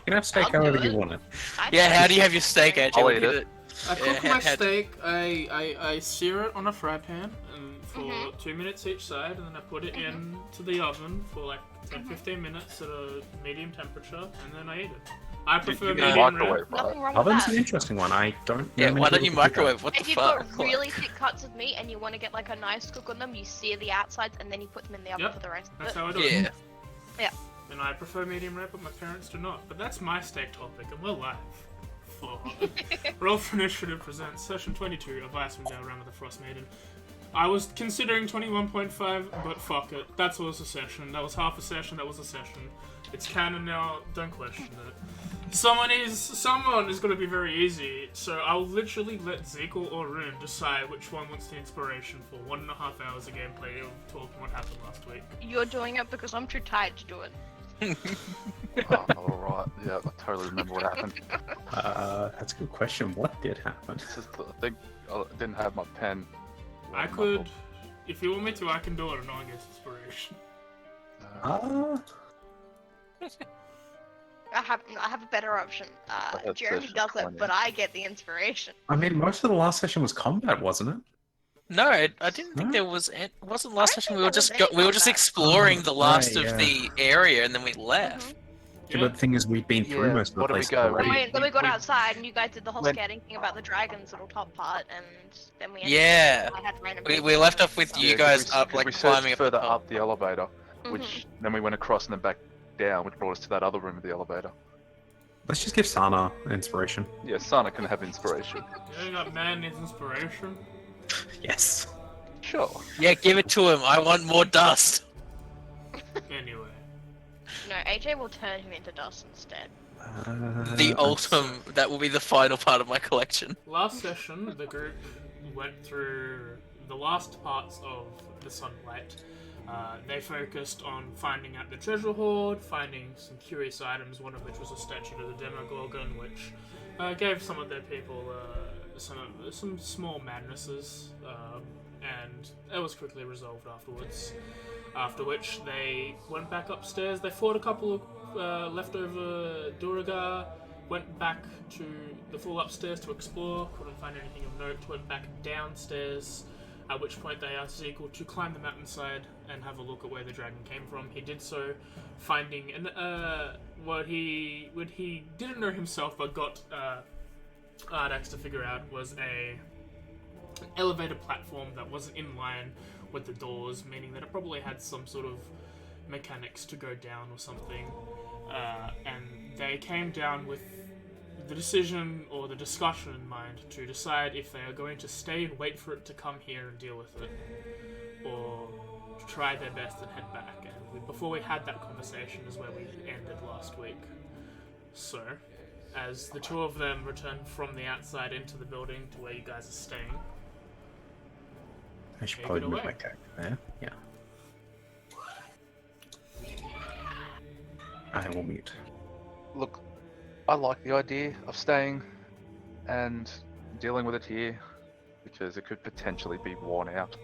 can have steak I'll do however it. you want it. Yeah, how do you have your steak, AJ? I'll What eat do you it. do? I cook Yeah, my how- steak, I sear it on a fry pan and for Mhm. 2 minutes each side, and then I put it into the oven for like 10-15 minutes at a medium temperature, and then I eat it. I prefer You medium can rare. microwave, right? Nothing wrong with Oven's that. an interesting one. I don't. Yeah, know many why don't you people who cook that. microwave? What the If you've fuck? got really thick cuts of meat and you want to get like a nice cook on them, you sear the outsides and then you put them in the oven Yep, for the rest of That's it. how I do Yeah. it. And I prefer medium rare, but my parents do not. But that's my steak topic, and we're live. For Roll for Initiative presents Session 22 of Icewind Dale, Rime of the Frostmaiden. I was considering 21.5, but fuck it. That was a session. That was half a session. That was a session. It's canon now. Don't question it. Someone is going to be very easy. So I'll literally let Zeke or Rune decide which one wants the inspiration for 1.5 hours of gameplay of talking what happened last week. You're doing it because I'm too tired to do it. Oh, alright. Yeah, I totally remember what happened. That's a good question. What did happen? It's just, I think I didn't have my pen. I could, if you want me to, I can do it and no one gets inspiration. I have a better option. had Jeremy session does it, 20. but I get the inspiration. I mean, most of the last session was combat, wasn't it? No, I didn't think No? there was. Wasn't last I session. think We were there was just any we were just combat. exploring the last right, of yeah. the area, and then we left. Yeah, but the thing is, we'd been through Yeah, most of the what did we places go? already. Then we got we- outside and you guys did the whole when- scouting thing about the dragon's little top part, and then we Yeah. I had random We people left and off with stuff. you Yeah, 'cause guys we, up, 'cause like, we searched climbing up the further top. up the elevator, which then we went across and then back down, which brought us to that other room of the elevator. Let's just give Sana inspiration. Yeah, Sana can have inspiration. You got man needs inspiration. Yes. Sure. Yeah, give it to him. I want more dust. Anyway. No, AJ will turn him into dust instead. The ultimate. That will be the final part of my collection. Last session, the group went through the last parts of the Sunlight. They focused on finding out the treasure hoard, finding some curious items, one of which was a statue of the Demogorgon, which gave some of their people some small madnesses, and it was quickly resolved afterwards. After which, they went back upstairs, they fought a couple of leftover Duragar, went back to the full upstairs to explore, couldn't find anything of note, went back downstairs, at which point they asked Ezekiel to climb the mountainside and have a look at where the dragon came from. He did so, finding what he didn't know himself but got Ardax to figure out was an elevator platform that wasn't in line with the doors, meaning that it probably had some sort of mechanics to go down or something. And they came down with the decision or the discussion in mind to decide if they are going to stay and wait for it to come here and deal with it, or try their best and head back. And before we had that conversation is where we ended last week. So, as the two of them return from the outside into the building to where you guys are staying, I should Take probably it move away. my character there. Yeah. I will mute. Look, I like the idea of staying and dealing with it here, because it could potentially be worn out,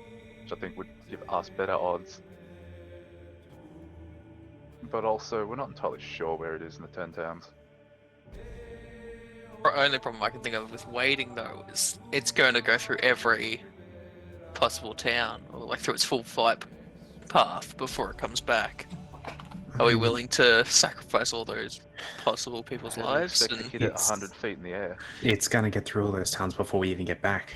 which I think would give us better odds. But also, we're not entirely sure where it is in the 10 towns. The only problem I can think of with waiting, though, is it's going to go through every possible town, or like through its full flight path before it comes back. Are we willing to sacrifice all those possible people's lives? Expect to And hit it It's- 100 feet in the air. It's gonna get through all those towns before we even get back.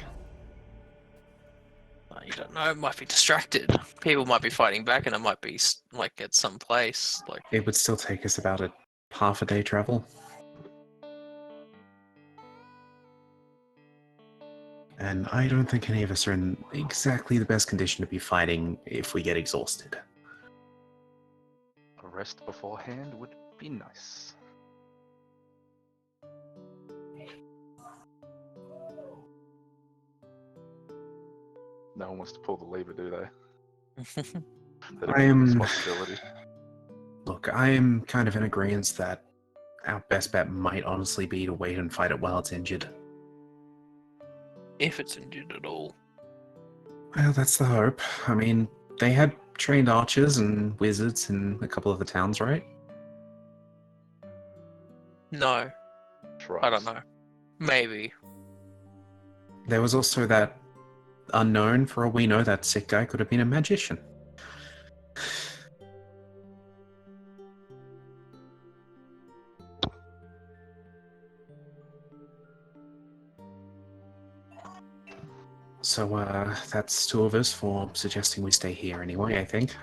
you don't know, it might be distracted. People might be fighting back, and it might be like at some place. Like, It would still take us about half a day travel. And I don't think any of us are in exactly the best condition to be fighting if we get exhausted. A rest beforehand would be nice. No one wants to pull the lever, do they? That'd I be a am- responsibility. Look, I am kind of in agreement that our best bet might honestly be to wait and fight it while it's injured. if it's injured at all. Well, that's the hope. I mean, they had trained archers and wizards in a couple of the towns, right? No, I don't know. Maybe. There was also that unknown. For all we know, that sick guy could have been a magician. So, that's two of us for suggesting we stay here anyway, I think.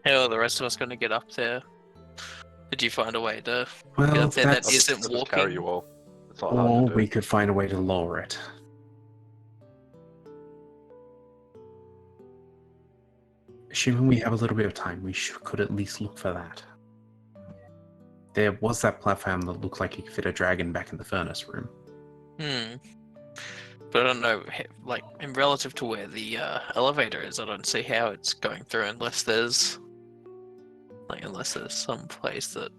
How are the rest of us going to get up there? Did you find a way to get Well, up there that that's... isn't I'll just carry walking? you all. It's not hard Or to do. we could find a way to lower it. Assuming we have a little bit of time, we could at least look for that. There was that platform that looked like it could fit a dragon back in the furnace room. But I don't know, like, in relative to where the elevator is, I don't see how it's going through unless there's some place that,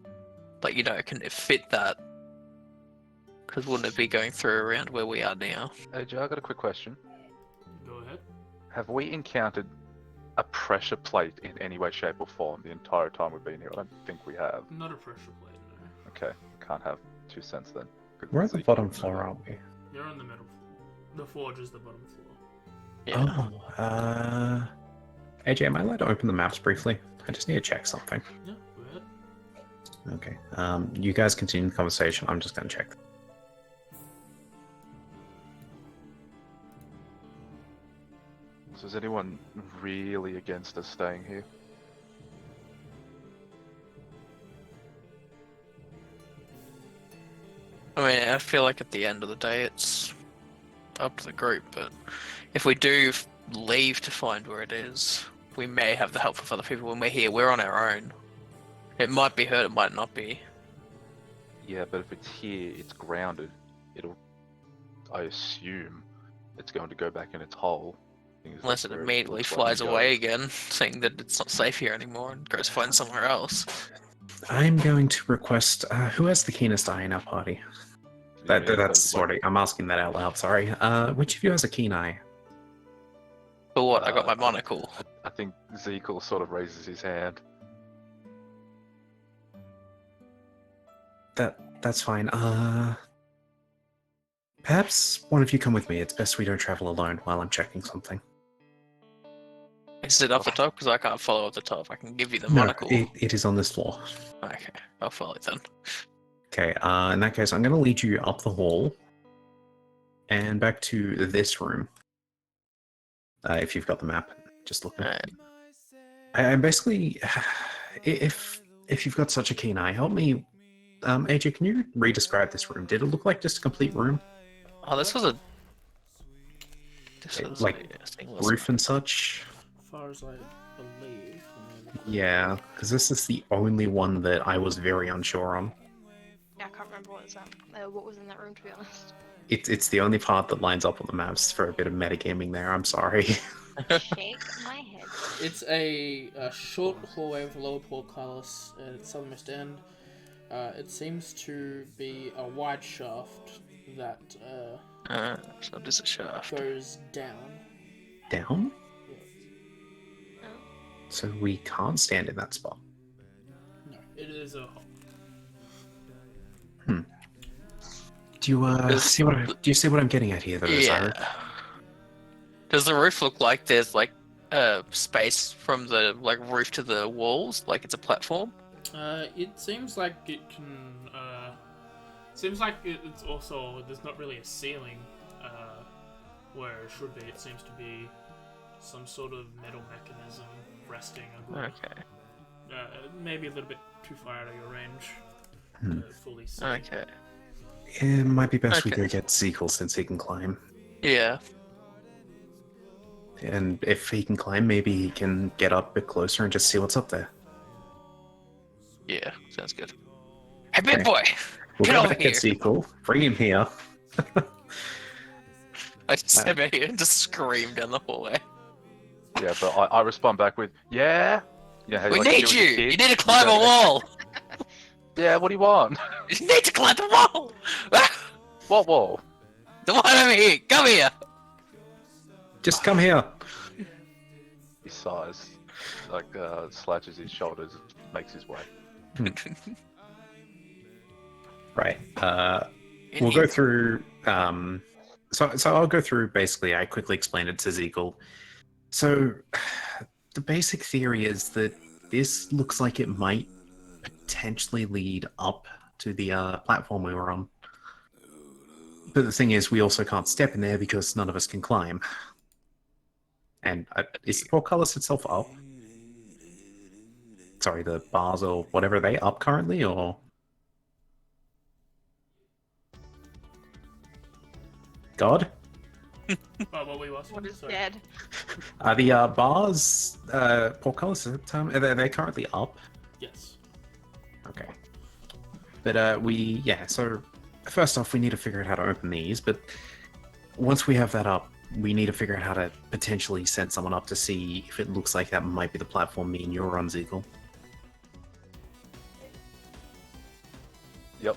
like, you know, can fit that. Because wouldn't it be going through around where we are now? AJ, I got a quick question. Go ahead. Have we encountered a pressure plate in any way, shape, or form the entire time we've been here? I don't think we have. Not a pressure plate, no. Okay, can't have 2 cents then. We're at the bottom floor, aren't we? You're on the middle. The forge is the bottom floor. Yeah. Oh, AJ, am I allowed to open the maps briefly? I just need to check something. Yeah, go ahead. Okay. You guys continue the conversation. I'm just going to check. So is anyone really against us staying here? I mean, I feel like at the end of the day, it's up to the group, but if we do leave to find where it is, we may have the help of other people when we're here. We're on our own. It might be hurt, it might not be. Yeah, but if it's here, it's grounded. I assume, it's going to go back in its hole. Unless it immediately flies away again, saying that it's not safe here anymore and goes find somewhere else. I'm going to request... who has the keenest eye in our party? That's sorry. I'm asking that out loud, sorry. Which of you has a keen eye? But what? I got my monocle. I think Zekel sort of raises his hand. That's fine. Perhaps one of you come with me. It's best we don't travel alone while I'm checking something. Is it up the top? Because I can't follow up the top. I can give you the No, monocle. it is on this floor. Okay, I'll follow it then. Okay, in that case, I'm going to lead you up the hall and back to this room. If you've got the map, just look at it. I basically, if you've got such a keen eye, help me. AJ, can you re-describe this room? Did it look like just a complete room? Oh, this was like roof and such? As far as I believe. Yeah, because this is the only one that I was very unsure on. Yeah, I can't remember what was in that room, to be honest. It's the only part that lines up on the maps for a bit of metagaming there, I'm sorry. Shake my head. It's a short hallway with a lower portcullis at its southernmost end. It seems to be a wide shaft that so this is a shaft. goes down. Down? Oh. So we can't stand in that spot. No, it is a hole. Do you see what I'm getting at here, though? Yeah. Does the roof look like there's like space from the roof to the walls, like it's a platform? It seems like it can. Seems like it's also there's not really a ceiling where it should be. It seems to be some sort of metal mechanism resting. Okay. Maybe a little bit too far out of your range to fully see. Okay. It might be best we Okay. go get Zekel since he can climb. Yeah. And if he can climb, maybe he can get up a bit closer and just see what's up there. Yeah. Sounds good. Hey, big Okay. boy. We'll Get go over back here. at Zekel, bring him here. I just sat back here and just screamed down the hallway. Yeah, but I respond back with, yeah? Yeah, how We like to need do with you! your kid? You need to climb a wall! Yeah, what do you want? You need to climb the wall! Ah! What wall? The one over here! Come here! Just come here. He sighs, slashes his shoulders, makes his way. Right. We'll go through. So I'll go through. Basically, I quickly explained it to Zegal. So the basic theory is that this looks like it might potentially lead up to the platform we were on. But the thing is, we also can't step in there because none of us can climb. And is the portcullis itself up? Sorry, the bars or whatever, are they up currently, or? God? Oh, what we watching? What is Sorry. dead? Are the bars, portcullis, are they currently up? Yes. Okay. But so first off, we need to figure out how to open these, but once we have that up, we need to figure out how to potentially send someone up to see if it looks like that might be the platform me and you're on, Zegal. Yep.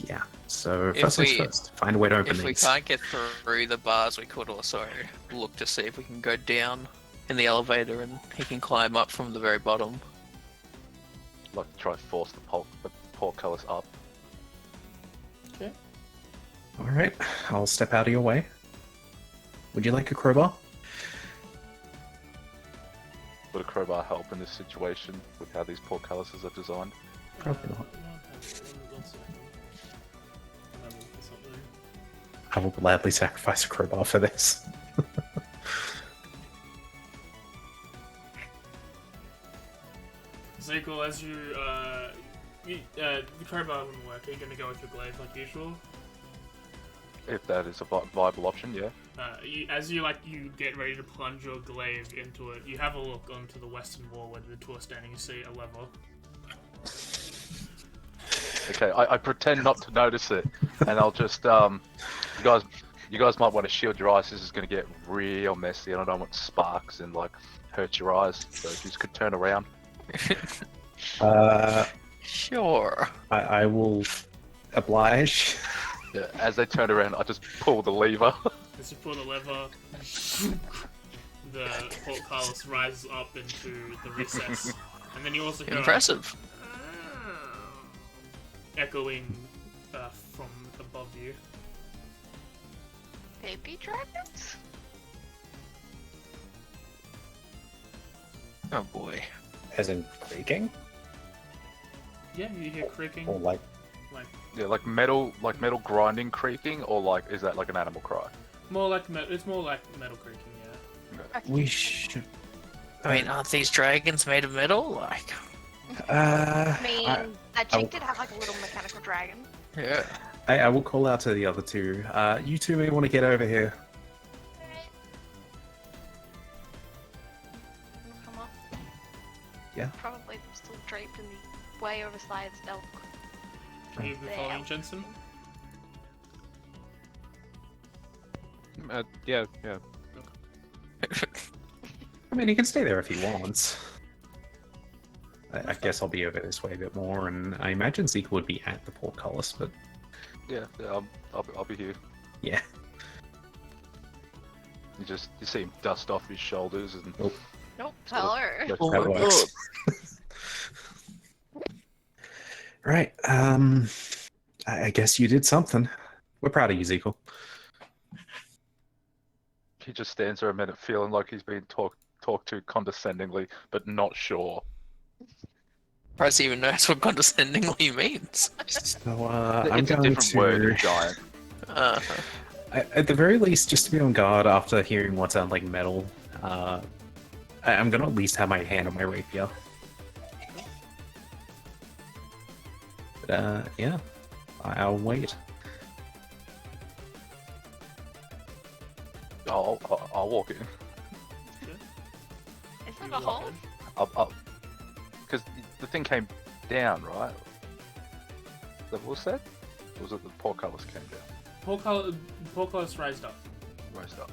Yeah, so If first things we- first, find a way to open If we these. can't get through the bars, we could also look to see if we can go down in the elevator and he can climb up from the very bottom. Like try to force the portcullis up. Okay. Alright, I'll step out of your way. Would you like a crowbar? Would a crowbar help in this situation with how these portcullises are designed? Probably not. One second. I'll have a look at something. I will gladly sacrifice a crowbar for this. Zegal, as the crowbar wouldn't work. Are you going to go with your glaive like usual? If that is a viable option, yeah. As you get ready to plunge your glaive into it, you have a look onto the western wall where the two are standing. You see a lever. Okay, I pretend not to notice it, and I'll just you guys might want to shield your eyes. This is going to get real messy, and I don't want sparks and like hurt your eyes. So if you just could turn around. Sure. I will oblige. Yeah, as they turn around, I just pull the lever. As you pull the lever, the portcullis rises up into the recess, and then you also hear Impressive. echoing from above you. Baby dragons? Oh boy. As in creaking? Yeah, you hear creaking. Or like... Yeah, like metal grinding, creaking, or like is that like an animal cry? More like it's more like metal creaking, yeah. We should... I mean, aren't these dragons made of metal? Like, I mean, that I chick will- did have like a little mechanical dragon. yeah. I will call out to the other two. You two may want to get over here. Come up. Yeah. Probably still draped in the way oversized elk. You be following Jensen? Yeah. I mean, he can stay there if he wants. I guess I'll be over this way a bit more, and I imagine Zeke would be at the portcullis, but Yeah, I'll be here. yeah. You see him dust off his shoulders and Nope. Hello. Oh That my works. Right, I guess you did something. We're proud of you, Zekel. he just stands there a minute feeling like he's being talked to condescendingly, but not sure. Bryce even knows what condescendingly means. So, I'm It's a going different word to... in giant. At the very least, just to be on guard after hearing what sounds like metal, I'm gonna at least have my hand on my rapier. But, yeah. I'll wait. I'll walk in. Is that a hole? Because the thing came down, right? That was said? Or was it the portcullis came down? Portcullis raised up. Raised up.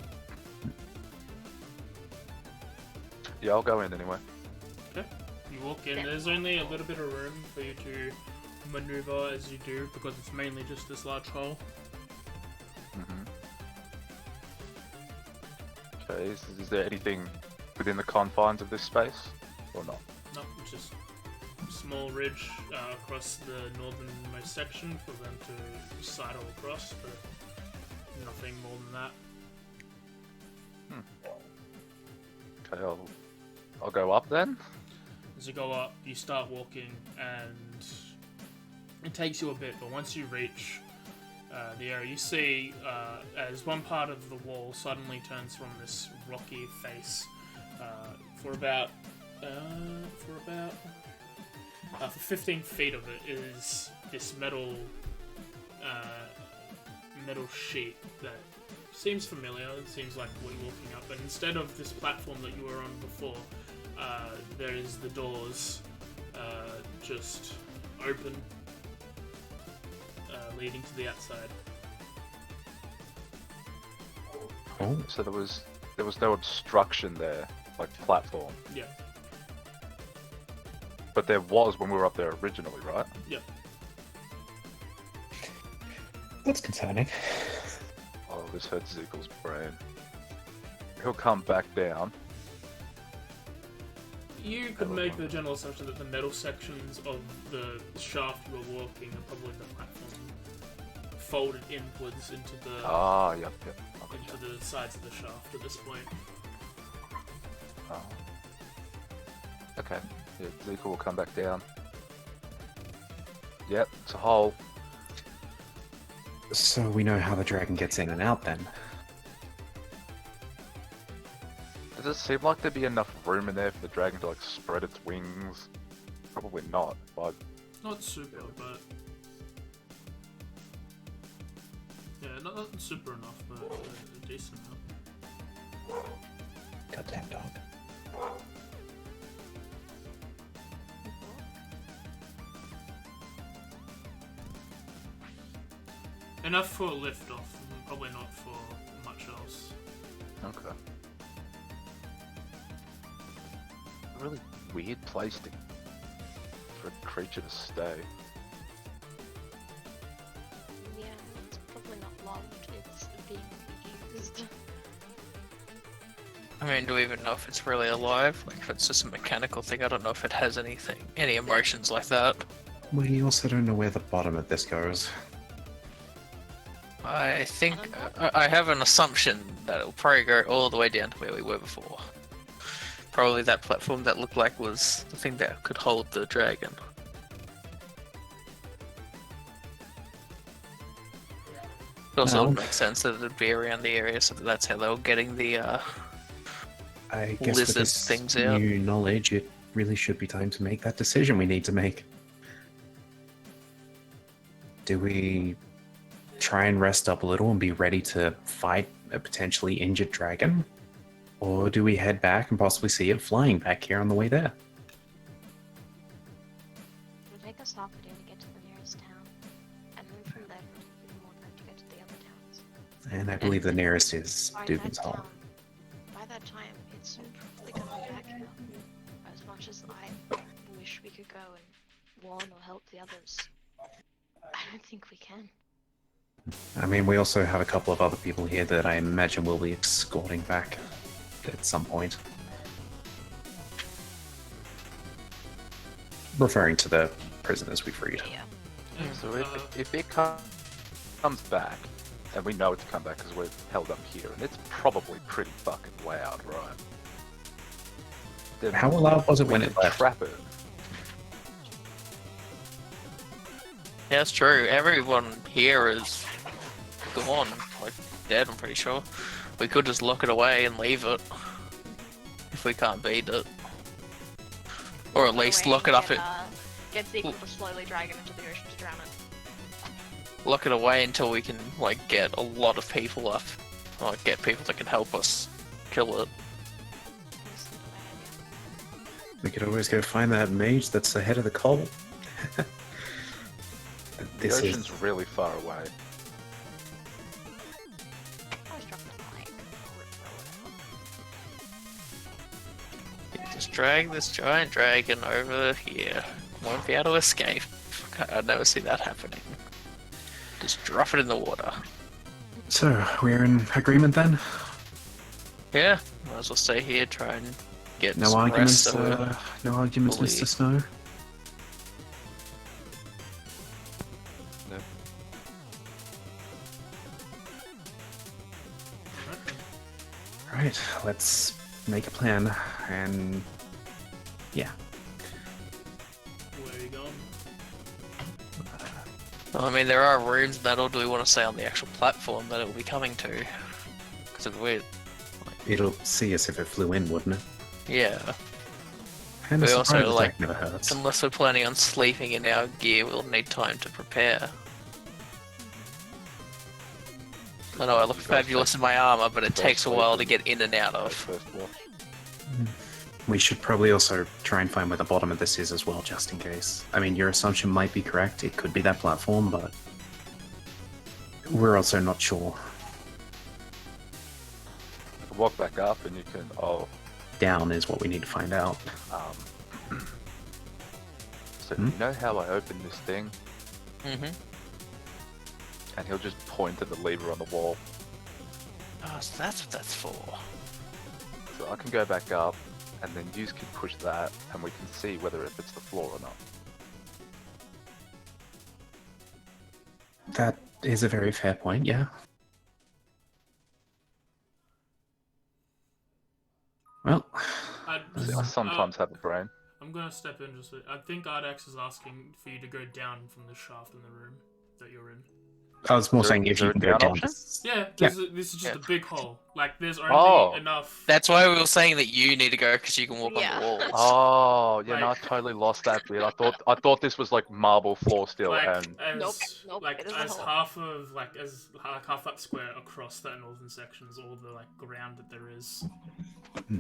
Yeah, I'll go in anyway. Okay. You walk in. There's only a little bit of room for you to maneuver as you do because it's mainly just this large hole. Okay, is there anything within the confines of this space? Or not? No, it's just small ridge across the northernmost section for them to sidle across, but nothing more than that. Okay, I'll go up then. As you go up, you start walking, and it takes you a bit, but once you reach the area, you see as one part of the wall suddenly turns from this rocky face for 15 feet of it is this metal sheet that seems familiar. It seems like we're walking up, and instead of this platform that you were on before, there is the doors just open, leading to the outside. Oh, So there was no obstruction there, like platform. Yeah. But there was when we were up there originally, right? Yep. that's concerning. Oh, this hurts Zekel's brain. He'll come back down. You could make the general assumption that the metal sections of the shaft you were walking are probably the platform folded inwards into the Yep. into the sides of the shaft at this point. Oh. Okay. Yeah, Zekel will come back down. Yep, it's a hole. So we know how the dragon gets in and out then. Does it seem like there'd be enough room in there for the dragon to like spread its wings? Probably not, but Not super, but yeah, not super enough, but a decent enough. Goddamn dog. Enough for a lift off, probably not for much else. okay. A really weird place for a creature to stay. Yeah, it's probably not loved. It's being used. I mean, do we even know if it's really alive? Like, if it's just a mechanical thing, I don't know if it has any emotions like that. We also don't know where the bottom of this goes. I think I have an assumption that it'll probably go all the way down to where we were before. Probably that platform that looked like was the thing that could hold the dragon. It also Well, would make sense that it'd be around the area, so that's how they were getting the I guess with lizard this things out. new knowledge, it really should be time to make that decision we need to make. Do we try and rest up a little and be ready to fight a potentially injured dragon? Or do we head back and possibly see it flying back here on the way there? It'll take us half a day to get to the nearest town, and then from there it'll take even more time to get to the other towns. And I believe the nearest is By Dugan's that Hall. town, by that time, it's probably coming back here. As much as I wish we could go and warn or help the others, I don't think we can. I mean, we also have a couple of other people here that I imagine will be escorting back at some point. Referring to the prisoners we freed. Yeah. So if it comes back, and we know it to come back because we're held up here, and it's probably pretty fucking loud, right? Then How loud was it we when can it left? trap it. Yeah, it's true. Everyone here is gone, like dead, I'm pretty sure. We could just lock it away and leave it if we can't beat it. Or at least lock it up. Get Zekel to slowly drag it into the ocean to drown it. Lock it away until we can like get a lot of people up, like get people that can help us kill it. That's not a bad idea. We could always go find that mage that's ahead of the cult. The ocean's really far away. Always drop the mic. Just drag this giant dragon over here. Won't be able to escape. I'd never see that happening. Just drop it in the water. So, we're in agreement then? Yeah, might as well stay here, try and get No some arguments, rest. no arguments, fully- Mr. Snow? No. Right, let's make a plan, and yeah. Where are you going? Well, I mean, there are rooms that, or do we want to say on the actual platform that it will be coming to? Because we, It'll see us if it flew in, wouldn't it? yeah. And a We also, surprise like, attack never hurts. Unless we're planning on sleeping in our gear, we'll need time to prepare. I know I look fabulous in my armor, but it takes a while to get in and out of. First floor. We should probably also try and find where the bottom of this is as well, just in case. I mean, your assumption might be correct. It could be that platform, but we're also not sure. You can walk back up and you can. Oh. Down is what we need to find out. So you know how I opened this thing? Mm-hmm. And he'll just point at the lever on the wall. Oh, so that's what that's for. So I can go back up, and then you can push that, and we can see whether if it's the floor or not. That is a very fair point, yeah. Well, See, I sometimes have a brain. I'm gonna step in just. I think Ardax is asking for you to go down from the shaft in the room that you're in. I was more Is saying there- if is you there can a go down down. option? Yeah, Yeah. this is just Yeah. a big hole. Like there's only enough. That's why we were saying that you need to go because you can walk Yeah. on the walls. Oh, yeah, no, I Like- totally lost that bit. I thought this was like marble floor still, Like and as Nope, like it is a as hole. half of like as like half that square across that northern section is all the like ground that there is.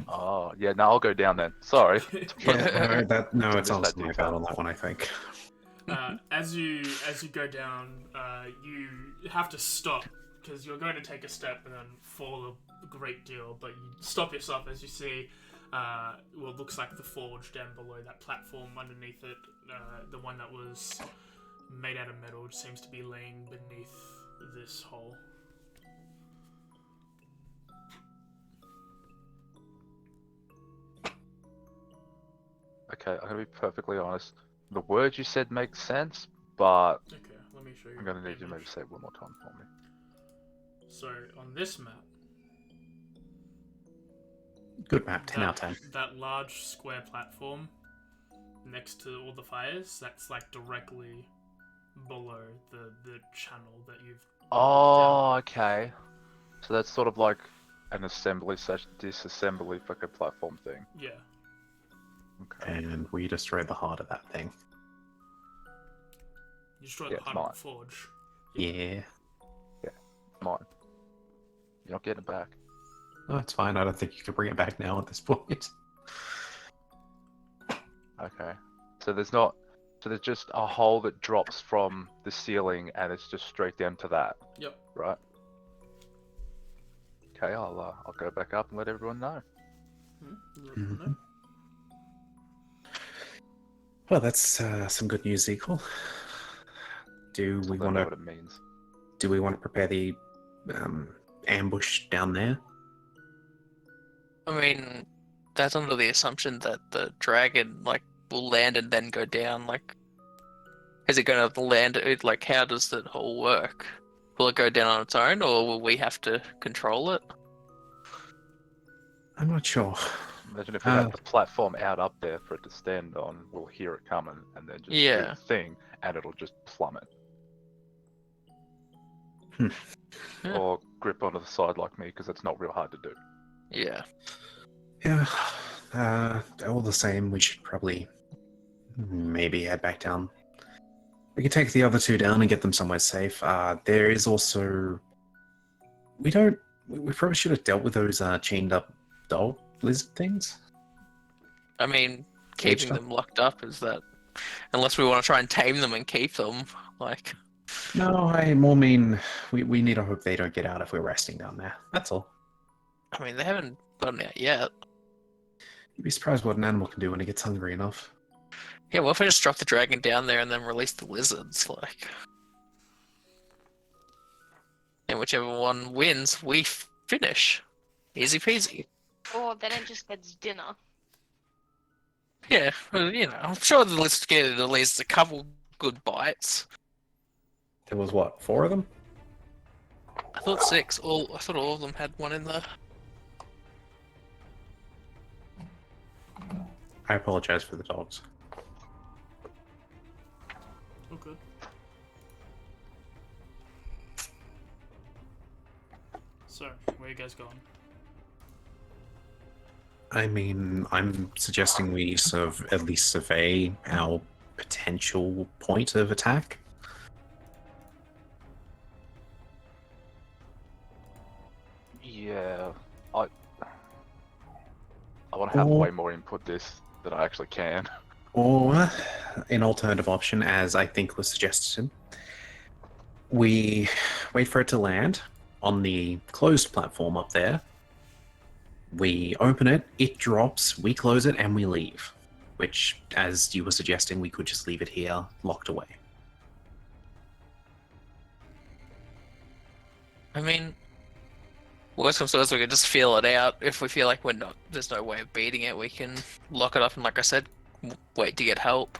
oh, yeah, no, I'll go down then. Sorry. Yeah, no, I it's missed also that my detail. bad on that one, I think. As you go down, you have to stop because you're going to take a step and then fall a great deal. But you stop yourself as you see what looks like the forge down below that platform underneath it. The one that was made out of metal seems to be laying beneath this hole. Okay, I'm gonna be perfectly honest. The words you said make sense, but Okay, let me show you. I'm gonna need you to image. maybe say it one more time for me. So on this map, Good map, 10 out of 10. that large square platform next to all the fires, that's like directly below the channel that you've. Oh, okay. So that's sort of like an assembly slash disassembly fucking platform thing. Yeah. Okay. And we destroyed the heart of that thing. You destroyed Yeah, the it's heart of mine. the forge. Yeah. Mine. You're not getting it back. No, it's fine. I don't think you can bring it back now at this point. Okay. So there's just a hole that drops from the ceiling and it's just straight down to that, Yep. right? Okay, I'll go back up and let everyone know. Let them know. Well, that's some good news, Equal. Do we I don't want know to? what it means. Do we want to prepare the ambush down there? I mean, that's under the assumption that the dragon like will land and then go down. Like, is it going to land? Like, how does that whole work? Will it go down on its own, or will we have to control it? I'm not sure. Imagine if we had the platform out up there for it to stand on, we'll hear it coming and then just do Yeah. the thing and it'll just plummet. Yeah. Or grip onto the side like me because it's not real hard to do. Yeah. Yeah. All the same, we should probably maybe head back down. We could take the other two down and get them somewhere safe. There is also. We probably should have dealt with those chained up dog lizard things. I mean, keeping them locked up is that, unless we want to try and tame them and keep them, like. No, I more mean we need to hope they don't get out if we're resting down there. That's all. I mean, they haven't gotten out yet. You'd be surprised what an animal can do when it gets hungry enough. Yeah, what if I just drop the dragon down there and then release the lizards, like. And whichever one wins, we finish. Easy peasy. Or then it just gets dinner. Yeah, well, I'm sure the lizard get at least a couple good bites. There was what, 4 of them? I thought 6. I thought all of them had one in there. I apologize for the dogs. Okay. So, where are you guys going? I mean, I'm suggesting we sort of at least survey our potential point of attack. Yeah, I want to have Or- way more input this than I actually can. Or an alternative option, as I think was suggested, we wait for it to land on the closed platform up there. We open it, it drops, we close it, and we leave. Which, as you were suggesting, we could just leave it here, locked away. I mean, worst comes to worst, we can just feel it out. If we feel like there's no way of beating it, we can lock it up and, like I said, wait to get help.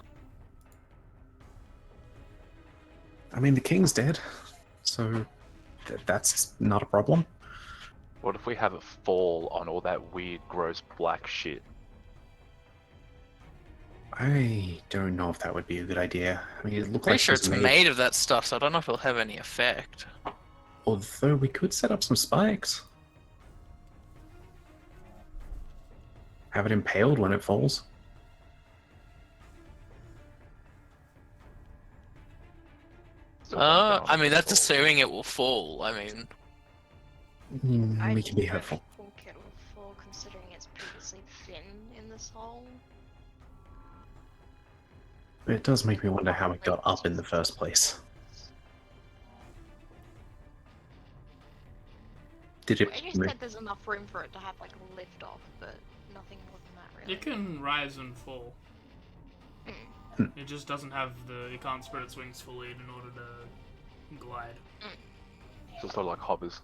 I mean, the king's dead, so that's not a problem. What if we have it fall on all that weird, gross black shit? I don't know if that would be a good idea. I mean, it looked Pretty like sure it was it's made of that stuff, so I don't know if it'll have any effect. Although we could set up some spikes. Have it impaled when it falls. Still don't know I mean, if that's it's all- assuming it will fall. I mean, We can be hopeful. I think it will fall considering it's previously thin in this hole. It does make me wonder how it got up in the first place. Did I it just move? said there's enough room for it to have like a lift off, but nothing more than that really. It can rise and fall. Mm. It just doesn't have it can't spread its wings fully in order to glide. It's sort of like hovers.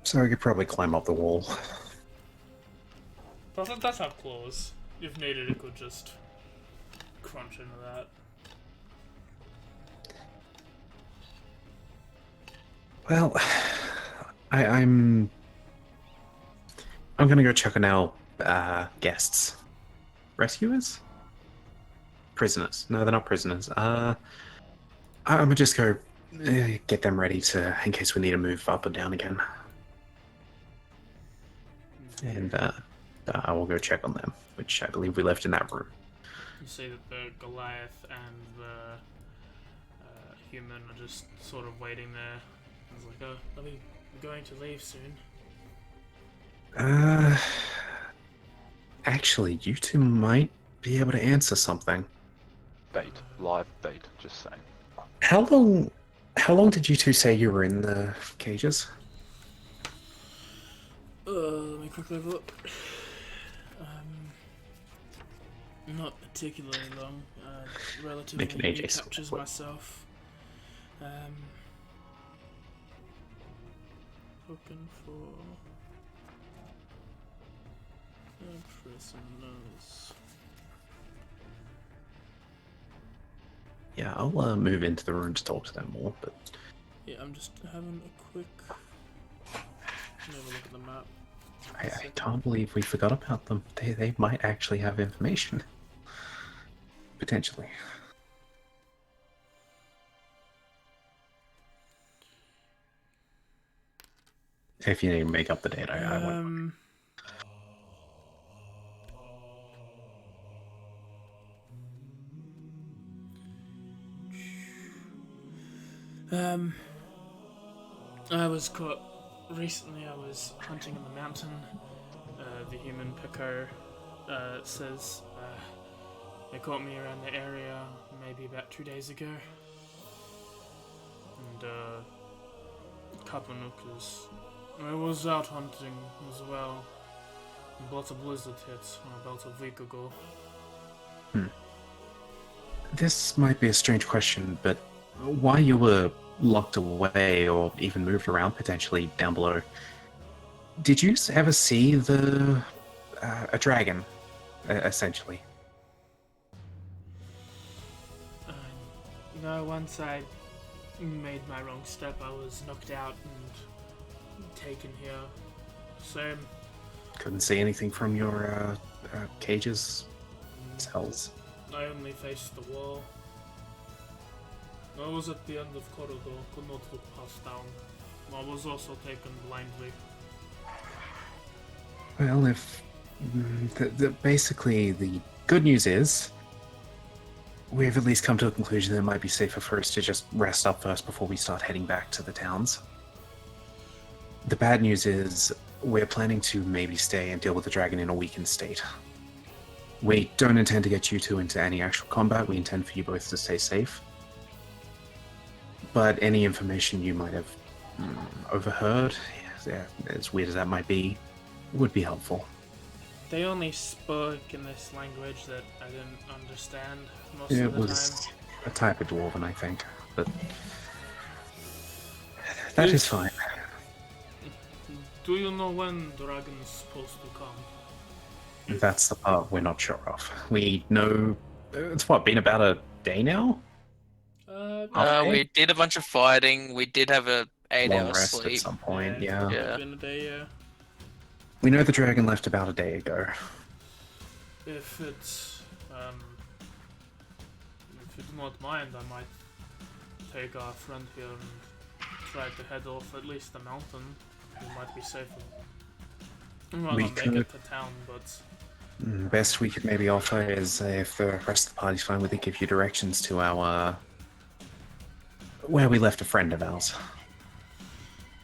So I could probably climb up the wall. Plus, it does have claws. If needed, it could just crunch into that. Well, I'm gonna go check on our guests. Rescuers? Prisoners. No, they're not prisoners. I'm gonna just go get them ready in case we need to move up or down again. And I will go check on them, which I believe we left in that room. You see that the Goliath and the human are just sort of waiting there. It's like, oh, we're going to leave soon. Actually, you two might be able to answer something. Bait. Live bait, just saying. How long did you two say you were in the cages? Let me quickly look. Not particularly long. Relatively Make an new AJ sort of captures quick. myself. Looking for prisoners. Yeah, I'll move into the room to talk to them more, but Yeah, I'm just having a quick. Have a look at the map. I can't believe we forgot about them. They might actually have information. Potentially. If you need to make up the date, I won't. I was caught recently. I was hunting in the mountain. The human Pico says they caught me around the area maybe about 2 days ago. And Kapanukas, I was out hunting as well. And lots of blizzard hits about a week ago. This might be a strange question, but why you were locked away or even moved around potentially down below? Did you ever see a dragon, essentially? No, once I made my wrong step, I was knocked out and taken here. Same. Couldn't see anything from your cages, cells. I only faced the wall. I was at the end of corridor, could not look past down. I was also taken blindly. Well, if basically the good news is we've at least come to a conclusion that it might be safer for us to just rest up first before we start heading back to the towns. The bad news is we're planning to maybe stay and deal with the dragon in a weakened state. We don't intend to get you two into any actual combat. We intend for you both to stay safe. But any information you might have overheard, as weird as that might be, would be helpful. They only spoke in this language that I didn't understand most It of the was time. a type of dwarven, I think, but that is fine. Do you know when the dragon's supposed to come? That's the part we're not sure of. We know it's been about a day now? Okay. We did a bunch of fighting. We did have a 8 Long hour rest sleep. at some point, It's yeah. probably Yeah. been a day, yeah. We know the dragon left about a day ago. If you do not mind, I might take our friend here and try to head off at least the mountain. It might be safer. Well, We not make could. it to town, but Best we could maybe offer is, if the rest of the party's fine with it, give you directions to our where we left a friend of ours.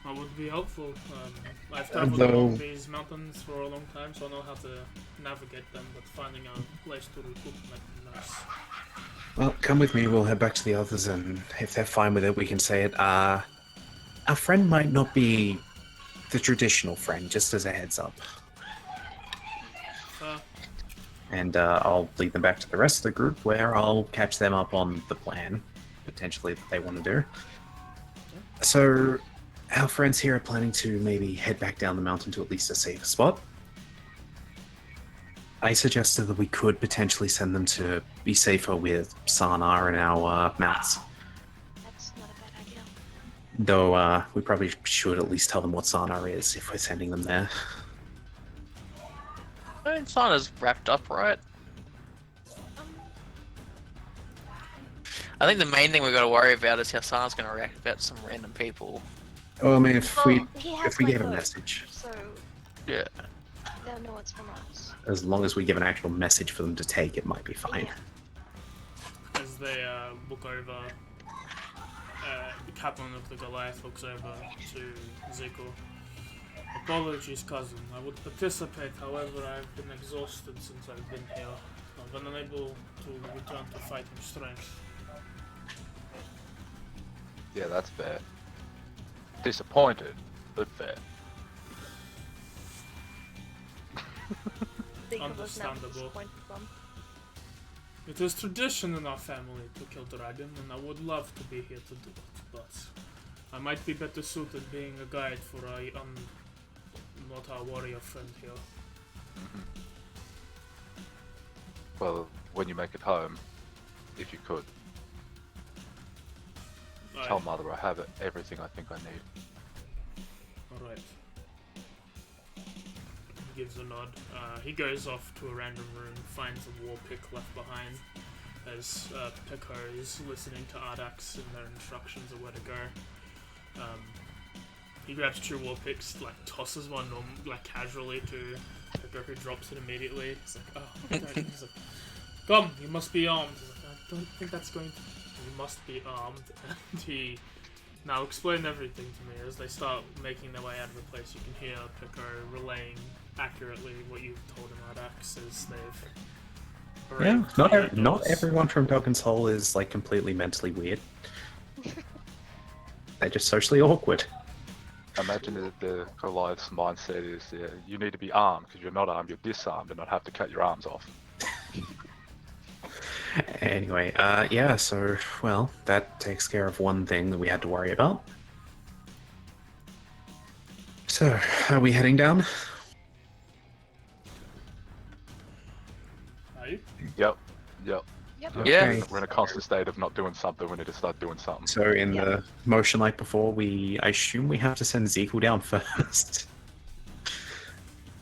that would be helpful. I've traveled Though- along these mountains for a long time, so I know how to navigate them, but finding a place to recoup might be nice. Well, come with me, we'll head back to the others, and if they're fine with it, we can say it. Our friend might not be the traditional friend, just as a heads up. And I'll lead them back to the rest of the group, where I'll catch them up on the plan, potentially, that they want to do. So, our friends here are planning to maybe head back down the mountain to at least a safer spot. I suggested that we could potentially send them to be safer with Sanar and our mounts. That's not a bad idea. Though we probably should at least tell them what Sanar is if we're sending them there. I mean, Sana's wrapped up, right? I think the main thing we've got to worry about is how Sana's going to react about some random people. Oh, I mean, if Well, he has we my gave a phone, message, so Yeah. they'll know it's from us. as long as we give an actual message for them to take, it might be fine. As they look over, the captain of the Goliath looks over to Zico. Apologies, cousin. I would participate, however, I've been exhausted since I've been here. I've been unable to return to fighting strength. Yeah, that's fair. Disappointed, but fair. Zico was now Understandable. disappointed from. It is tradition in our family to kill dragon, and I would love to be here to do it, but I might be better suited being a guide for not our warrior friend here. Well, when you make it home, if you could, tell Mother I have everything I think I need. Alright. He gives a nod. He goes off to a random room, finds a war pick left behind, as Pico is listening to Ardax and their instructions of where to go. He grabs 2 war picks, tosses one casually to Pico, who drops it immediately. He's like, oh, okay. He's like, come, you must be armed. He's like, I don't think that's going to... You must be armed. And he now explain everything to me. As they start making their way out of the place, you can hear Pico relaying accurately what you've told him, Ardax, as they've... Yeah, braved not the not outdoors. everyone from Token's Hole is completely mentally weird. They're just socially awkward. Imagine that the Goliath's mindset is, you need to be armed, because you're not armed, you're disarmed, and not have to cut your arms off. Anyway, yeah, so, well, that takes care of one thing that we had to worry about. So, are we heading down? Are you? Yep. Yep. Yeah. Okay. We're in a constant state of not doing something. We need to start doing something. So in the motion like before, I assume we have to send Zekel down first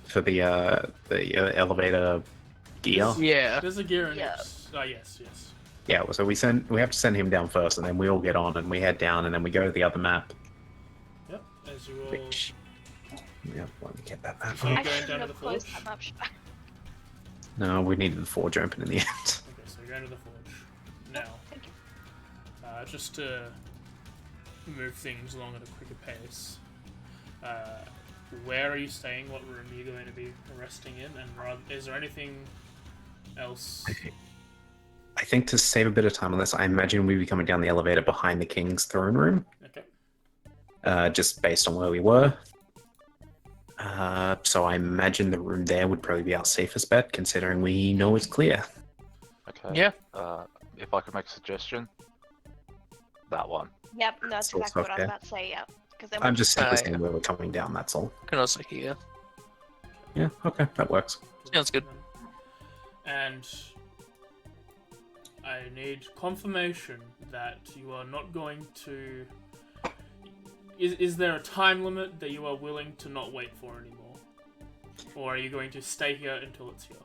for the elevator gear. Yeah. There's a gear in Yeah. it. Oh, yes, yes. Yeah. So we have to send him down first, and then we all get on and we head down, and then we go to the other map. Yep, as you all... Which, yeah, let me get that map. So you're up. going shouldn't down to have the closed forge? that map, should I? No, we needed the forge open in the end. Okay, so you're going to the forge. Now, Thank you. just to move things along at a quicker pace, where are you staying? What room are you going to be resting in? And is there anything else? I think to save a bit of time on this, I imagine we'd be coming down the elevator behind the king's throne room. Okay. Just based on where we were. So I imagine the room there would probably be our safest bet, considering we know it's clear. Okay. Yeah. If I could make a suggestion, that one. Yep, no, that's Still exactly what I was okay. about to say, yeah. Because then I'm just simply yeah. saying where we're coming down, that's all. Can also hear. Yeah, okay, that works. Sounds good. And I need confirmation that you are not going to... Is there a time limit that you are willing to not wait for anymore? Or are you going to stay here until it's here?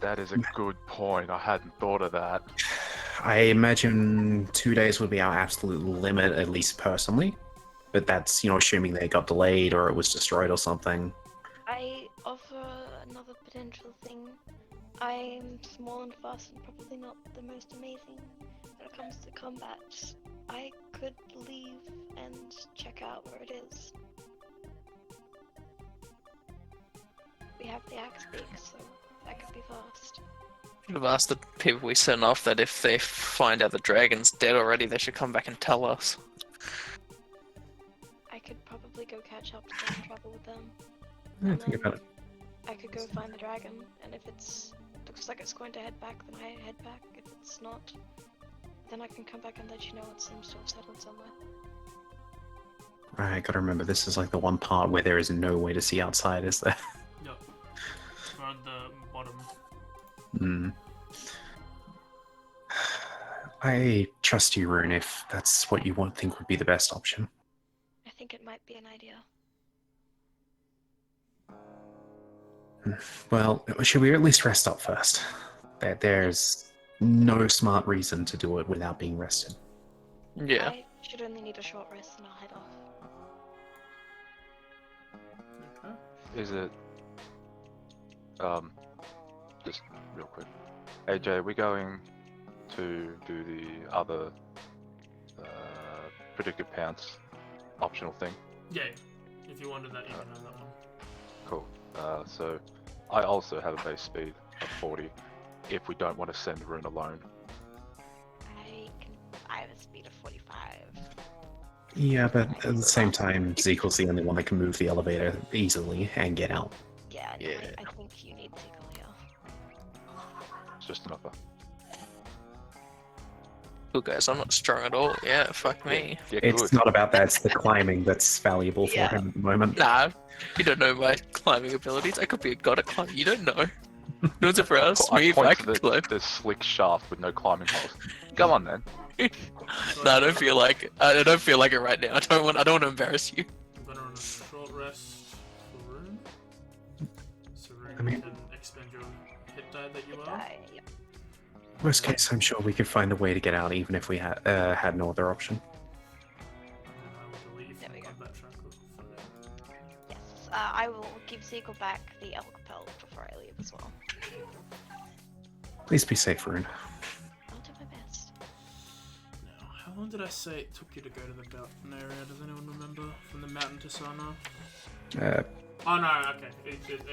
That is a good point. I hadn't thought of that. I imagine 2 days would be our absolute limit, at least personally. But that's, assuming they got delayed or it was destroyed or something. I offer another potential thing. I'm small and fast and probably not the most amazing when it comes to combat. I could leave and check out where it is. We have the axe beak, so that could be fast. Should have asked the people we sent off that if they find out the dragon's dead already, they should come back and tell us. I could probably go catch up to them and travel with them. Yeah, think about it. I could go find the dragon, and if looks like it's going to head back, then I head back. If it's not, then I can come back and let you know it seems to have settled somewhere. I gotta remember, this is like the one part where there is no way to see outside, is there? No. We're at the bottom. Hmm. I trust you, Rune, if that's what you think would be the best option. I think it might be an idea. Well, should we at least rest up first? There's no smart reason to do it without being rested. Yeah. I should only need a short rest and I'll head off. Okay. Is it? Just real quick. AJ, are we going to do the other predictive pounce optional thing? Yeah, if you wanted that, you can have that one. Cool. So I also have a base speed of 40 if we don't want to send Rune alone. I have a speed of 45. Yeah, but at the same time, Zekel's the only one that can move the elevator easily and get out. Yeah, no, Yeah. I think you need Tickle here. It's just an offer. Cool guys, I'm not strong at all. Yeah, fuck me. Yeah, It's good. not about that, it's the climbing that's valuable for Yeah. him at the moment. Nah, you don't know my climbing abilities. I could be a god at climbing. You don't know. No one's ever asked me if point I to could climb. the slick shaft with no climbing holes. Go on then. Nah, I don't feel like it. I don't feel like it right now. I don't want to embarrass you. I'm gonna run a short rest for Rune. So Rune I mean- can expend your hit die that you are. Yep. Worst case, I'm sure we could find a way to get out even if we had no other option. And I will delete There from we go. combat tracker for now. Yes, I will give Zekel back the elk pelt before I leave as well. Please be safe, Rune. I'll do my best. Now, how long did I say it took you to go to the mountain area? Does anyone remember? From the mountain to Sana? Oh no, okay.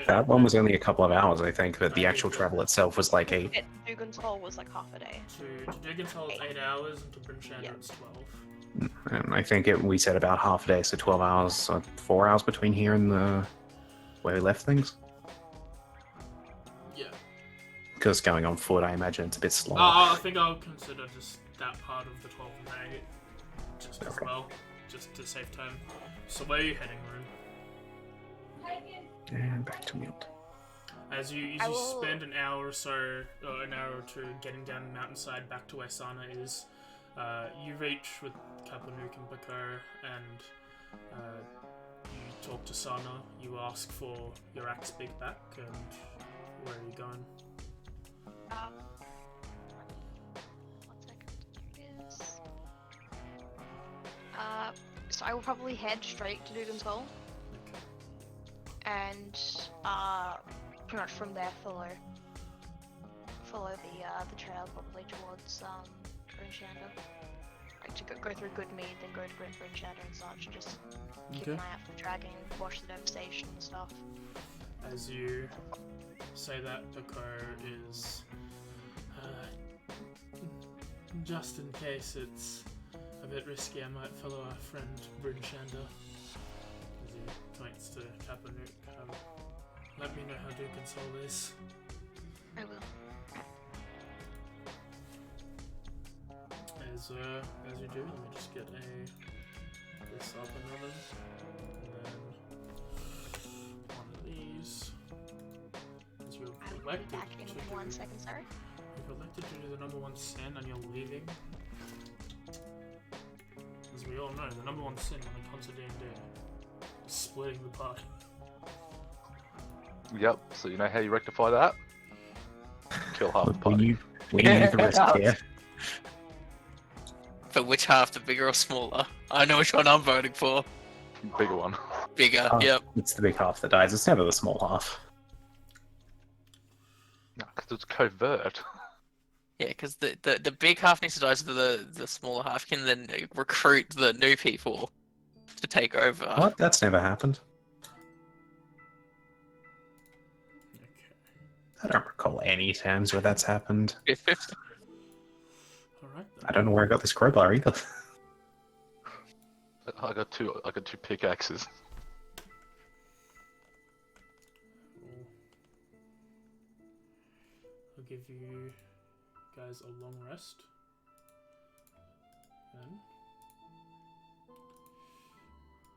That one was only a couple of hours, I think, but the actual travel itself was like 8. Dugan's Hole was like half a day. To Diggins it's 8 hours, and to Bryn Shander Yeah. it's 12. And I think we said about half a day, so 12 hours, so 4 hours between here and where we left things. Yeah. Because going on foot, I imagine it's a bit slower. I think I'll consider just that part of the 12 and 8 just as Okay. well, just to save time. So where are you heading, Rune? And back to Milt. As you spend an hour or so, or an hour or two, getting down the mountainside back to where Sana is, you reach with Kapanuk and Bakar, and you talk to Sana. You ask for your axe beak back, and where are you going? 1 second. Here it is. So I will probably head straight to Dugan's Hole, and pretty much from there follow the trail probably towards Grinchander. Like to go through Goodmead, then go to Grinchander and such, and just keep an eye out for the dragon, watch the devastation and stuff. As you say that, Bakar is just in case it's a bit risky, I might follow our friend Brinchander. As he points to Kapanuk. Let me know how Dugan's Hole is. I will. As you do, let me just get this up and running, and then one of these. As you're I will be elected back in to 1 do, second, sorry. you're elected to do the number one sin, and you're leaving. As we all know, the number one sin on a Confrontation is splitting the party. Yep. So you know how you rectify that? Kill half the We party. knew the risk here. But which half, the bigger or smaller? I know which one I'm voting for. Bigger one. Bigger, Oh, yep. It's the big half that dies. It's never the small half. No, because it's covert. Yeah, because the big half needs to die so the smaller half can then recruit the new people to take over. What? That's never happened. Okay. I don't recall any times where that's happened. Alright then. I don't know where I got this crowbar either. I got two pickaxes. Cool. I'll give you guys a long rest. Then.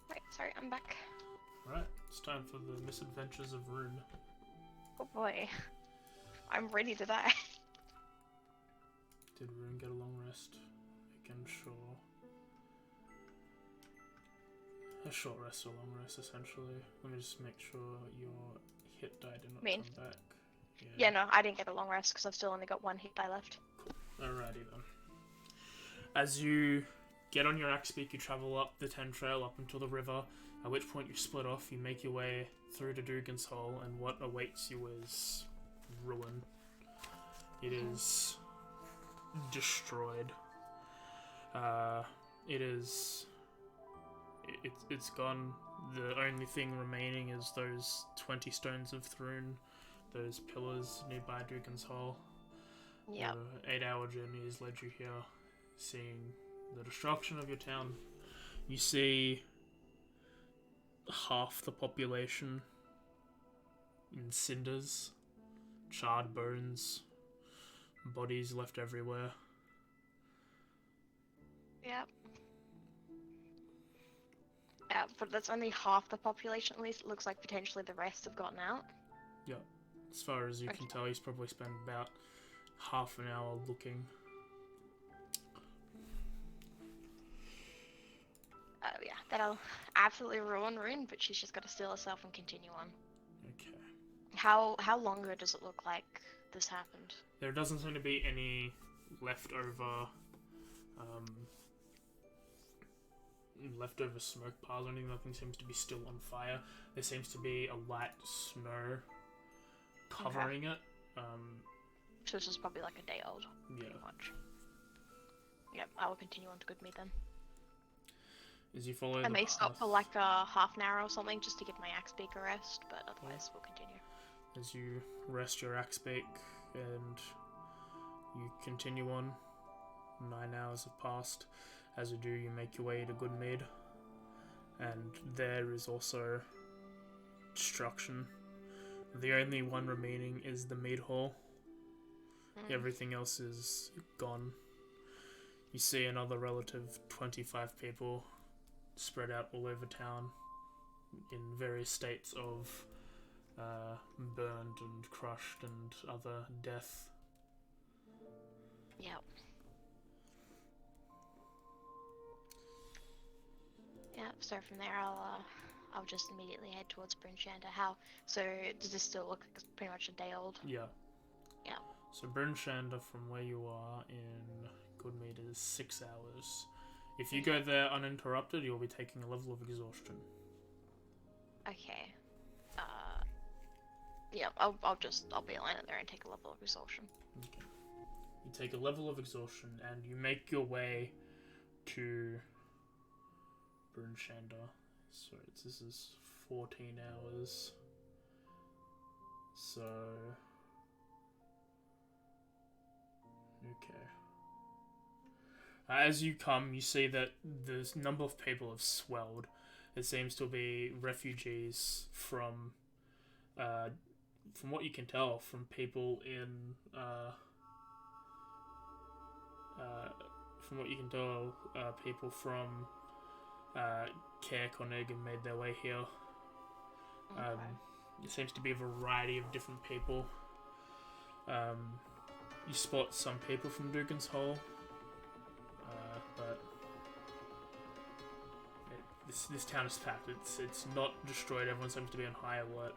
Right, sorry, I'm back. Right, it's time for the misadventures of Rune. Oh boy. I'm ready to die. Did Rune get a long rest? Making sure. A short rest or long rest, essentially. Let me just make sure your hit die did not come back. Yeah, no, I didn't get a long rest because I've still only got 1 hit die left. Alrighty then. As you get on your axe beak, you travel up the Ten Trail up until the river, at which point you split off, you make your way through to Dugan's Hole, and what awaits you is ruin. It is destroyed. It's gone. The only thing remaining is those 20 stones of Thrune, those pillars nearby Dugan's Hole. Yeah. The 8-hour journey has led you here, seeing the destruction of your town. You see half the population in cinders, charred bones, bodies left everywhere. Yep. Yeah, but that's only half the population at least. It looks like potentially the rest have gotten out. Yeah, as far as you can tell, he's probably spent about half an hour looking. Yeah, that'll absolutely ruin Rune, but she's just got to steel herself and continue on. Okay. How longer does it look like this happened? There doesn't seem to be any leftover smoke piles or anything. Nothing seems to be still on fire. There seems to be a light snow covering it. So this is probably like a day old, Yeah. pretty much. Yep, I will continue on to Goodmead then. As you follow I the may stop path- for like a half an hour or something just to give my axe beak a rest, but otherwise we'll continue. As you rest your axe beak and you continue on. 9 hours have passed. As you do, you make your way to Goodmead, and there is also destruction. The only one remaining is the mead hall. Everything else is gone. You see another relative 25 people spread out all over town in various states of burned and crushed and other death. Yep. Yeah, so from there I'll just immediately head towards Bryn Shander. So does this still look like it's pretty much a day old? Yeah. Yeah. So Bryn Shander from where you are in Goodmead is 6 hours. If you go there uninterrupted, you'll be taking a level of exhaustion. Okay. Yeah, I'll be lying there and take a level of exhaustion. Okay. You take a level of exhaustion and you make your way to Bryn Shander. So this is 14 hours. So okay. As you come, you see that the number of people have swelled. It seems to be refugees from what you can tell, from people in people from Caer Konig have made their way here. Okay. There seems to be a variety of different people. You spot some people from Dugan's Hole, but this town is packed. It's not destroyed. Everyone seems to be on high alert.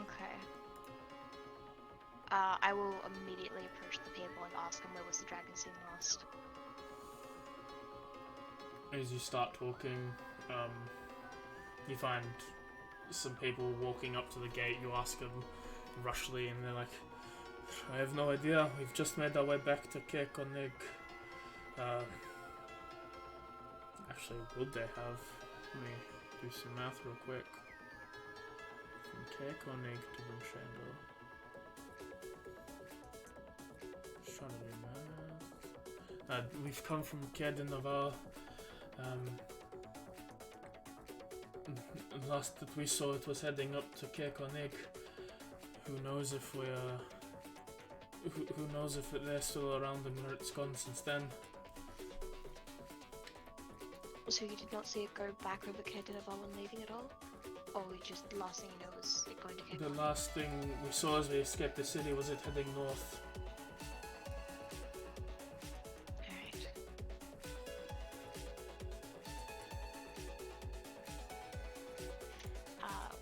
Okay. I will immediately approach the people and ask them where was the dragon seen last. As you start talking, you find some people walking up to the gate. You ask them rushly, and they're like, "I have no idea. We've just made our way back to Caer Konig." Actually, would they have? Let me do some math real quick. From Caer Konig to Bryn Shander. Just trying to do math. We've come from Caer de Navarre. Last that we saw, it was heading up to Caer Konig. Who knows if we're... Who knows if they're still around and where it's gone since then. So you did not see it go back over Caer de Navarre when leaving at all? Or you just, the last thing you know was it going to Caer The Konig? last thing we saw as we escaped the city was it heading north. Alright.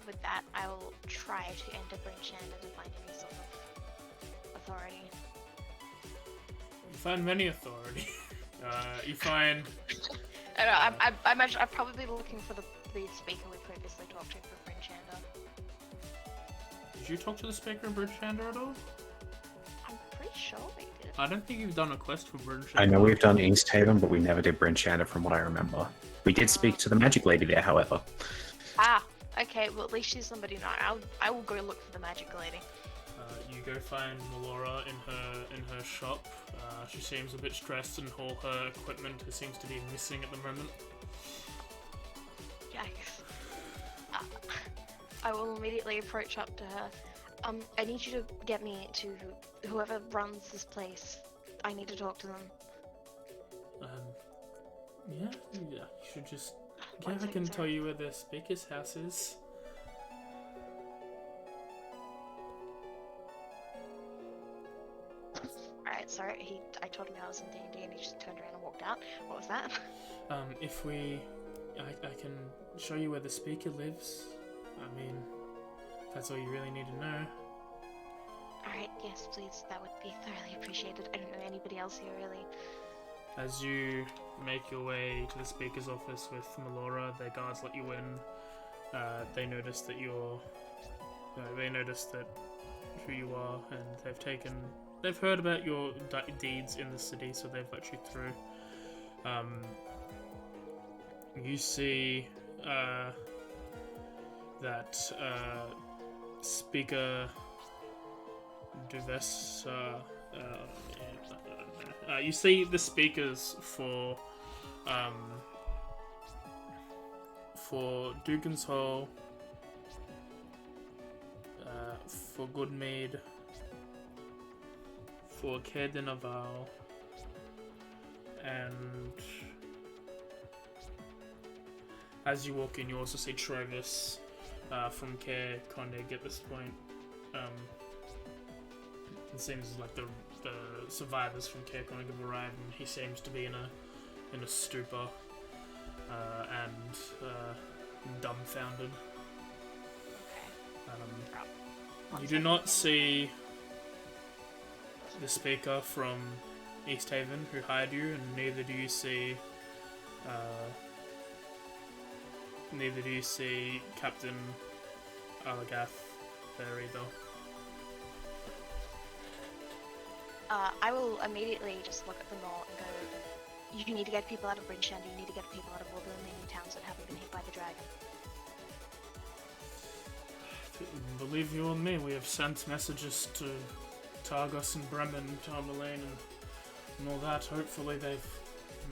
With that, I will try to enter Bryn Shander to find any sort of authority. You find many authority. You find... I don't know, I imagine I'm probably looking for the speaker we previously talked to for Bryn Shander. Did you talk to the speaker of Bryn Shander at all? I'm pretty sure we did. I don't think you've done a quest for Bryn Shander. I know we've done East Haven, but we never did Bryn Shander from what I remember. We did speak to the magic lady there, however. Ah, okay, well at least she's somebody now. I will go look for the magic lady. You go find Melora in her shop. She seems a bit stressed and all her equipment seems to be missing at the moment. Yikes. I will immediately approach up to her. I need you to get me to whoever runs this place. I need to talk to them. Yeah, you should just... One Yeah, I second, can sorry. tell you where the speaker's house is. Alright, sorry, I told him I was in D&D and he just turned around and walked out. What was that? If we... I can show you where the speaker lives. I mean, that's all you really need to know. Alright, yes, please, that would be thoroughly appreciated. I don't know anybody else here, really. As you make your way to the speaker's office with Melora, their guards let you in. They notice that they notice that who you are, and they've heard about your deeds in the city, so they've let you through. You see that Speaker Duves. You see the speakers for Dugan's Hall, for Goodmead, for Caer de Navarre, and as you walk in, you also see Travis, from Care Kondig at this point. It seems like the survivors from Care Kondig have arrived, and he seems to be in a stupor and dumbfounded. You do not see the speaker from East Haven who hired you, and neither do you see Captain Alagath there either. I will immediately just look at them all and go, you need to get people out of Bridgeshand, you need to get people out of all the remaining towns that haven't been hit by the dragon. Believe you or me, we have sent messages to Targos and Bremen, Tourmaline, and all that. Hopefully they've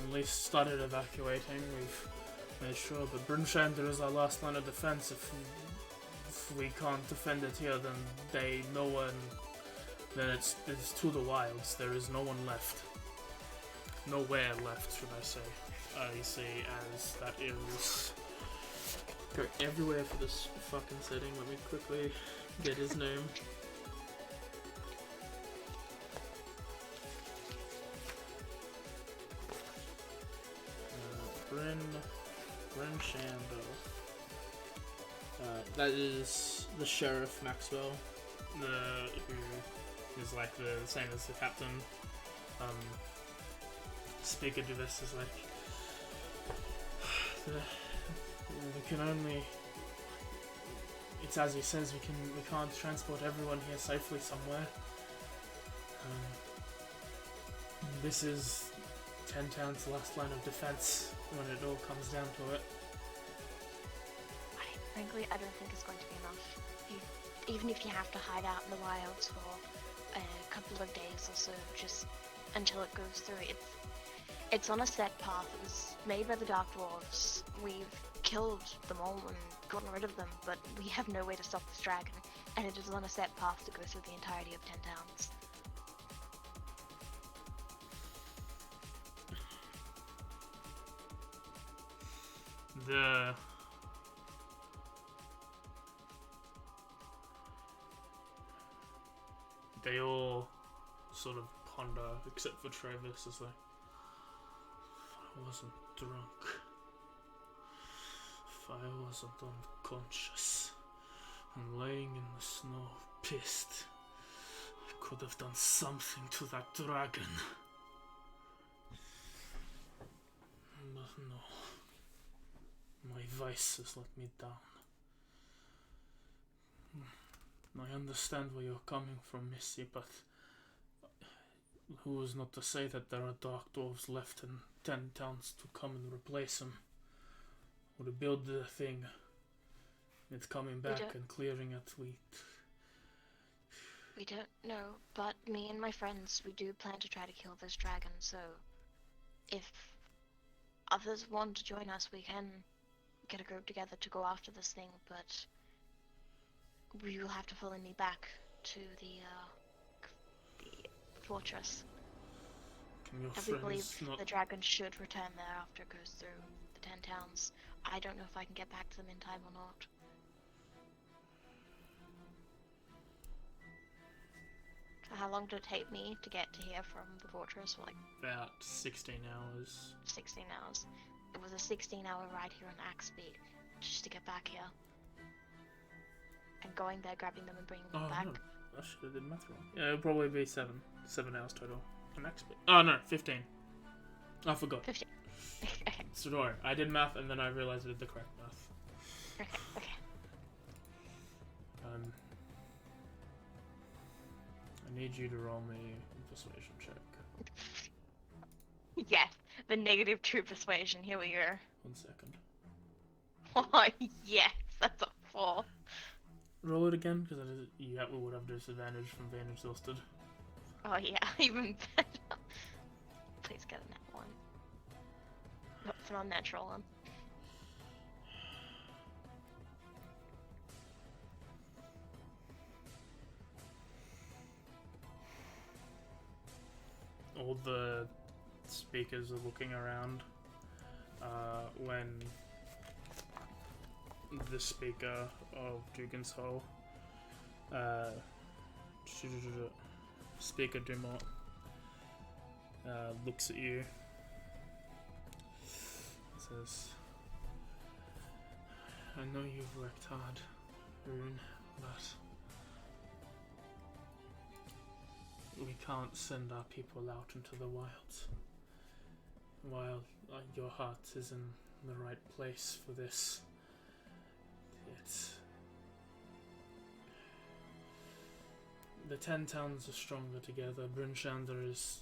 at least started evacuating. We've made sure, but Brimshander is our last line of defense. If we can't defend it here, then then it's to the wilds. There is no one left. Nowhere left, should I say. I see as that is... Go everywhere for this fucking setting. Let me quickly get his name. Bryn Shando. That is the Sheriff Maxwell, who is like the same as the captain. Speaker to this is like we can only. It's as he says, we can't transport everyone here safely somewhere. This is 10 Town's last line of defense when it all comes down to it. Frankly, I don't think it's going to be enough. Even if you have to hide out in the wilds for a couple of days or so, just until it goes through, it's on a set path. It was made by the Dark Dwarves. We've killed them all and gotten rid of them, but we have no way to stop this dragon, and it is on a set path to go through the entirety of 10 Towns. They all sort of ponder, except for Travis, is like, if I wasn't drunk, if I wasn't unconscious and laying in the snow, pissed, I could have done something to that dragon. But no, my vice has let me down. I understand where you're coming from, Missy, but who is not to say that there are Dark Dwarves left in 10 Towns to come and replace them? Or to build the thing. It's coming back and clearing it. We don't know, but me and my friends, we do plan to try to kill this dragon, so if others want to join us, we can get a group together to go after this thing, but we will have to follow me back to the fortress. And we believe the dragon should return there after it goes through the 10 Towns. I don't know if I can get back to them in time or not. How long did it take me to get to here from the fortress? Like about 16 hours. 16 hours. It was a 16-hour ride here on axe speed just to get back here. And going there, grabbing them and bringing them back. No. I should have did math wrong. Yeah, it'll probably be 7 hours total. On axe speed. Oh no, 15. I forgot. 15. Okay. So don't worry, I did math and then I realized I did the correct math. Okay. I need you to roll me a persuasion check. Yes, the -2 persuasion. Here we go. 1 second. Oh, yes, that's a 4. Roll it again, because you would have disadvantage from being exhausted. Oh yeah, even better. Please get a nat 1. No, it's an unnatural one. All the speakers are looking around when the speaker of Dugan's Hall, Speaker Dumont, looks at you, says, I know you've worked hard, Rune, but we can't send our people out into the wilds while your heart is in the right place for this. It's... The 10 towns are stronger together. Brunchander is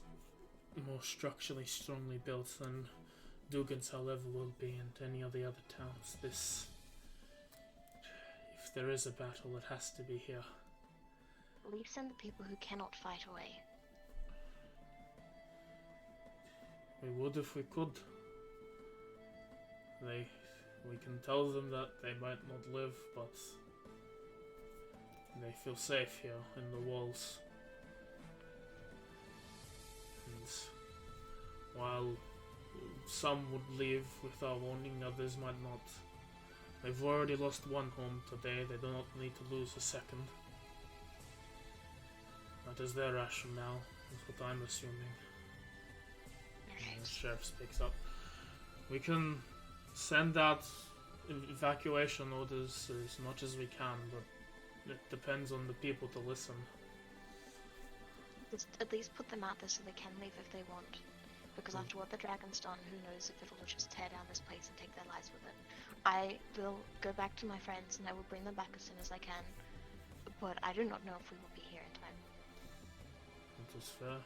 more structurally strongly built than Dugan's however will be, and any of the other towns. This... If there is a battle, it has to be here. Please send the people who cannot fight away. We would if we could. We can tell them that they might not live, but they feel safe here in the walls. And while some would leave without warning, others might not. They've already lost one home today, they do not need to lose a second. That is their rationale, is what I'm assuming. And the sheriff speaks up. We can send out evacuation orders as much as we can, but it depends on the people to listen. Just at least put them out there so they can leave if they want. Because after what the dragon's done, who knows if it'll just tear down this place and take their lives with it. I will go back to my friends and I will bring them back as soon as I can. But I do not know if we will be here in time. That is fair.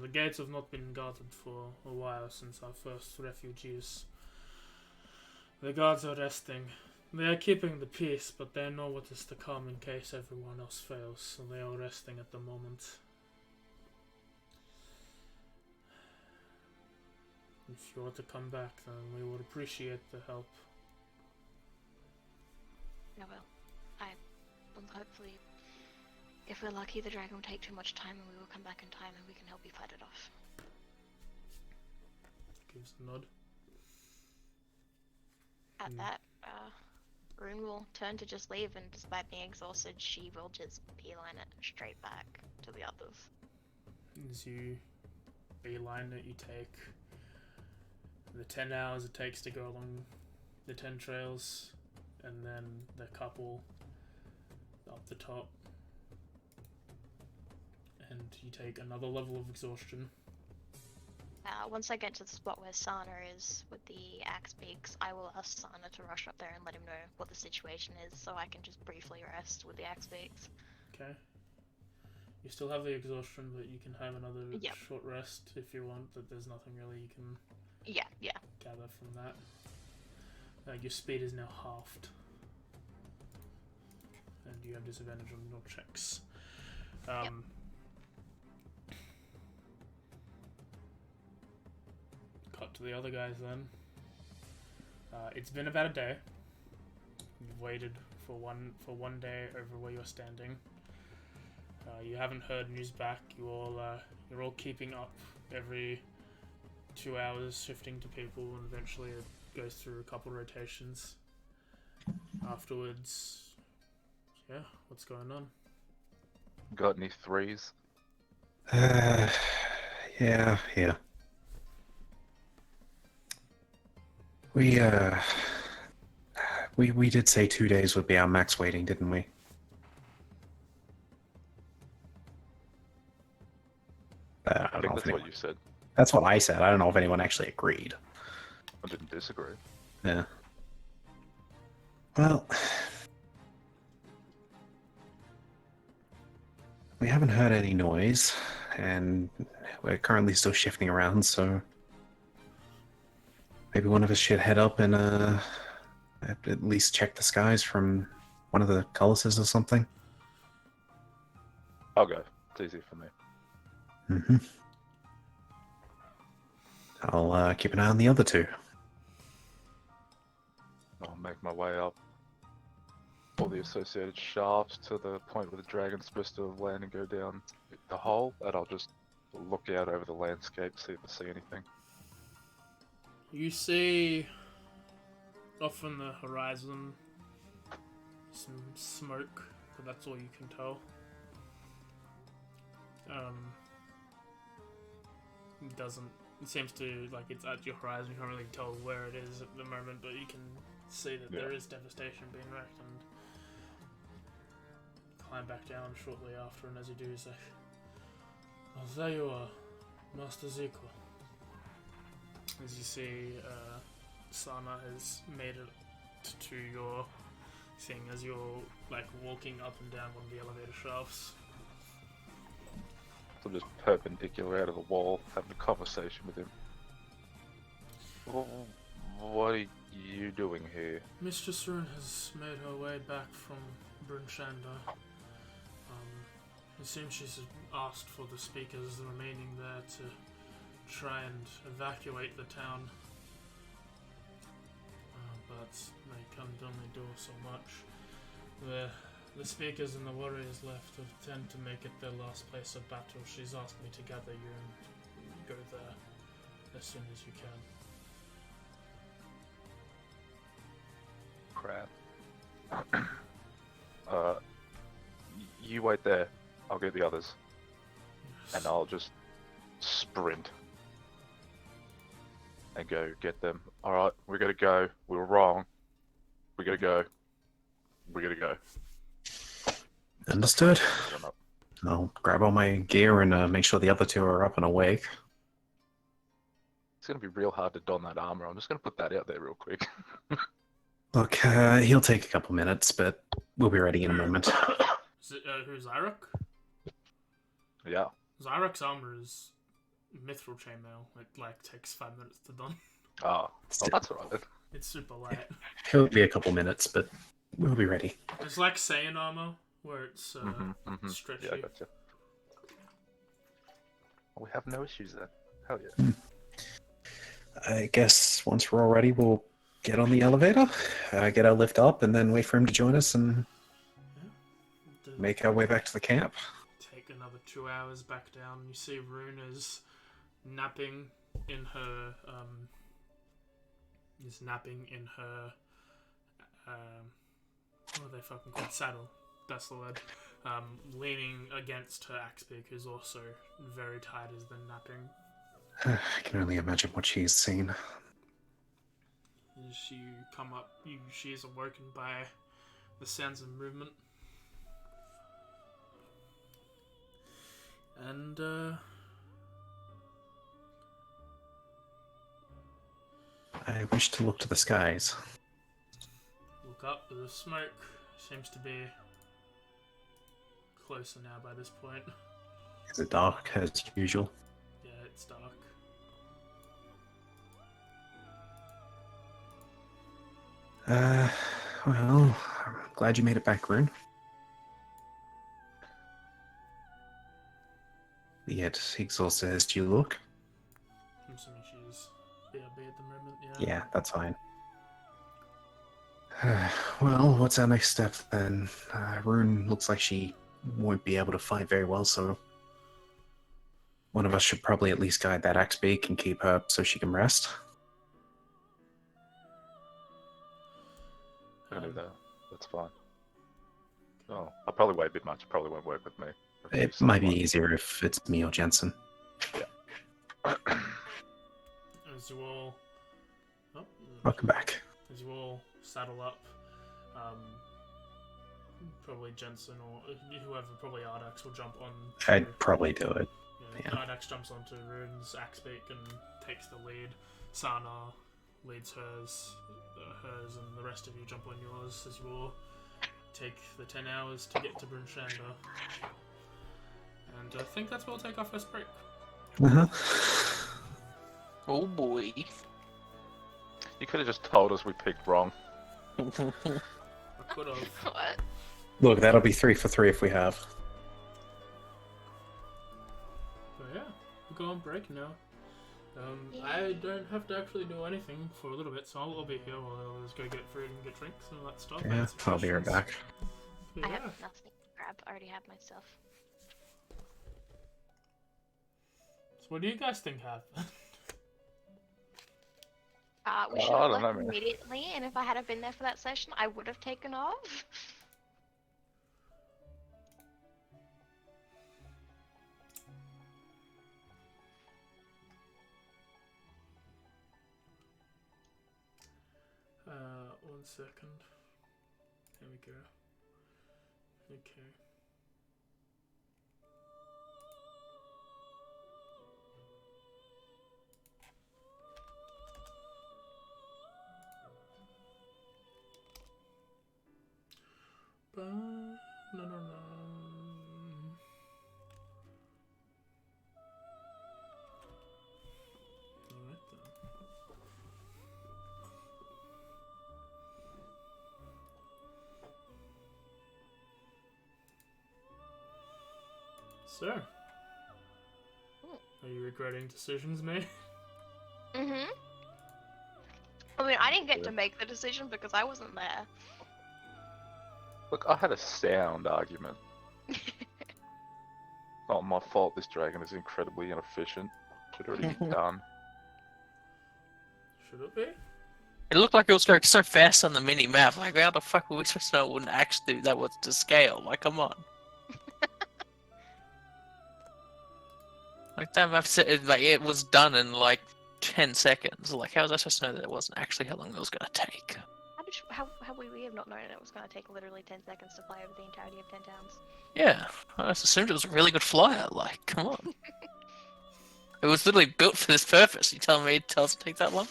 The gates have not been guarded for a while since our first refugees. The guards are resting. They are keeping the peace, but they know what is to come in case everyone else fails, so they are resting at the moment. If you were to come back, then we would appreciate the help. I will. I will hopefully, if we're lucky, the dragon will take too much time and we will come back in time and we can help you fight it off. Gives a nod. At that, Rune will turn to just leave, and despite being exhausted, she will just beeline it straight back to the others. As you beeline it, you take the 10 hours it takes to go along the 10 trails, and then the couple up the top, and you take another level of exhaustion. Once I get to the spot where Sana is with the axe beaks, I will ask Sana to rush up there and let him know what the situation is, so I can just briefly rest with the axe beaks. Okay. You still have the exhaustion, but you can have another short rest if you want, but there's nothing really you can gather from that. Your speed is now halved. And you have disadvantage on your checks. Cut to the other guys then. It's been about a day. You've waited for one day over where you're standing. You haven't heard news back. You're all keeping up every 2 hours, shifting to people, and eventually it goes through a couple rotations. Afterwards, what's going on? Got any threes? Yeah. We did say 2 days would be our max waiting, didn't we? I think that's what you said. That's what I said. I don't know if anyone actually agreed. I didn't disagree. Yeah. Well, we haven't heard any noise, and we're currently still shifting around, so maybe one of us should head up and at least check the skies from one of the cullises or something. I'll go. It's easy for me. Mm-hmm. I'll keep an eye on the other two. I'll make my way up all the associated shafts to the point where the dragon's supposed to land and go down the hole, and I'll just look out over the landscape, see if I see anything. You see Off in the horizon, some smoke, but that's all you can tell. It doesn't. It seems to like it's at your horizon. You can't really tell where it is at the moment, but you can see that there is devastation being wreaked, and climb back down shortly after. And as you do, you say, "Oh, there you are, Master Zekel." As you see, Sana has made it to your thing as you're like walking up and down one of the elevator shafts. So I'm just perpendicular out of the wall, having a conversation with him. What are you doing here? Mistress Rune has made her way back from Brunshanda. It seems she's asked for the speakers remaining there to try and evacuate the town. But they can only do so much. The speakers and the warriors left tend to make it their last place of battle. She's asked me to gather you and go there as soon as you can. Crap. You wait there. I'll get the others. Yes. And I'll just sprint. And go get them. Alright, we gotta go. We were wrong. We gotta go. We gotta go. Understood. Run up. I'll grab all my gear and make sure the other two are up and awake. It's gonna be real hard to don that armor. I'm just gonna put that out there real quick. Look, he'll take a couple minutes, but we'll be ready in a moment. Is it, who's Zyrock? Yeah. Zyrock's armor is mithril chainmail. It like takes 5 minutes to don. Oh, that's alright then. It's super light. He'll be a couple minutes, but we'll be ready. It's like Saiyan armor, where it's stretchy. Yeah, I gotcha. We have no issues then. Hell yeah. I guess once we're all ready, we'll get on the elevator, get our lift up, and then wait for him to join us and make our way back to the camp. Take another 2 hours back down. You see Rune is napping in her what are they fucking called? Saddle. That's the word. Leaning against her Axbeak, who's also very tired, has been napping. I can only imagine what she's seen. As you come up, she is awoken by the sounds of movement. And, I wish to look to the skies. look up, the smoke seems to be closer now by this point. Is it dark as usual? Yeah, it's dark. Well, I'm glad you made it back, Rune. Yet exhausted as you look. I'm assuming she's BRB at the moment, Yeah, that's fine. Well, what's our next step then? Rune looks like she won't be able to fight very well, so one of us should probably at least guide that axe beak and keep her so she can rest. I can do that. That's fine. Oh, I'll probably wait a bit much. It probably won't work with me. It might be easier if it's me or Jensen. As you all... Oh, Welcome back. as you all saddle up, probably Jensen or whoever, probably Ardax will jump on. I'd probably do it. Yeah. Ardax jumps onto Rune's Axbeak and takes the lead. Sana leads hers, and the rest of you jump on yours as you all take the 10 hours to get to Brunshanda. And I think that's where we'll take our first break. Uh-huh. Oh boy. You could have just told us we picked wrong. I could have. What? Look, that'll be 3 for 3 if we have. But yeah, we'll go on break now. I don't have to actually do anything for a little bit, so I'll be here while others go get food and get drinks and all that stuff. Yeah, answer I'll be right questions. back. But I yeah. have nothing to grab. I already have my stuff. So what do you guys think happened? We should I have don't know, left man. immediately, and if I had been there for that session, I would have taken off. One second. There we go. Okay. No. Alright then. So, are you regretting decisions made? Mm-hmm. I mean, I didn't get to make the decision because I wasn't there. Look, I had a sound argument. Not my fault this dragon is incredibly inefficient. Should already be done. Should it be? It looked like it was going so fast on the mini map. Like, how the fuck were we supposed to know it wouldn't actually do that was to scale? Like, come on. Like that map said, like it was done in like 10 seconds. Like, how was I supposed to know that it wasn't actually how long it was going to take? How would we have not known it was going to take literally 10 seconds to fly over the entirety of 10 towns? Yeah, I just assumed it was a really good flyer. Like, come on. It was literally built for this purpose. You telling me it doesn't take that long?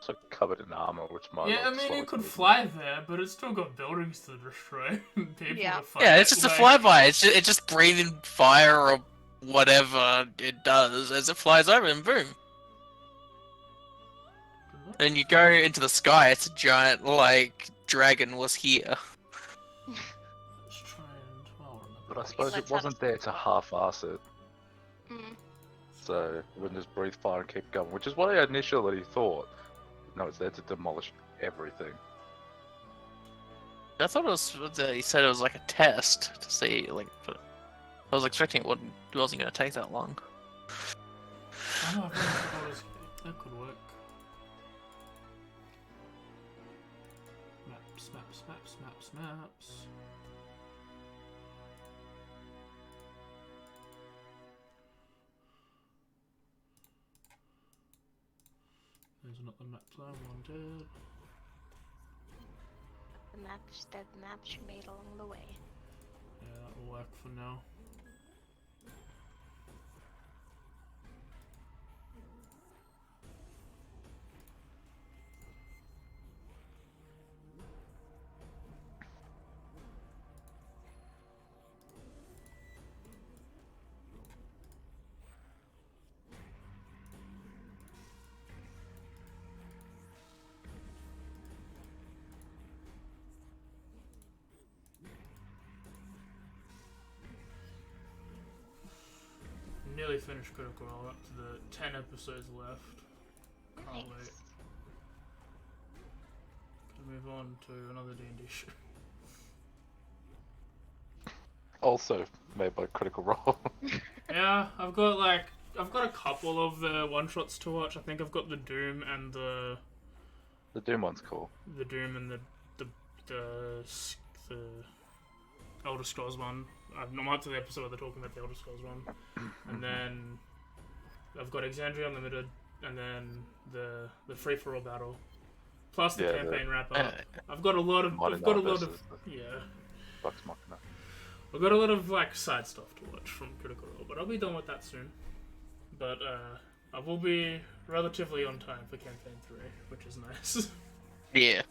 So covered in armor, which might Yeah, I look mean, slow it could to me. fly there, but it's still got buildings to destroy. People Yeah. to fight. Yeah, it's just a like- flyby. It's just breathing fire or whatever it does as it flies over, and boom. And you go into the sky. It's a giant like dragon was here. Let's try and But I suppose Let's it wasn't there to half-ass it, Mm. so it wouldn't just breathe fire and keep going, which is what I initially thought. No, it's there to demolish everything. I thought it was. He said it was like a test to see, like, but I was expecting it wasn't going to take that long. I know, I've never thought it was- that could work. Maps. There's not the map plan, one dead. The maps you made along the way. Yeah, that will work for now. Nearly finished Critical Role, up to the 10 episodes left. Can't wait. Nice. Can move on to another D&D show. Also made by Critical Role. Yeah, I've got a couple of the one-shots to watch. I think I've got the Doom and the Doom one's cool. Doom and the Elder Scrolls one. I'm up to the episode where they're talking about the Elder Scrolls one, and then I've got Exandria Unlimited, and then the free for all battle, plus the campaign wrap up. I've got a lot of Modern I've got a Night lot of versus the yeah. Vox Machina. I've got a lot of like side stuff to watch from Critical Role, but I'll be done with that soon. But I will be relatively on time for campaign 3, which is nice. Yeah.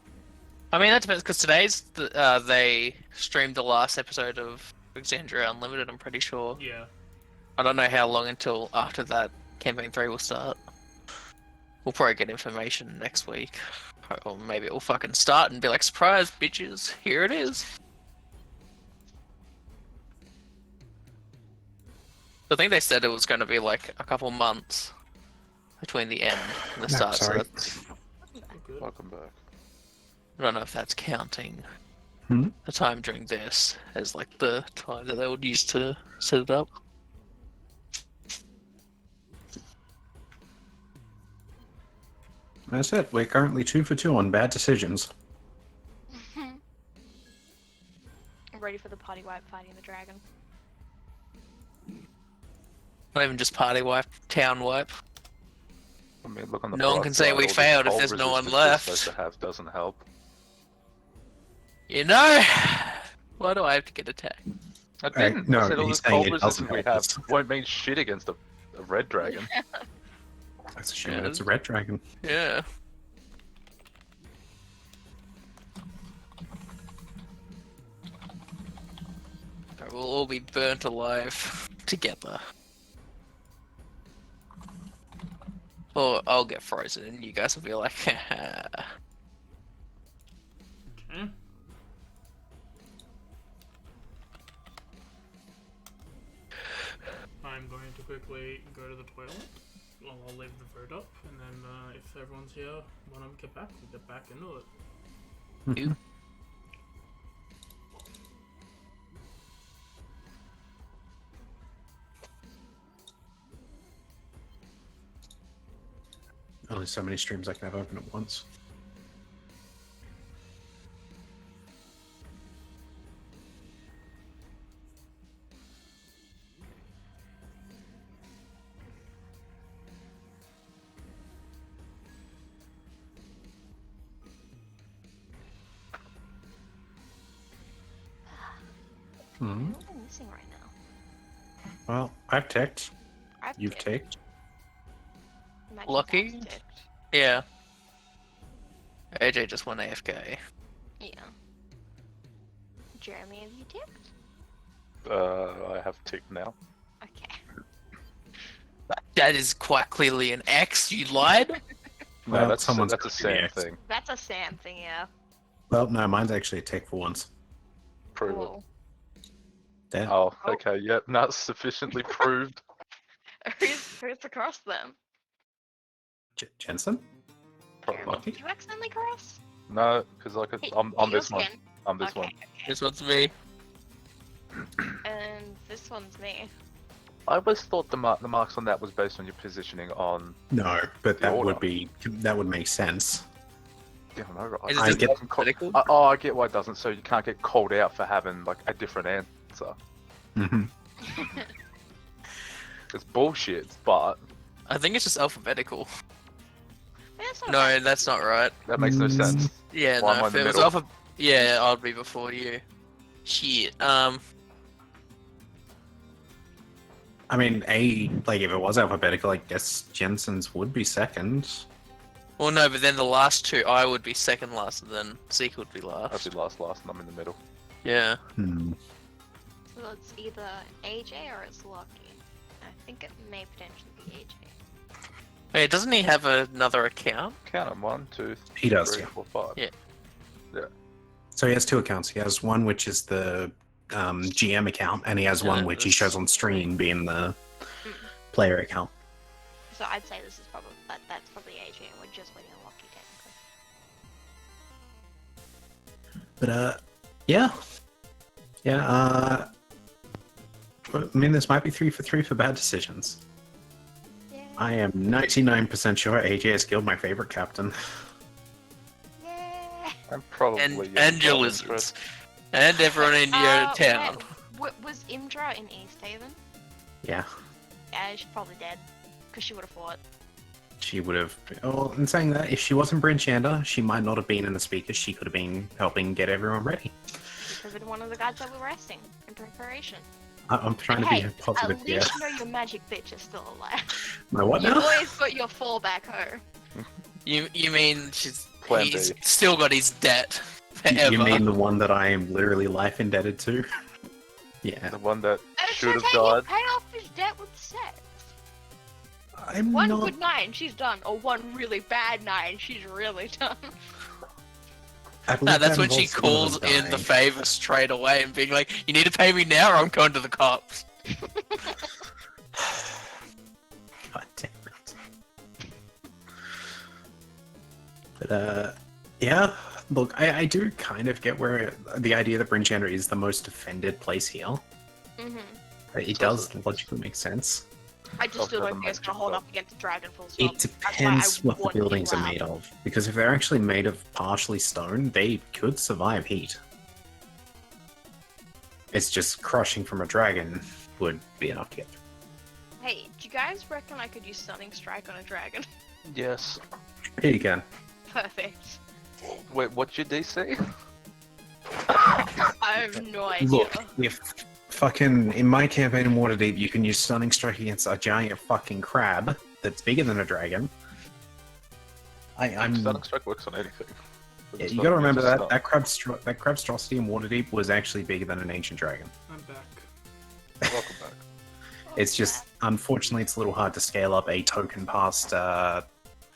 I mean, that depends, because today's, they streamed the last episode of Exandria Unlimited, I'm pretty sure. Yeah. I don't know how long until after that Campaign 3 will start. We'll probably get information next week. Or maybe it will fucking start and be like, surprise, bitches, here it is. I think they said it was going to be like a couple months between the end and the start. So sorry. that's, Good. Welcome back. I don't know if that's counting Hmm? the time during this as like the time that they would use to set it up. That's it. We're currently 2 for 2 on bad decisions. I'm ready for the party wipe fighting the dragon. Not even just party wipe, town wipe. I mean, look on the No one bright can say side, we all the failed if cold there's no one resistance we're left. supposed to have doesn't help. You know, why do I have to get attacked? I didn't. no, I said all he's this saying cold it doesn't resistance we help have us. won't mean shit against a red dragon. That's assuming Yeah. it's a red dragon. Yeah. We'll all be burnt alive together. Or I'll get frozen and you guys will be like, haha. Okay. I'm going to quickly go to the toilet. Well, I'll leave the food up, and then if everyone's here when I get back, we'll get back into it. You? Only so many streams I can have open at once. Hmm. What am I missing right now? Well, I've ticked. I've You've ticked. Imagine Lucky? that's ticked. Yeah. AJ just went AFK. Yeah. Jeremy, have you ticked? I have ticked now. Okay. That is quite clearly an X, you lied. No, Well, that's someone's a got to be Sam X. thing. That's a Sam thing, yeah. Well, no, mine's actually a tick for once. Prove it. Whoa. There. Oh, Oh. okay, yep, not sufficiently proved. Who's the cross then? Jensen? Probably Jeremy, not. Lucky? did you accidentally cross? No, because Hey, I'm your this one. skin. I'm this Okay, one. okay. This one's me. And this one's me. I always thought the marks on that was based on your positioning on. No, but The that order. would make sense. Yeah, I know, right? Is I it get- just alphabetical? Oh, I get why it doesn't. So you can't get called out for having like a different answer. Hmm. It's bullshit, but I think it's just alphabetical. That's not No, bad. that's not right. that makes no sense. Yeah, Why am no, I if in it the was middle? yeah, I'd be before you. Shit. I mean, if it was alphabetical, I guess Jensen's would be second. Well, no, but then the last two, I would be second last, and then Zeke would be I'd last. be last, and I'm in the middle. Yeah. Hmm. So it's either AJ or it's Lucky. I think it may potentially be AJ. Hey, doesn't he have another account? Count them: 1, 2, He does, 3, yeah. 4, 5. Yeah. So he has two accounts. He has one which is the GM account, and he has one which he shows on stream being the player account. So I'd say this is probably that's probably AJ, and we're just waiting on Lucky technically. But yeah. I mean, this might be 3 for 3 for bad decisions. Yeah. I am 99% sure AJ has killed my favorite captain. Yeah. I'm probably And your lizards. And everyone in your town. Was Imdra in East Haven? Yeah, Yeah, she's probably dead. Because she would have fought. she would have. Oh, in saying that, if she wasn't Bryn Shander, she might not have been in the speakers. She could have been helping get everyone ready. She could have been one of the guys that were resting in preparation. I'm trying Hey, to be positive at here. least you know your magic bitch is still alive. My what You've now? always got your fallback hoe. You mean Plan he's B. still got his debt forever? You mean the one that I am literally life indebted to? Yeah, The one that And should have it's okay, died. Pay off his debt with sex. I'm One not. good night and she's done, or one really bad night and she's really done. I No, believe that's that when she involves someone calls in the dying. favor straight away and being like, "You need to pay me now, or I'm going to the cops." God damn it. But yeah. Look, I do kind of get where the idea that Bryn Shander is the most defended place here. Mm-hmm. It does logically make sense. I just I've still never don't think it's met gonna hold Jimbo. up against a dragon full stop. It That's why I depends what the want it buildings are loud. made of. Because if they're actually made of partially stone, they could survive heat. It's just crushing from a dragon would be enough to get through. Hey, do you guys reckon I could use Stunning Strike on a dragon? Yes. Here you go. Perfect. Wait, what's your DC? I have no idea. Look, if fucking in my campaign in Waterdeep, you can use Stunning Strike against a giant fucking crab that's bigger than a dragon. I'm. Stunning Strike works on anything. Yeah, you gotta remember that that crabstrosity in Waterdeep was actually bigger than an ancient dragon. I'm back. Welcome back. It's just, unfortunately, it's a little hard to scale up a token past,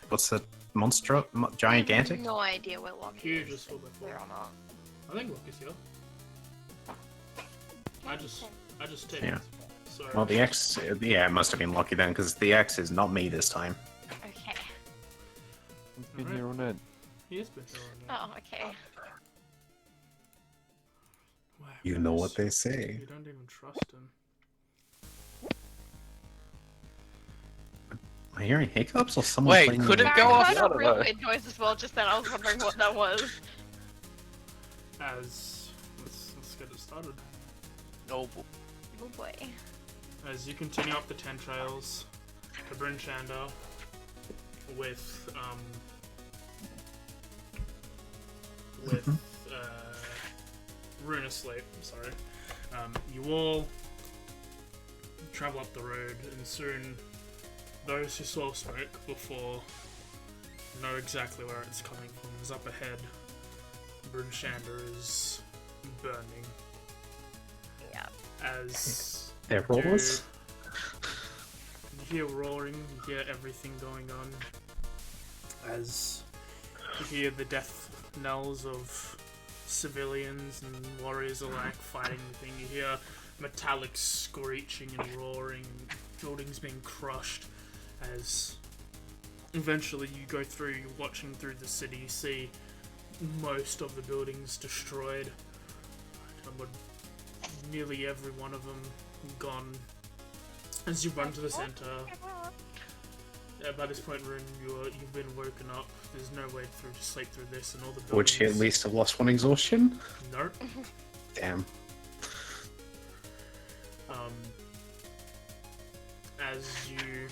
what's the monster? Gigantic? No idea where Loki Huge is. is what they're Where or not. I think Luke is here. I just take Yeah. it. So, Well, the X, yeah, it must have been lucky then, because the X is not me this time. Okay. Been Alright. here on end. he has been here on Oh, okay. Wow, You know what Chris, they say. You don't even trust him. Am I hearing hiccups or someone Wait, playing could the- it go I off? heard I a don't real know. weird noise as well just then. I was wondering what that was. Let's get it started. Oh, Oh boy. As you continue up the 10 trails to Bryn Shander with Rune Asleep, sorry. You all travel up the road, and soon those who saw smoke before know exactly where it's coming from. Is up ahead. Bryn Shander is burning Yeah. as Their rollers? you hear roaring, you hear everything going on as you hear the death knells of civilians and warriors alike fighting the thing. You hear metallic screeching and roaring, buildings being crushed as eventually you go through, you're watching through the city, you see most of the buildings destroyed. Nearly every one of them gone. As you run to the center, by this point, Rune, you've been woken up. There's no way through to sleep through this, and all the buildings. Would she at least have lost one exhaustion? No. Damn. As you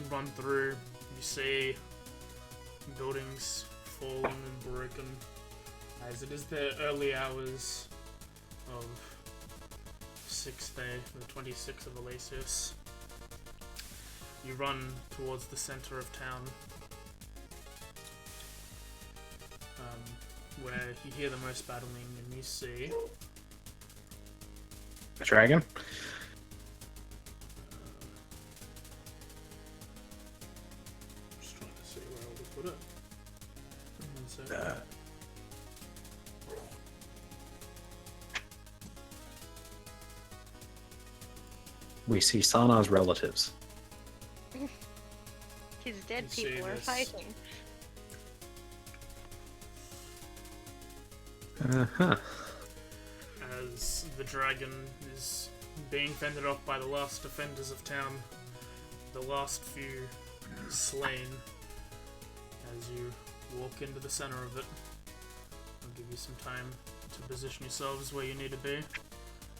run through, you see buildings fallen and broken. As it is the early hours of 6th day, the 26th of Elacius. You run towards the center of town, where you hear the most battling, and you see The dragon? just trying to see where I would put it. One second. We see Sanar's relatives. His dead You see people are this. fighting. Uh-huh. As the dragon is being fended off by the last defenders of town, the last few slain. As you walk into the center of it, I'll give you some time to position yourselves where you need to be.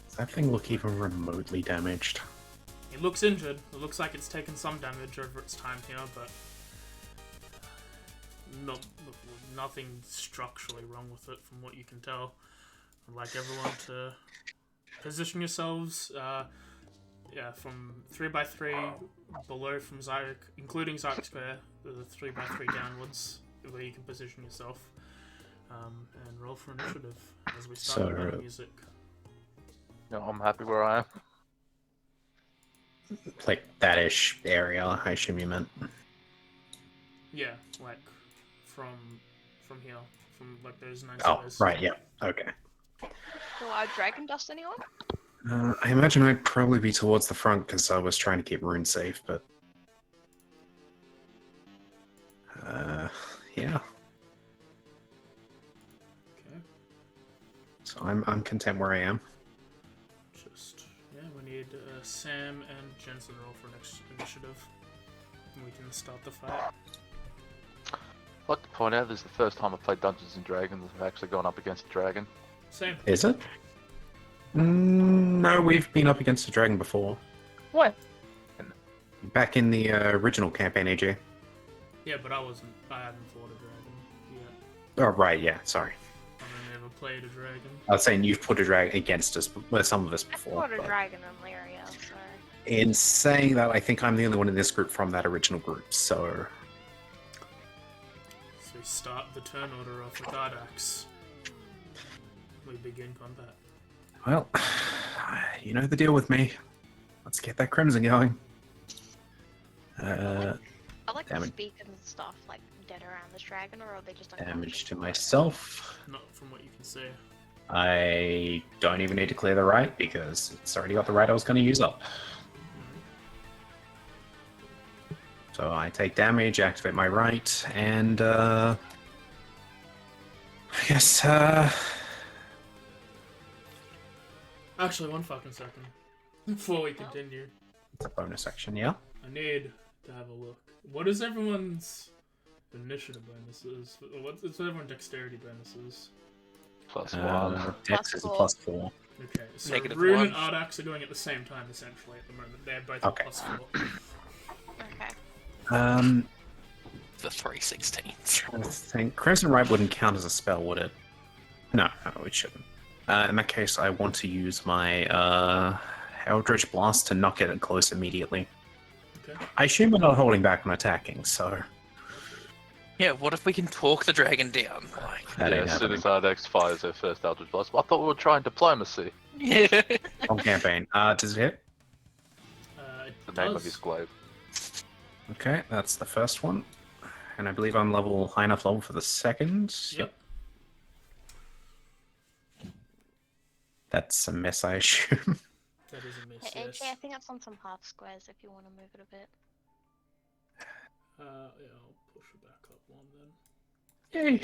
Does that thing look even remotely damaged? It looks injured. It looks like it's taken some damage over its time here, but nothing structurally wrong with it from what you can tell. I'd like everyone to position yourselves, from 3x3 below from Zyric, including Zyric Square, the 3x3 downwards, where you can position yourself, and roll for initiative as we start So, with the music. No, I'm happy where I am. Like that-ish area, I assume you meant. Yeah, like from here, from like those 9 Oh, squares. right, yeah. Okay. Will our dragon dust anyone? I imagine I'd probably be towards the front because I was trying to keep Rune safe, but... yeah. Okay. So I'm content where I am. Just we need need Sam and Jensen roll for next initiative. And we can start the fight. I'd like to point out this is the first time I've played Dungeons and Dragons and I've actually gone up against a dragon. Same. Is it? No, we've been up against a dragon before. What? Back in the original campaign, AJ. Yeah, but I hadn't fought a dragon yet. Oh, right, yeah, sorry. I've never played a dragon. I was saying you've put a dragon against us, well, some of us I before. fought a but dragon in Lyria, so... in saying that, I think I'm the only one in this group from that original group, so... So we start the turn order off with Ardax. We begin combat. Well, you know the deal with me. Let's get that crimson going. I like to damage. speak and stuff, like, dead around this dragon, or are they just unconscious? Damage to myself. Not from what you can see. I don't even need to clear the right because it's already got the right I was going to use up. So I take damage, activate my right, and I guess Actually, one fucking second. Before we continue, it's a bonus action, yeah? I need to have a look. What is everyone's initiative bonuses? What's everyone's dexterity bonuses? +1. Dex is a +4. +4. Okay, so -1. Rune and Ardax are going at the same time, essentially, at the moment. They're both Okay. at +4. Okay. The 316s. Trying to think. Crimson Right wouldn't count as a spell, would it? No, it shouldn't. In that case, I want to use my Eldritch Blast to knock it close immediately. Okay. I assume we're not holding back on attacking, so Yeah, what if we can talk the dragon down? Like, that Yeah, ain't as soon happening. as Ardex fires her first Eldritch Blast. I thought we were trying diplomacy. yeah. On campaign. Does it hit? It The name of does. his glaive. Okay, that's the first one. And I believe I'm high enough level for the second. Yep. That's a miss, I assume. That is a miss, Hey, yes. AJ, I think it's on some half squares if you want to move it a bit. Yeah, I'll push it back up one then.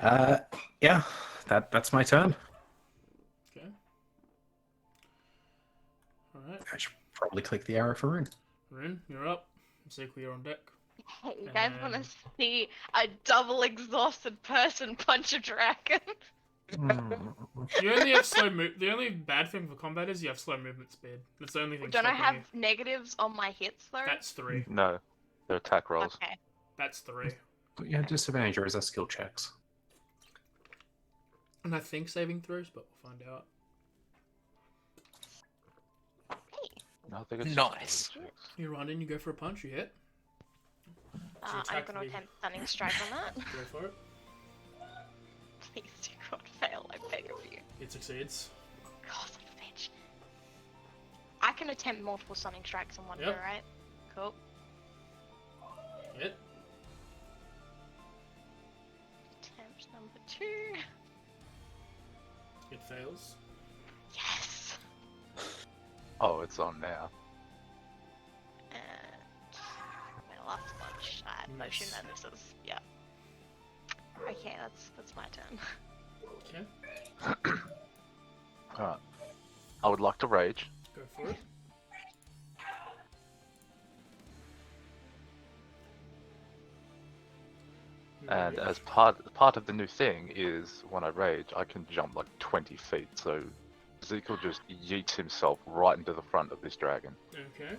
Yay! Yeah, that's my turn. Okay. Alright. I should probably click the arrow for Rune. Rune, you're up. Zeke, you're on deck. Hey, you guys want Um, to see a double exhausted person punch a dragon? You only have slow move. The only bad thing for combat is you have slow movement speed. That's the only thing. Don't I stopping have you. negatives on my hits though? That's 3. No, they're attack rolls. Okay. That's 3. But yeah, disadvantage, or is that skill checks? And I think saving throws, but we'll find out. No, I think it's Nice. You run in, you go for a punch, you hit. I'm attack gonna me. attempt stunning strike on that. Go for it. Please do not fail, I beg of you. It succeeds. God, son of a bitch. I can attempt multiple stunning strikes in one Yep. go, right? Cool. Hit. Attempt number 2. It fails. Yes! Oh, it's on now. And my last punch. I had motion Miss. and misses. Yeah. Okay, that's my turn. Okay. Alright. I would like to rage. Go for it. And Rage. as part of the new thing is when I rage, I can jump like 20 feet. So Ezekiel just yeets himself right into the front of this dragon. Okay.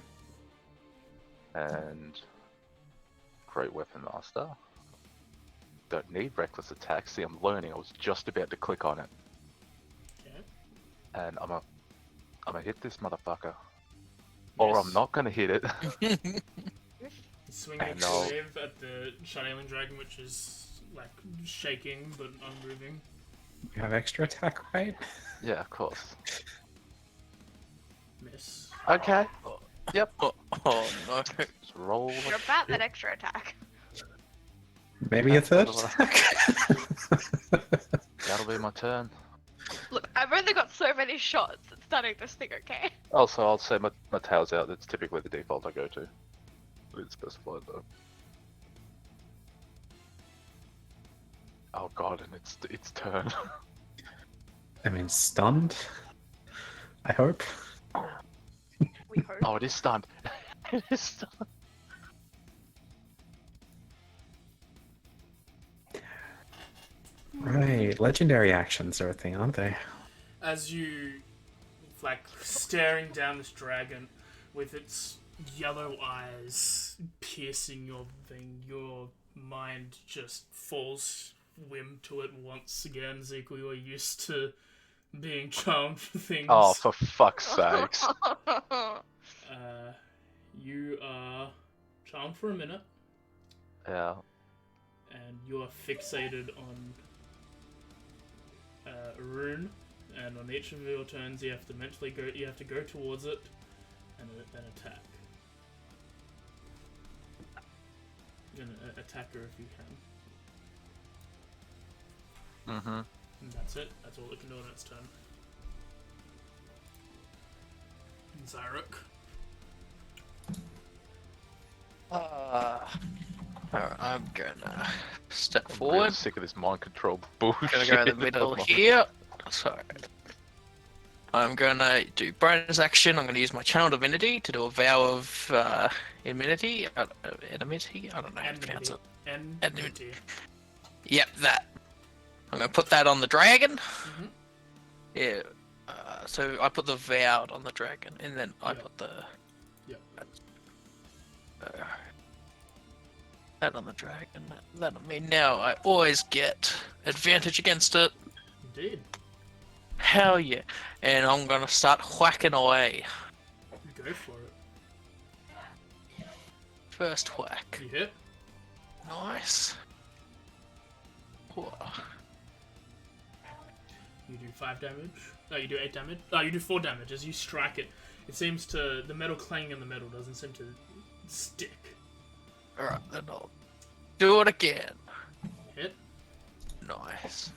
And great weapon master. Don't need reckless attack. See, I'm learning. I was just about to click on it, Okay. and I'm gonna hit this motherfucker, or I'm Yes. not gonna hit it. Swing And a I'll- glaive at the Shining Dragon, which is like shaking but unmoving. You have extra attack, right? Yeah, of course. Miss. Okay. Yep. Oh no. Just roll. You're about that extra attack. Maybe a third That's attack? That'll be my turn. Look, I've only got so many shots at starting this thing, okay? Also, I'll say my tail's out. That's typically the default I go to. It's specified though. Oh god, and it's turn. I mean, stunned. I hope. We hope. Oh, it is stunned. It is stunned. Right, legendary actions are a thing, aren't they? As you, like, staring down this dragon with its yellow eyes piercing your thing, your mind just falls whim to it once again. Zekel, you're used to being charmed for things. Oh, for fuck's sakes. You are charmed for a minute, Yeah. and you are fixated on a rune, and on each of your turns you have to mentally go. You have to go towards it and then attack. And attack her if you can. Mm-hmm. And that's it. That's all it can do on its turn. Zyruk. Alright, I'm gonna step I'm forward. really sick of this mind control bullshit. Gonna go in the middle here. So I'm gonna do bonus action. I'm gonna use my channel divinity to do a vow of enmity. Enmity? I don't know how to pronounce it. Enmity. Yep, that. I'm gonna put that on the dragon. Mm-hmm. Yeah. So I put the vowed on the dragon, and then I Yep. put the Yep. that on the dragon. That on me. Now I always get advantage against it. Indeed. Hell yeah! And I'm gonna start whacking away. Go for it. First whack. You hit. Nice. Whoa. You do 5 damage. No, you do 8 damage. Oh, you do 4 damage as you strike it. It seems to... The metal clanging in the metal doesn't seem to stick. Alright, then I'll do it again. Hit. Nice.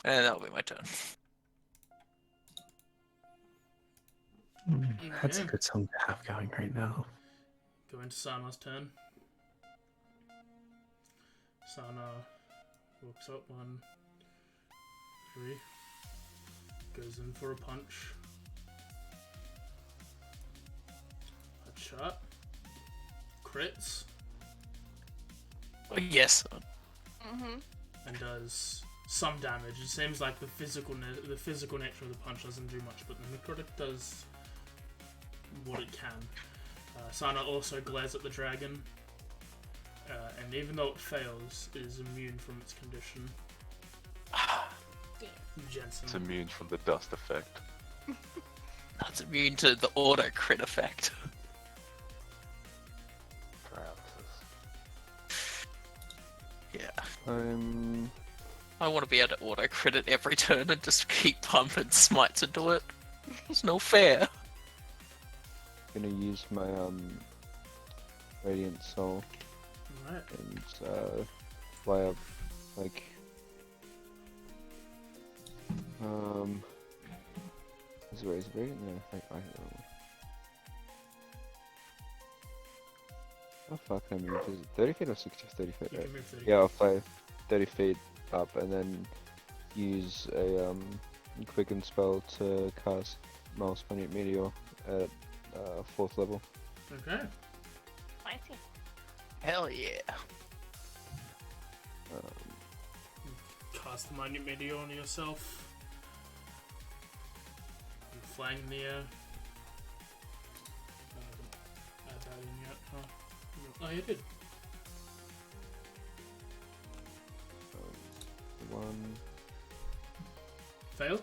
And that'll be my turn. That's a Okay. good song to have going right now. Go into Sana's turn. Sana walks up 1, 3. Goes in for a punch. A shot. Crits. Oh, yes. Mm-hmm. And does some damage. It seems like the physical nature of the punch doesn't do much, but the necrotic does what it can. Sana also glares at the dragon, and even though it fails, it is immune from its condition. Jensen. It's immune from the dust effect. That's immune to the auto crit effect. Paralysis. Yeah. I want to be able to auto crit it every turn and just keep pumping smites into it. It's no fair. Gonna use my Radiant Soul Alright. and fly up like is it Radiant? No, I don't know. Oh fuck, I mean, is it 30 feet or 60 30 feet, You right? can move 30. Yeah, I'll fly 30 feet up and then use a quicken spell to cast Mouse Minute Meteor at 4th level. Okay. Spicy. Hell yeah. Cast the Minute Meteor on yourself. You're flying in the air. Add that in yet, huh? Oh, you did. 1. Fail.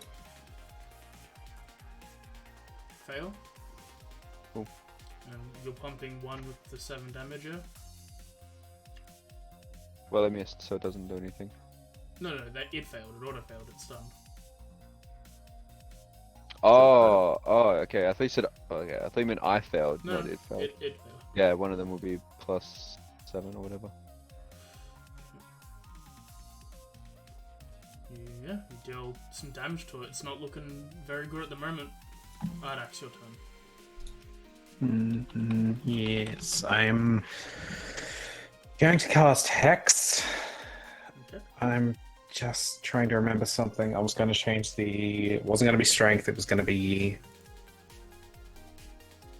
Fail. Cool. And you're pumping 1 with the 7 damage, yeah? Well, I missed, so it doesn't do anything. No, it failed. It auto failed. It's done. Oh, okay. I thought you said. Okay, I thought you meant I failed, No, not it failed. it failed. Yeah, one of them will be plus 7 or whatever. Yeah, you deal some damage to it. It's not looking very good at the moment. Ardax, your turn. Yes, I'm going to cast Hex. Okay. I'm just trying to remember something. I was going to change the. It wasn't going to be strength. It was going to be.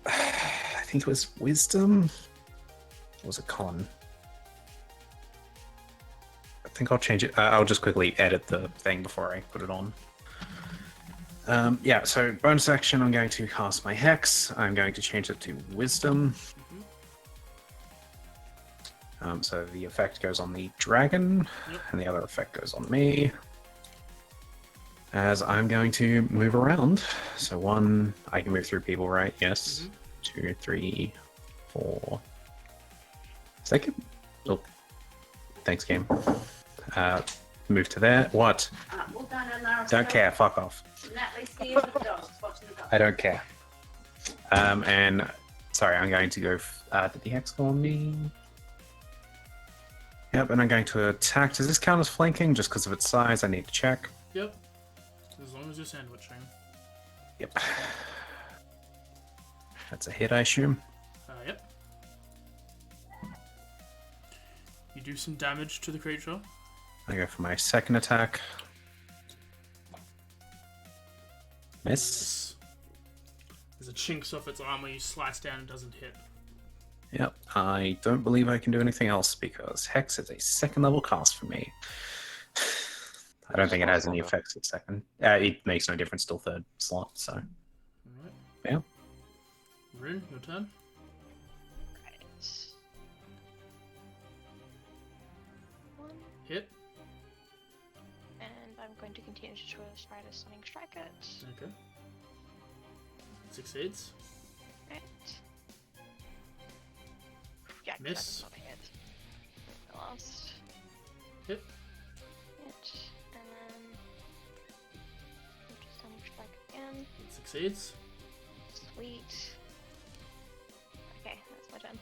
I think it was wisdom. Or was it con? I think I'll change it. I'll just quickly edit the thing before I put it on. Yeah, so bonus action, I'm going to cast my Hex. I'm going to change it to Wisdom. So the effect goes on the dragon, and the other effect goes on me. As I'm going to move around. So 1, I can move through people, right? Yes. 2, 3, 4. Second? Oh, thanks, game. Move to there. What? Don't care. Fuck off. I don't care. And sorry, I'm going to go. Did the Hex go on me? Yep, and I'm going to attack. Does this count as flanking? Just because of its size, I need to check. Yep. As long as you're sandwiching. Yep. That's a hit, I assume. Yep. You do some damage to the creature. I go for my second attack. Miss. There's a chinks off its armor, you slice down and doesn't hit. Yep, I don't believe I can do anything else because Hex is a second level cast for me. I don't think it has any effects at second. It makes no difference till third slot, so. Alright. Yeah. Rune, your turn. Right. One, Hit. and I'm going to continue to try to stunning strike it. Okay. Succeeds. Right. Yeah, Miss. Not a hit. The last Hit. hit, and then just stunning strike again. It succeeds. Sweet. Okay, that's my turn.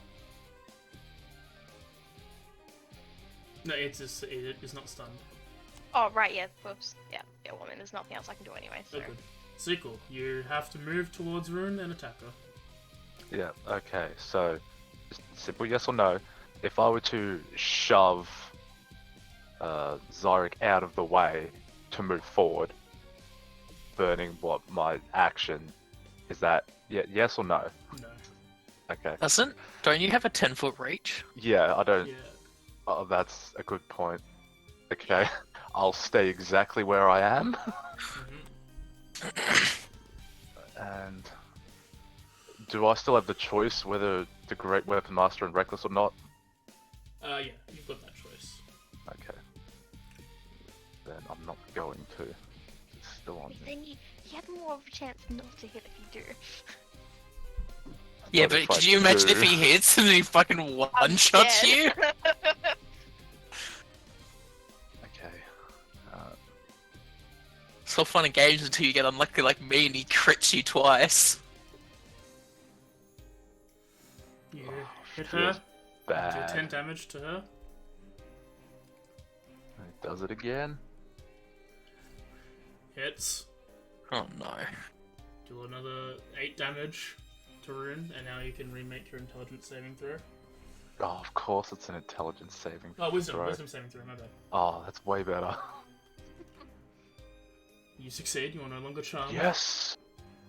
No, it is not stunned. Oh, right, yeah, whoops. Yeah, well, I mean, there's nothing else I can do anyway, so. Oh, good. Sequel, you have to move towards Rune and attack her. Yeah, okay, so just simple yes or no. If I were to shove Zyric out of the way to move forward, burning what my action, is that yes or no? No. Okay. Don't you have a 10-foot reach? Yeah, I don't. Yeah. Oh, that's a good point. Okay, I'll stay exactly where I am. And do I still have the choice whether to Great Weapon Master and Reckless or not? Yeah, you've got that choice. Okay. Then I'm not going to. It's still on me. Then you have more of a chance not to hit if you do. Yeah, But if but I could you imagine if do- he hits and then he fucking one-shots you? dead. Okay. It's all fun and games until you get unlucky like me and he crits you twice. You hit her, feels do bad. 10 damage to her. It does it again. Hits. Oh no. Do another 8 damage to Rune, and now you can remake your intelligence saving throw. Oh, of course it's an intelligence saving Oh, wisdom throw. saving throw, my bad. Oh, that's way better. You succeed, you are no longer charmed. Yes!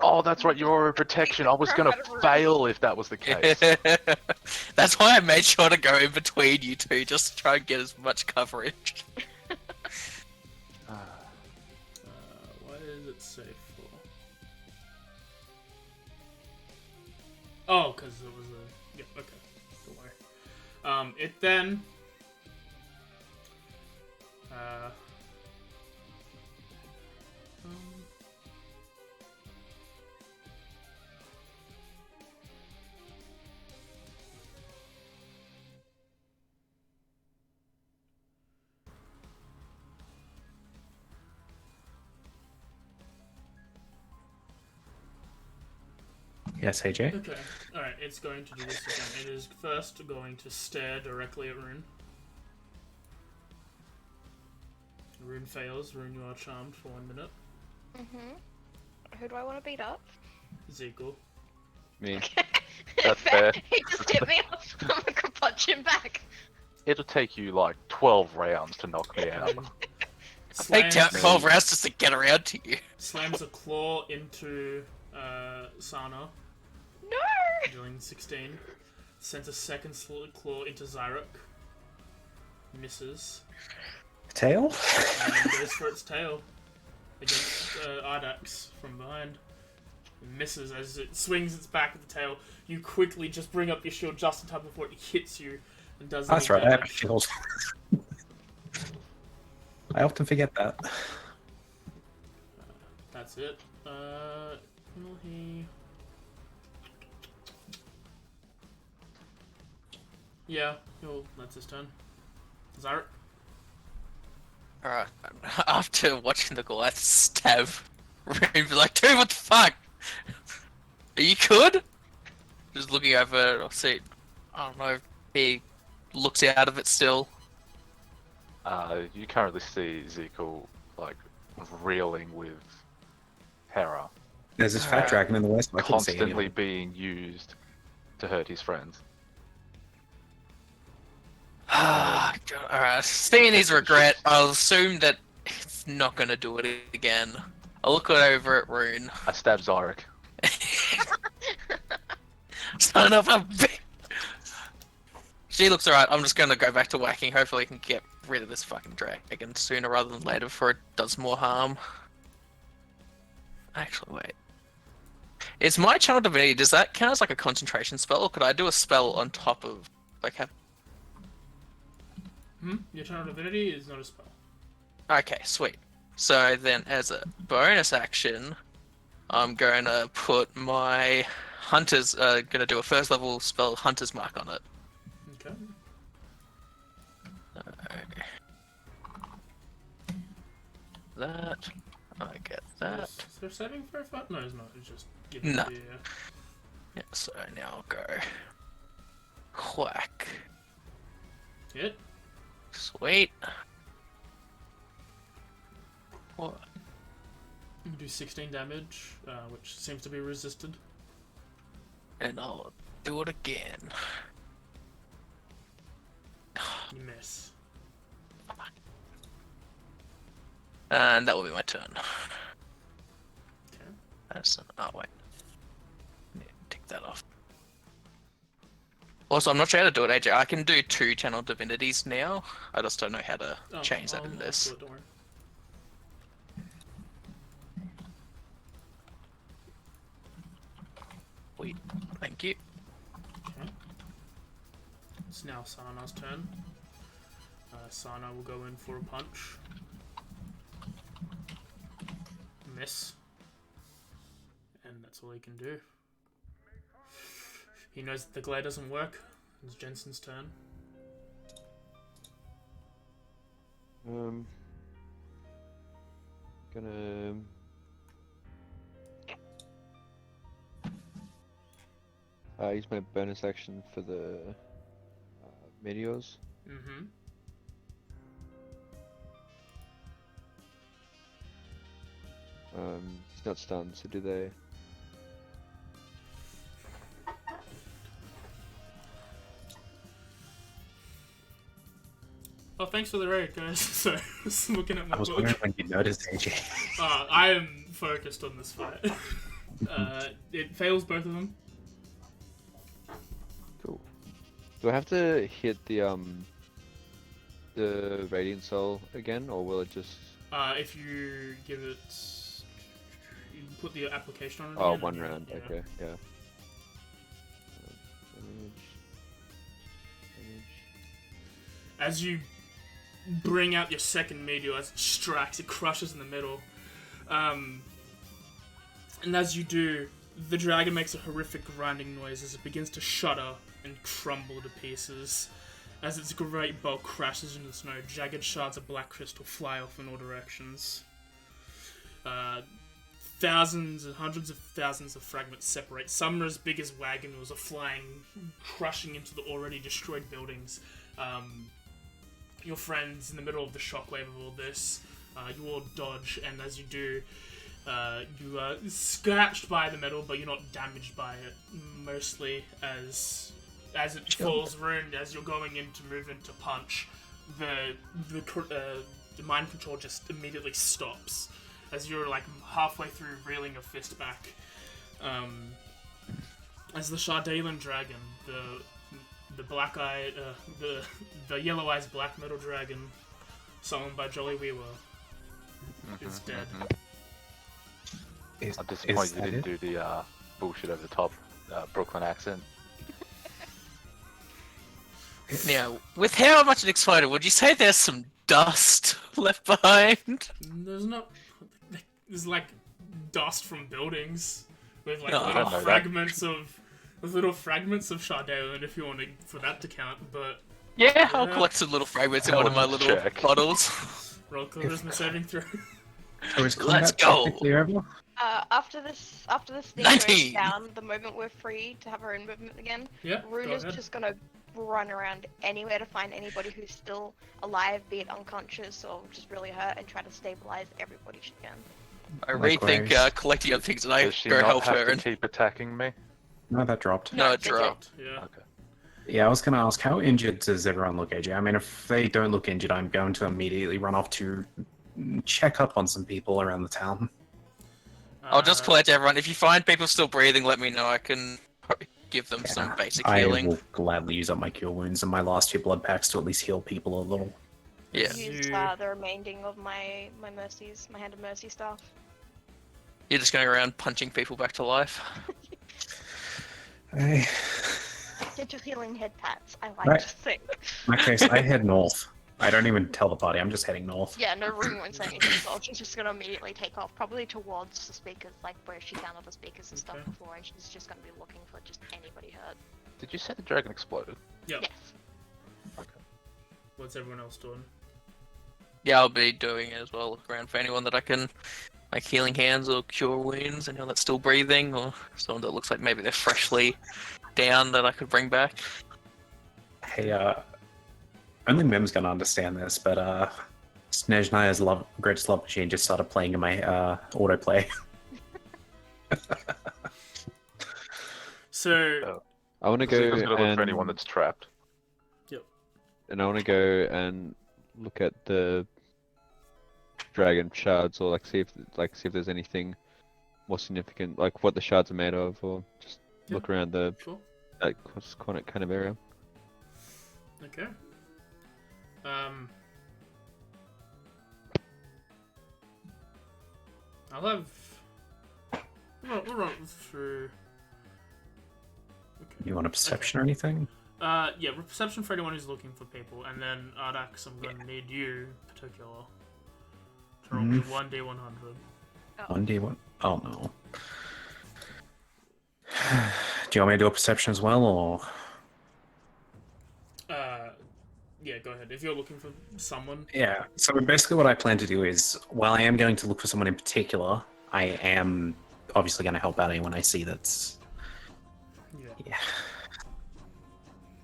Oh, that's right, you're already protection. I was gonna fail if that was the case. That's why I made sure to go in between you two, just to try and get as much coverage. What is it safe for? Oh, because it was a... Yep, okay. Don't worry. It then... Yes, AJ? Okay, alright, it's going to do this again. It is first going to stare directly at Rune. Rune fails. Rune, you are charmed for 1 minute. Who do I want to beat up? Zekel. Me. That's fair. He just hit me off. I'm gonna punch him back. It'll take you like 12 rounds to knock me out. Take out 12 rounds just to get around to you. Slams a claw into Sana, No! dealing 16. Sends a second claw into Zyrek. Misses. Tail? And goes for its tail against Ardax from behind. It misses as it swings its back at the tail. You quickly just bring up your shield just in time before it hits you and does That's any right, I have a damage. shield. I often forget that. That's it. Will he... Yeah, that's his turn. Zyrek? Alright, after watching the Goliath stab, Rime be like, dude, what the fuck? Are you good? Just looking over it, I'll see. I don't know if he looks out of it still. You currently see Ezekiel like reeling with terror, There's this fat dragon in the west. I couldn't see any of constantly it. being used to hurt his friends. Alright, seeing his regret, I'll assume that it's not gonna do it again. I'll look over at Rune. I stab Zyrek. Son of a bitch! She looks alright, I'm just gonna go back to whacking. Hopefully I can get rid of this fucking dragon sooner rather than later before it does more harm. Actually, wait. Is my Channel Divinity, does that count as like a concentration spell, or could I do a spell on top of, like, have... Your Channel Divinity is not a spell. Okay, sweet. So then, as a bonus action, I'm going to put my Hunter's, going to do a first level spell Hunter's Mark on it. Okay. That, I get that. Is there saving for a fight? No, it's not. It's just giving No. the... Yeah, so now I'll go whack. Hit. Sweet. What? You do 16 damage, which seems to be resisted. And I'll do it again. You miss. And that will be my turn. Okay. That's oh wait. Yeah, take that off. Also, I'm not sure how to do it, AJ. I can do 2 Channel Divinities now. I just don't know how to change that in this. I'll do it, don't worry. Sweet. Thank you. Okay. It's now Sana's turn. Sana will go in for a punch. Miss. And that's all he can do. He knows that the glare doesn't work. It's Jensen's turn. Gonna use my bonus action for the meteors. Mm-hmm. He's not stunned, so do they? Oh, thanks for the raid, guys. So, just looking at my I was book. wondering when you noticed, AJ. I am focused on this fight. It fails both of them. Cool. Do I have to hit the Radiant Soul again, or will it just... If you give it... You put the application on it Oh, again, one and round, yeah. okay, yeah. Damage. As you bring out your second meteor, as it strikes, it crushes in the middle. And as you do, the dragon makes a horrific grinding noise as it begins to shudder and crumble to pieces. As its great bulk crashes into the snow, jagged shards of black crystal fly off in all directions. Thousands and hundreds of thousands of fragments separate. Some are as big as wagon wheels are flying, crushing into the already destroyed buildings. Your friends, in the middle of the shockwave of all this, you all dodge, and as you do, you are scratched by the metal, but you're not damaged by it. Mostly as it falls ruined, as you're going in to move into punch, the mind control just immediately stops as you're like halfway through reeling your fist back. As the Shardalen dragon, the black eye, the yellow eyes black metal dragon, summoned by Jolly Weaver, is dead. I'm disappointed you didn't do the bullshit over the top Brooklyn accent. Now, with how much it exploded, would you say there's some dust left behind? There's like dust from buildings with like No, I little don't know fragments of Shardalen, if you want for that to count. But Yeah, I'll collect some little fragments in one of my little Check. bottles. roll charisma saving throw. So is Let's combat go. technically over? After this thing 19. goes down, the moment we're free to have our own movement again, Yeah, go Runa's ahead. just gonna run around anywhere to find anybody who's still alive, be it unconscious or just really hurt, and try to stabilize everybody she can. I really think Likewise. collecting other things and I Does she go not help have her to and keep attacking me? No, that dropped. no, it they dropped. Yeah. Okay. Yeah, I was going to ask, how injured does everyone look, AJ? I mean, if they don't look injured, I'm going to immediately run off to check up on some people around the town. I'll just collect everyone. If you find people still breathing, let me know. I can probably give them some basic I healing. will gladly use up my cure wounds and my last 2 blood packs to at least heal people a little. Yeah. Use the remaining of my mercies, my hand of mercy stuff. You're just going around punching people back to life. I... Get your healing head pats, I like Right. to think. In my case, I head north. I don't even tell the party, I'm just heading north. Yeah, no, Rune won't say anything, so she's just gonna immediately take off, probably towards the speakers, like where she found all the speakers and stuff Okay. before, and she's just gonna be looking for just anybody hurt. Did you say the dragon exploded? Yep. Yes. What's everyone else doing? Yeah, I'll be doing it as well. Look around for anyone that I can, like healing hands or cure wounds, anyone that's still breathing, or someone that looks like maybe they're freshly down that I could bring back. Hey, only Mim's gonna understand this, but Snezhnaya's greatest love machine just started playing in my autoplay. So, I want to So go I'm gonna look for and, anyone that's trapped. and I want to go and look at the dragon shards, or see if there's anything more significant, like what the shards are made of, or just Yeah. look around that sure. kind of area. Okay. I'll have. We'll run through. Okay. You want a perception or anything? Yeah, perception for anyone who's looking for people, and then Ardax, I'm going to need you, in particular, to roll me 1d100. 1d1? Oh no. Do you want me to do a perception as well, or...? Yeah, go ahead. If you're looking for someone. Yeah, so basically what I plan to do is, while I am going to look for someone in particular, I am obviously going to help out anyone I see that's... Yeah. Yeah.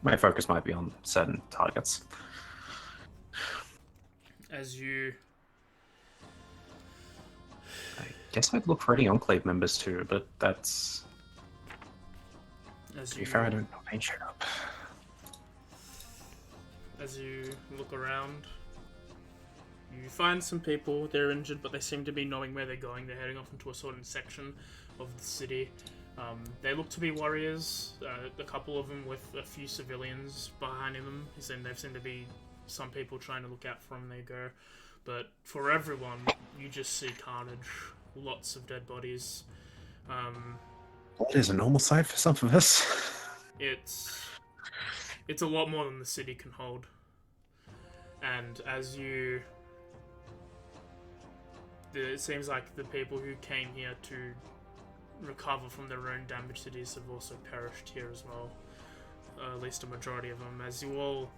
My focus might be on certain targets. As you. I guess I'd look for any Enclave members too, but that's... As To you. be fair, I don't know if they showed up. As you look around, you find some people. They're injured, but they seem to be knowing where they're going. They're heading off into a certain section of the city. They look to be warriors. A couple of them with a few civilians behind them. They seem to be some people trying to look out for them. They go, but for everyone, you just see carnage. Lots of dead bodies. Blood is a normal sight for some of us. It's a lot more than the city can hold. And as you... It seems like the people who came here to recover from their own damaged cities have also perished here as well. At least a majority of them. As you all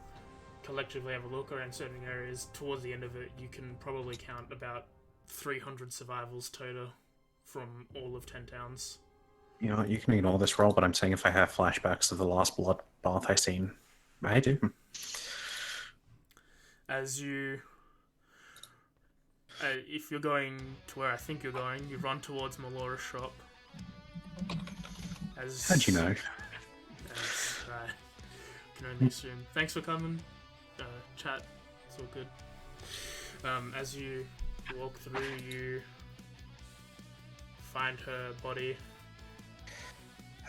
collectively have a look around certain areas, towards the end of it, you can probably count about 300 survivals total from all of 10 towns. You know, you can ignore this roll, but I'm saying if I have flashbacks of the last bloodbath I seen, I do. As you... if you're going to where I think you're going, you run towards Melora's shop. How'd you know? As, can only assume. Thanks for coming. Chat. It's all good. As you walk through, you find her body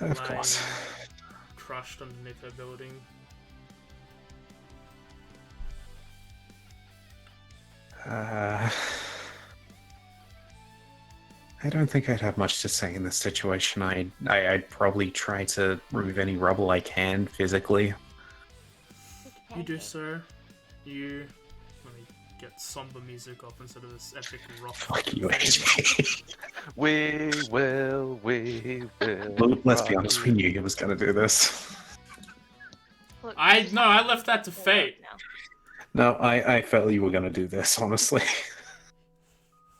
Of lying course. crushed underneath her building. I don't think I'd have much to say in this situation. I'd probably try to remove any rubble I can physically. You do so. You... Let me get somber music off instead of this epic rock. Fuck you, thing. AJ. We will. Let's be rock honest, you. we knew he was gonna do this. Look, No, I left that to fate. No, I felt you were gonna do this, honestly.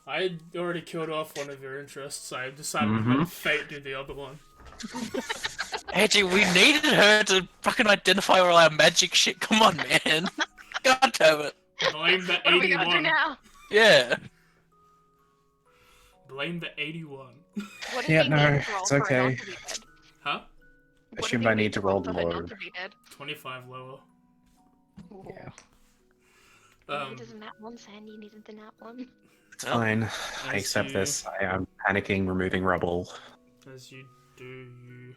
I already killed off one of your interests, so I decided to Mhm. let fate do the other one. Angie, we needed her to fucking identify all our magic shit. Come on, man. God damn it. Blame the What are we gonna do 81. now? Yeah. Blame the 81. What if Yeah, you no, need to roll it's for okay. it not to be dead? Huh? What Assume if you I need to roll for her lower. not to be dead? 25 lower. Yeah. It is a nat one, Sandy needed the nat one. It's fine. I As accept you- this. I am panicking, removing rubble. As you do, you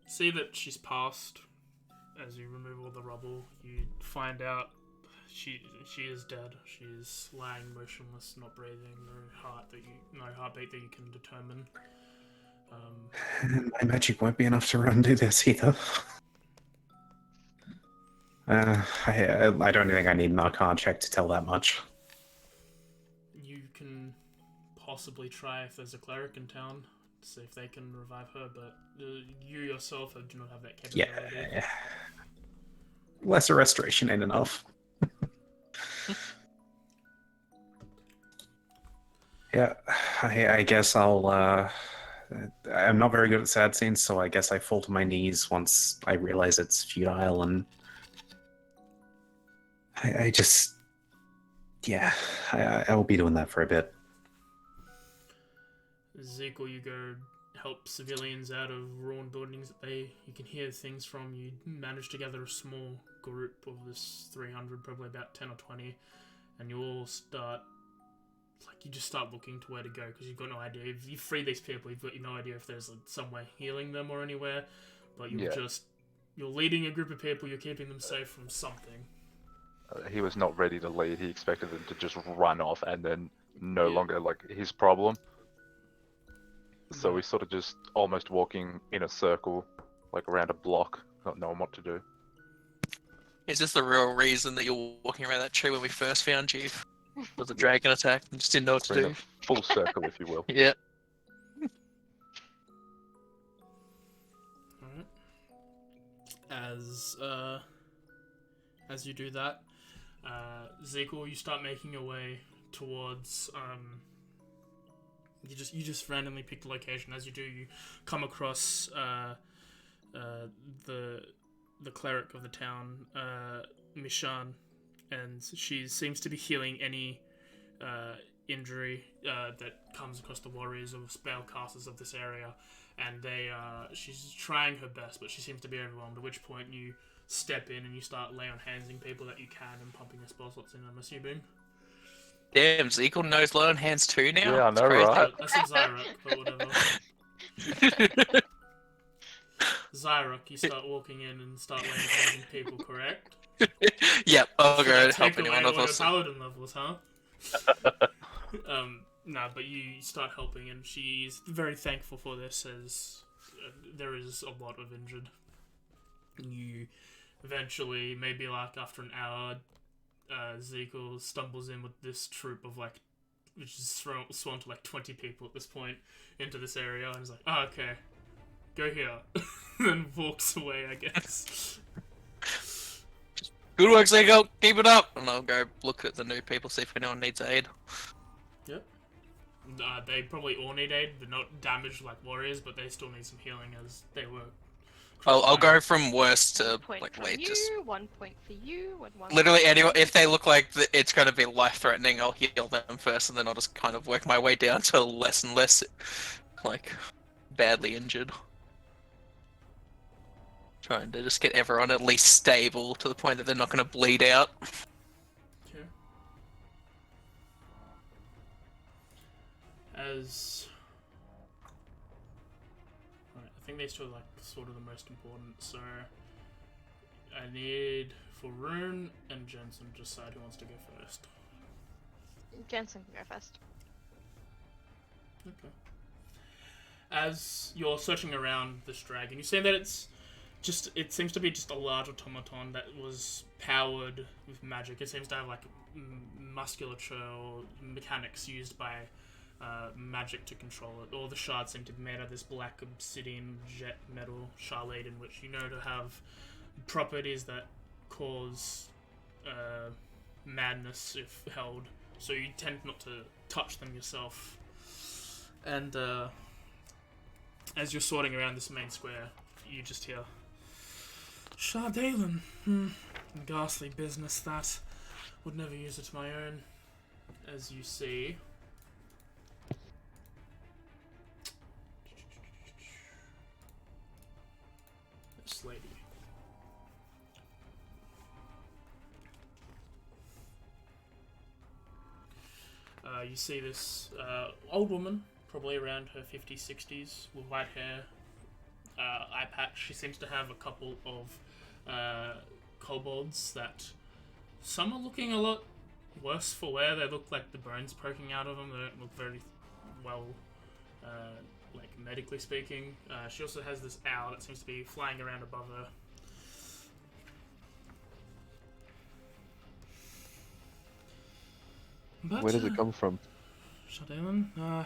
see that she's passed. As you remove all the rubble, you find out she is dead. She is lying motionless, not breathing, no heartbeat that you can determine. My magic won't be enough to undo this either. I don't think I need an Arcana check to tell that much. You can possibly try if there's a cleric in town, to see if they can revive her, but you yourself do not have that capability. Yeah. Lesser restoration ain't enough. Yeah, I guess I'll. I'm not very good at sad scenes, so I guess I fall to my knees once I realize it's futile, and I just. Yeah, I will be doing that for a bit. Ezekiel, you go help civilians out of ruined buildings that you can hear things from. You manage to gather a small group of this 300, probably about 10 or 20, and you all start, you just start looking to where to go, because you've got no idea. If you free these people, you've got no idea if there's somewhere healing them or anywhere, but you're leading a group of people, you're keeping them safe from something. He was not ready to lead. He expected them to just run off and then no Yeah. longer his problem. So we sort of just almost walking in a circle, around a block, not knowing what to do. Is this the real reason that you're walking around that tree when we first found you? Was a dragon attack and just didn't know what to We're in do? a full circle, if you will. Yeah. Alright. As you do that, Ezekiel, you start making your way towards you just randomly pick the location. As you do, you come across the cleric of the town, Mishan, and she seems to be healing any injury that comes across the warriors or spellcasters of this area, and she's trying her best, but she seems to be overwhelmed, at which point you step in and you start laying on hands in people that you can and pumping your spell slots in, I'm assuming. Damn, Zekel knows lay on hands too now? Yeah, I It's know, crazy. right? I said Zyrok, but whatever. Zyrok, you start walking in and start laying hands in people, correct? Yep, I'll Should I go help take away anyone all of your us. paladin levels, huh? No, but you start helping, and she's very thankful for this, as there is a lot of injured. You eventually, maybe after an hour, Zekel stumbles in with this troop of which is sworn to 20 people at this point, into this area, and is like, oh, okay, go here. Then walks away, I guess. Good work, Zekel. Keep it up. And I'll go look at the new people, see if anyone needs aid. Yep. They probably all need aid. They're not damaged like warriors, but they still need some healing, as they were. I'll go from worst to Point for late. you, Just 1 point for you, and 1 literally point for anyone. you. If they look like it's going to be life-threatening, I'll heal them first, and then I'll just kind of work my way down to less and less, badly injured. Trying to just get everyone at least stable to the point that they're not going to bleed out. Okay. as... Right, I think these two are like sort of the most important, so I need for Rune and Jensen to decide who wants to go first. Jensen can go first. Okay. As you're searching around this dragon, you see that it seems to be just a large automaton that was powered with magic. It seems to have like musculature or mechanics used by magic to control it. All the shards seem to be made out of this black obsidian jet metal charladen, which you know to have properties that cause madness if held. So you tend not to touch them yourself. And as you're sorting around this main square, you just hear Shardalen. Ghastly business that. Would never use it to my own. As you see this lady. You see this old woman, probably around her 50s, 60s, with white hair, eye patch. She seems to have a couple of kobolds that some are looking a lot worse for wear. They look like the bones poking out of them. They don't look very well, like medically speaking. She also has this owl that seems to be flying around above her. But, Where does it come from? Shardalen,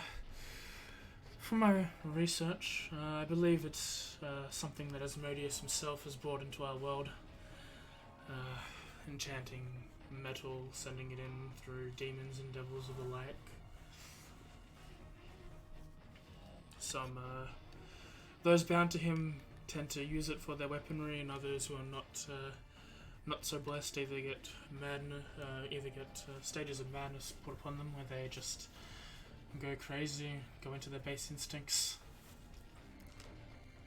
from my research, I believe it's something that Asmodeus himself has brought into our world. Enchanting metal, sending it in through demons and devils of the like. Some, those bound to him tend to use it for their weaponry, and others who are not so blessed either get stages of madness put upon them where they just go crazy, go into their base instincts.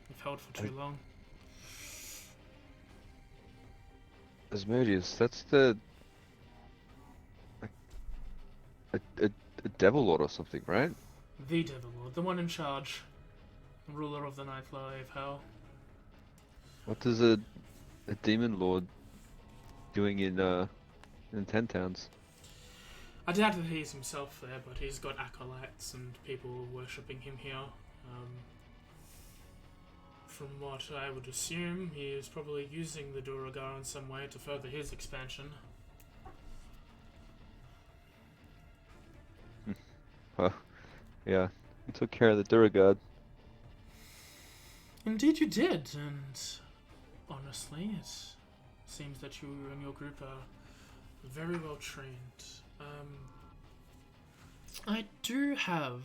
If held for too long. Asmodeus, that's the a devil lord or something, right? The Devil Lord, the one in charge, ruler of the Ninth Law of Hell. What does a demon lord doing in Ten Towns? I doubt that he's himself there, but he's got acolytes and people worshipping him here. From what I would assume, he is probably using the Duragar in some way to further his expansion. Well, yeah, you took care of the Duragard. Indeed you did, and honestly, it seems that you and your group are very well trained. I do have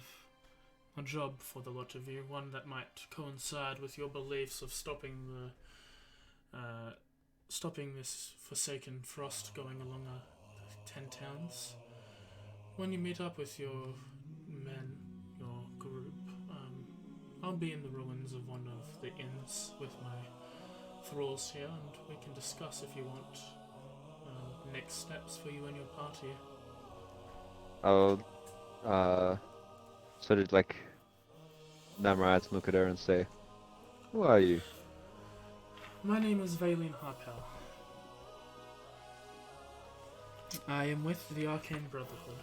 a job for the lot of you, one that might coincide with your beliefs of stopping this forsaken frost going along the 10 towns. When you meet up with your men, your group, I'll be in the ruins of one of the inns with my thralls here, and we can discuss if you want next steps for you and your party. I'll sort of like Namrad look at her and say, "Who are you?" My name is Vaylin Harpel. I am with the Arcane Brotherhood.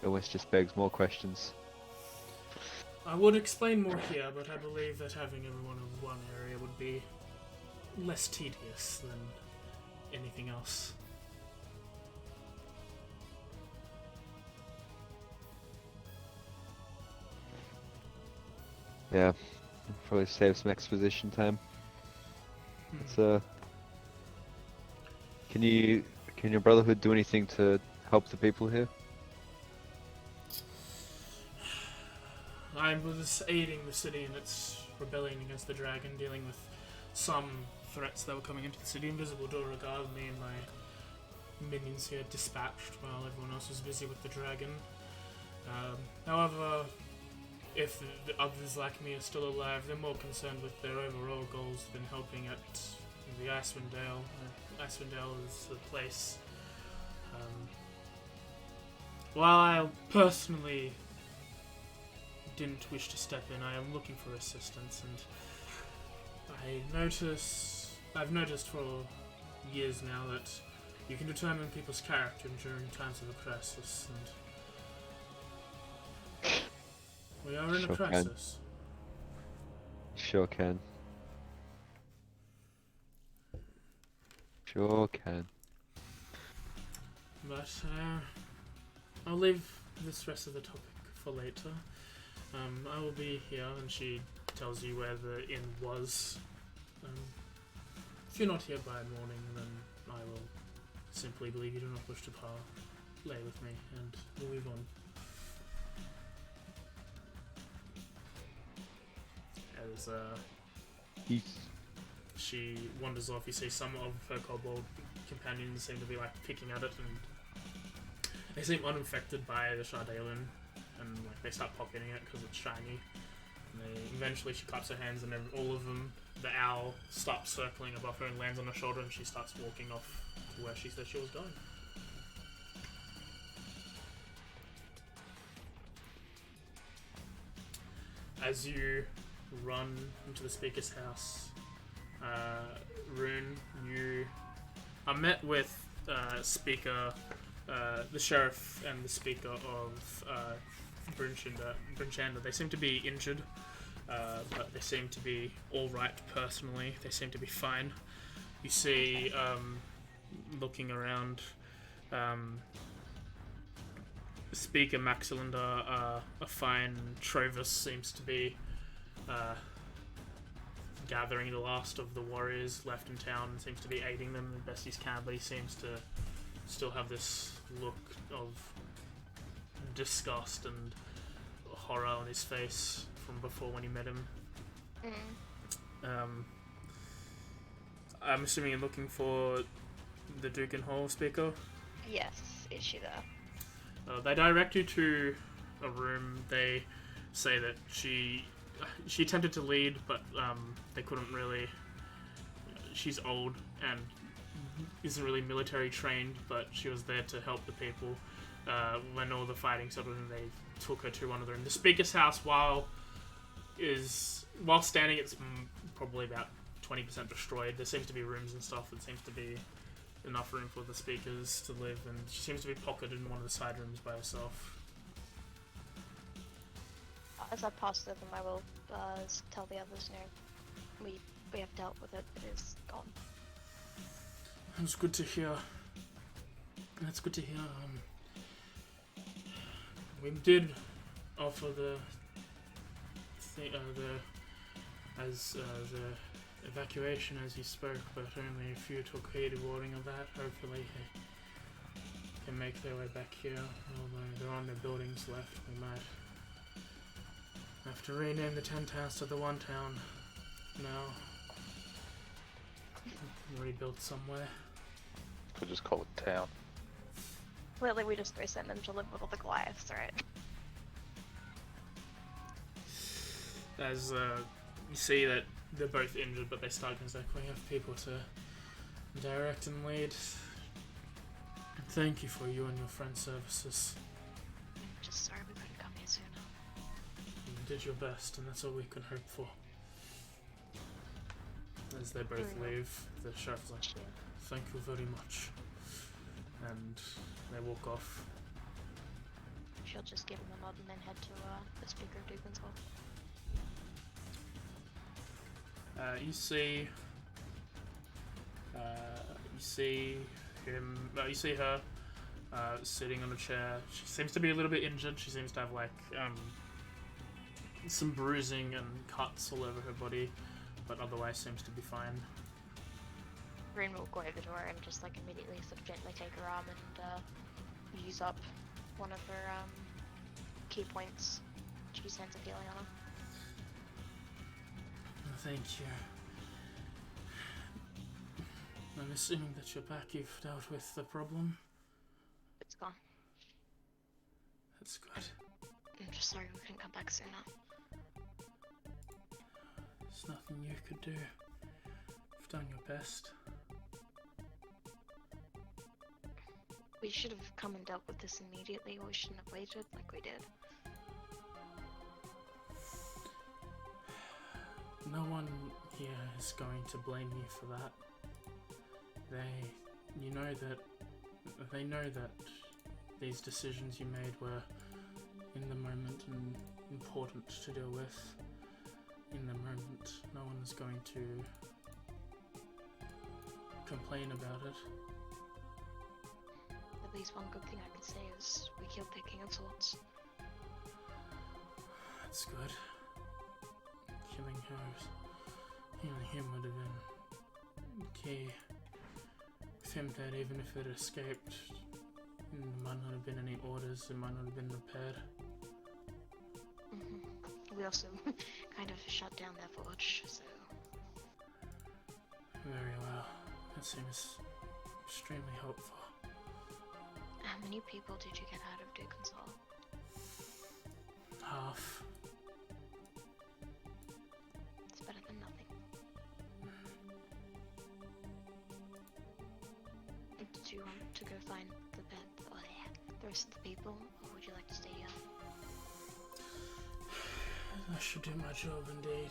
It almost just begs more questions. I would explain more here, but I believe that having everyone in one area would be less tedious than anything else. Yeah, probably save some exposition time. It's can your Brotherhood do anything to help the people here? I was aiding the city in its rebellion against the dragon, dealing with some threats that were coming into the city. Invisible Duragar, me and my minions here dispatched while everyone else was busy with the dragon. However, if the others like me are still alive, they're more concerned with their overall goals than helping at the Icewind Dale. Icewind Dale is the place. While I personally didn't wish to step in, I am looking for assistance, and I've noticed for years now that you can determine people's character during times of a crisis, and we are in Sure a can. crisis. Sure can. Sure can. But I'll leave this rest of the topic for later. I will be here, and she tells you where the inn was. If you're not here by morning, then I will simply believe you do not wish to lay with me, and we'll move on. As she wanders off, you see some of her kobold companions seem to be like picking at it, and they seem unaffected by the Shardalen, and like they start pocketing it because it's shiny. And eventually she claps her hands, and then all of them, the owl stops circling above her and lands on her shoulder, and she starts walking off to where she said she was going. As you run into the speaker's house, Rune, you are met with speaker, the sheriff and the speaker of Brinchanda. They seem to be injured, but they seem to be alright personally. They seem to be fine. You see, looking around, Speaker Maxilander, a fine Trovis seems to be gathering the last of the warriors left in town and seems to be aiding them the best he can, but he seems to still have this look of disgust and horror on his face from before when you met him. I'm assuming you're looking for the Duke and Hall speaker? Yes, is she there? They direct you to a room. They say that she attempted to lead, but they couldn't really. She's old and isn't really military trained, but she was there to help the people when all the fighting started, and they took her to one of the rooms. The speaker's house, while standing, it's probably about 20% destroyed. There seems to be rooms and stuff. There seems to be enough room for the speakers to live, and she seems to be pocketed in one of the side rooms by herself. As I pass through them, I will tell the others, we have dealt with it. It is gone. That's good to hear. That's good to hear. We did offer the evacuation as you spoke, but only a few took heed of warding of that. Hopefully they can make their way back here. Although there aren't no buildings left, we might have to rename the 10 towns to the 1 town now. Rebuild somewhere. Could just call it town. Clearly we just send them to live with all the Goliaths, right? As you see that they're both injured, but they start because we have people to direct and lead. Thank you for you and your friend's services. Just sorry we couldn't come here sooner. You did your best, and that's all we can hope for. As they both leave, the sheriff's like, thank you very much. And they walk off. She'll just give him a nod and then head to the speaker of Dugan's Hall. You see her sitting on a chair. She seems to be a little bit injured. She seems to have like some bruising and cuts all over her body, but otherwise seems to be fine. Rin will go over to her and just like immediately sort of gently take her arm and use up one of her key points. She sends a healing on her. Thank you. I'm assuming that you're back. You've dealt with the problem. It's gone. That's good. I'm just sorry we couldn't come back sooner. There's nothing you could do. You've done your best. We should have come and dealt with this immediately, or we shouldn't have waited like we did. No one here is going to blame you for that. They know that these decisions you made were in the moment and important to deal with. In the moment, no one is going to complain about it. At least one good thing I can say is we killed the King of Swords. That's good. Killing him would have been key. With him dead, even if it escaped, there might not have been any orders, it might not have been repaired. We also kind of shut down their forge, so... Very well. That seems extremely helpful. How many people did you get out of Duke-Console? Half. It's better than nothing. Do you want to go find the rest of the people, or would you like to stay here? I should do my job indeed.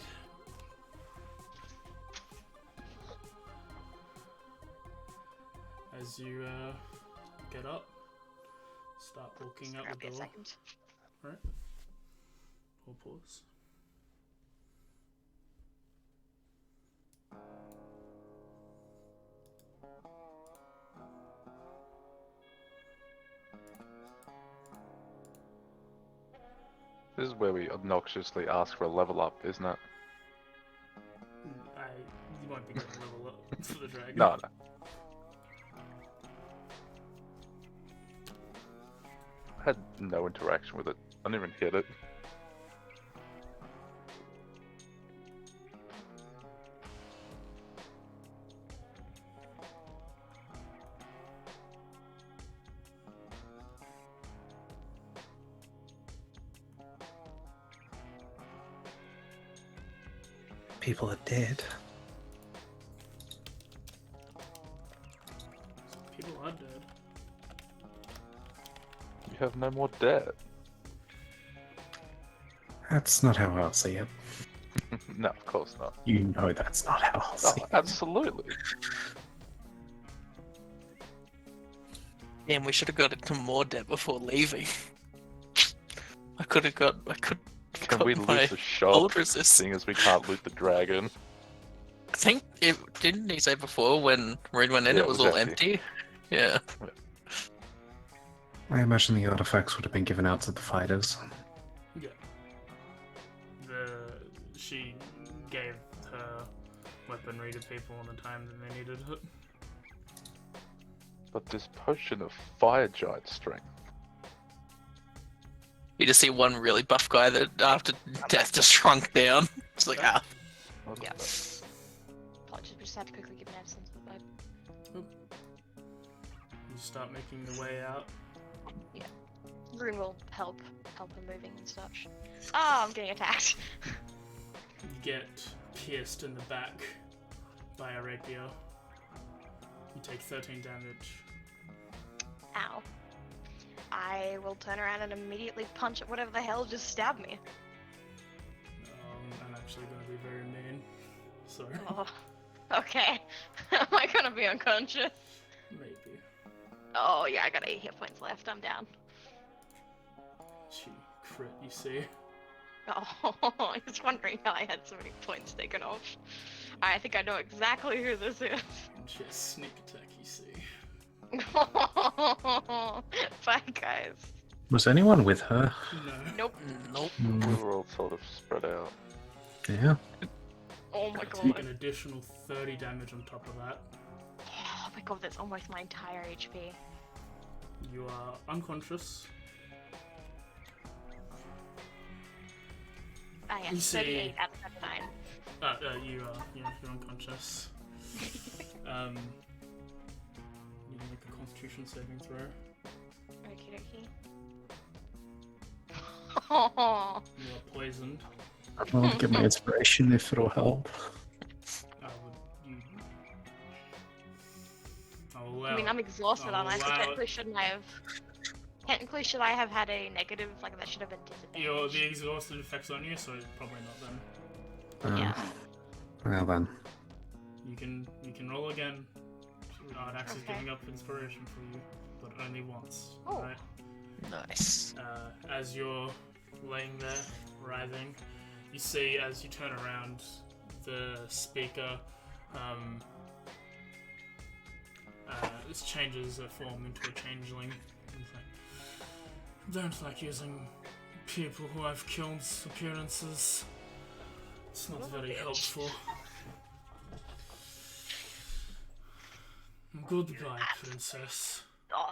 As you get up, start walking out Grab the me a door. second. Right. We'll pause. This is where we obnoxiously ask for a level up, isn't it? You won't be getting a level up for the dragon. No, no. I had no interaction with it. I didn't even hit it. People are dead. People are dead. You have no more debt. That's not how I'll see it. No, of course not. You know that's not how I'll see Oh, it. absolutely. Damn, we should have got into more debt before leaving. I could Can got we my loot the shop, old resist. seeing as we can't loot the dragon? I think didn't he say before when Red went in Yeah, it was all empty? Yeah. I imagine the artifacts would have been given out to the fighters. Yeah. She gave her weaponry to people on the time that they needed it. But this potion of fire giant strength. You just see one really buff guy that after death just shrunk down. It's like What's Yeah. that? Apologies, we just had to quickly give an absence of the vibe. You start making the way out. Rune will help him moving and such. Oh, I'm getting attacked. You get pierced in the back by a rapier. You take 13 damage. Ow. I will turn around and immediately punch at whatever the hell just stabbed me. I'm actually going to be very mean. Sorry. Oh, okay. Am I gonna be unconscious? Maybe. Oh yeah, I got 8 hit points left. I'm down. She crit, you see. Oh, I was wondering how I had so many points taken off. I think I know exactly who this is. And she has sneak attack, you see. Bye, guys. Was anyone with her? No. Nope. nope. We were all sort of spread out. Yeah. Oh my Take god. an additional 30 damage on top of that. Oh my god, that's almost my entire HP. You are unconscious. Ah You yes, see- 38 out of 79. You're unconscious. You can make a Constitution saving throw. Okie dokie. Oh, You are poisoned. I'll get my inspiration if it'll help. I would. You, I'll allow I mean, I'm exhausted, I'll aren't I? So allow technically, shouldn't I have? Technically, should I have had a negative? Like that should have been disadvantage. the exhausted effects on you, so probably not then. Yeah. Well then. You can roll again. Ardax is Okay. giving up inspiration for you, but only once. Oh. Alright? Nice. As you're laying there, writhing, you see as you turn around, the speaker this changes a form into a changeling. It's like, don't like using people who I've killed's appearances. It's not very helpful. Goodbye, princess. God.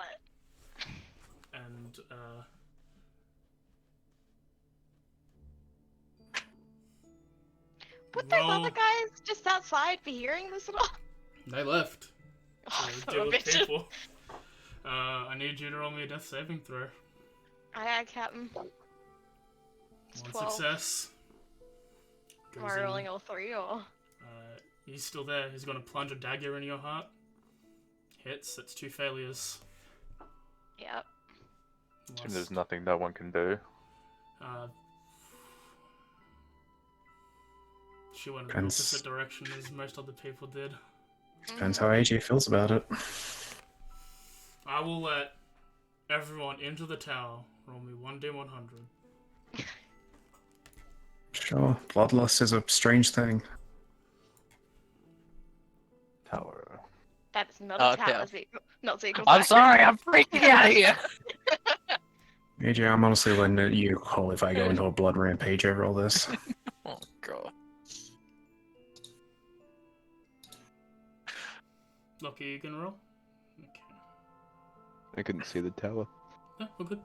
And Would those roll. other guys just outside be hearing this at all? They left. Oh, To son deal of a with bitch. people. I need you to roll me a death saving throw. Aye, Captain. It's One 12. success. Am Goes I in. rolling all three or? He's still there. He's going to plunge a dagger in your heart. Hits. That's 2 failures. Yep. And there's nothing no one can do. She went in the Depends. opposite direction as most other people did. Depends how AJ feels about it. I will let everyone into the tower. Roll me 1d100. Sure, bloodlust is a strange thing. Tower. That is not Oh, a tower, yeah. Zeegle. Not Zeegle. I'm sorry, I'm freaking out here. AJ, I'm honestly letting you call if I go into a blood rampage over all this. Oh god. Lucky, you can roll. Okay. I couldn't see the tower. Yeah, we're good.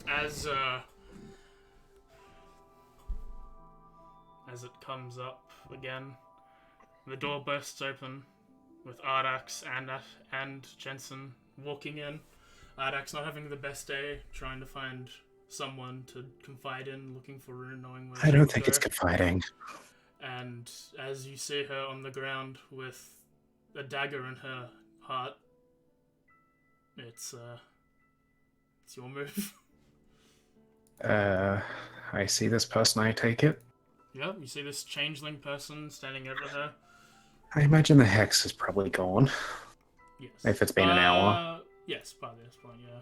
As it comes up again, the door bursts open with Ardax and Jensen walking in. Ardax not having the best day, trying to find someone to confide in, looking for Rune, knowing where I she don't would think go. it's confiding. And as you see her on the ground with a dagger in her heart, it's your move. I see this person, I take it. Yep, you see this changeling person standing over her. I imagine the hex is probably gone. Yes. If it's been an hour. Yes, by this point, yeah.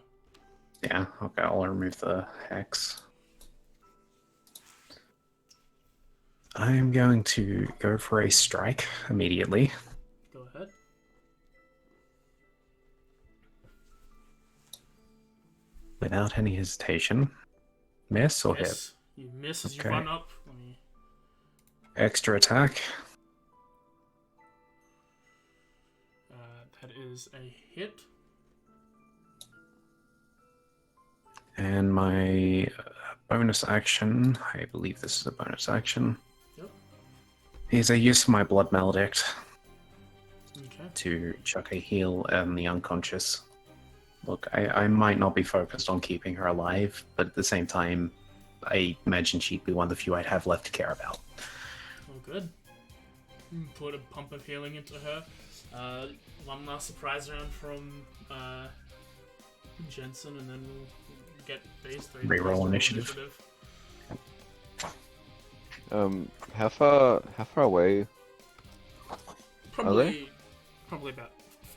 Yeah, okay, I'll remove the hex. I'm going to go for a strike immediately. Go ahead. Without any hesitation. Miss or hit? Yes, you miss as Okay. you run up. Let me... Extra attack. That is a hit. And my bonus action, I believe this is a bonus action, Yep. is a use of my blood maledict Okay. to chuck a heal on the unconscious. Look, I might not be focused on keeping her alive, but at the same time, I imagine she'd be one of the few I'd have left to care about. All good. Put a pump of healing into her. One last surprise round from Jensen, and then we'll get these three. Reroll to roll initiative. How far away? Probably about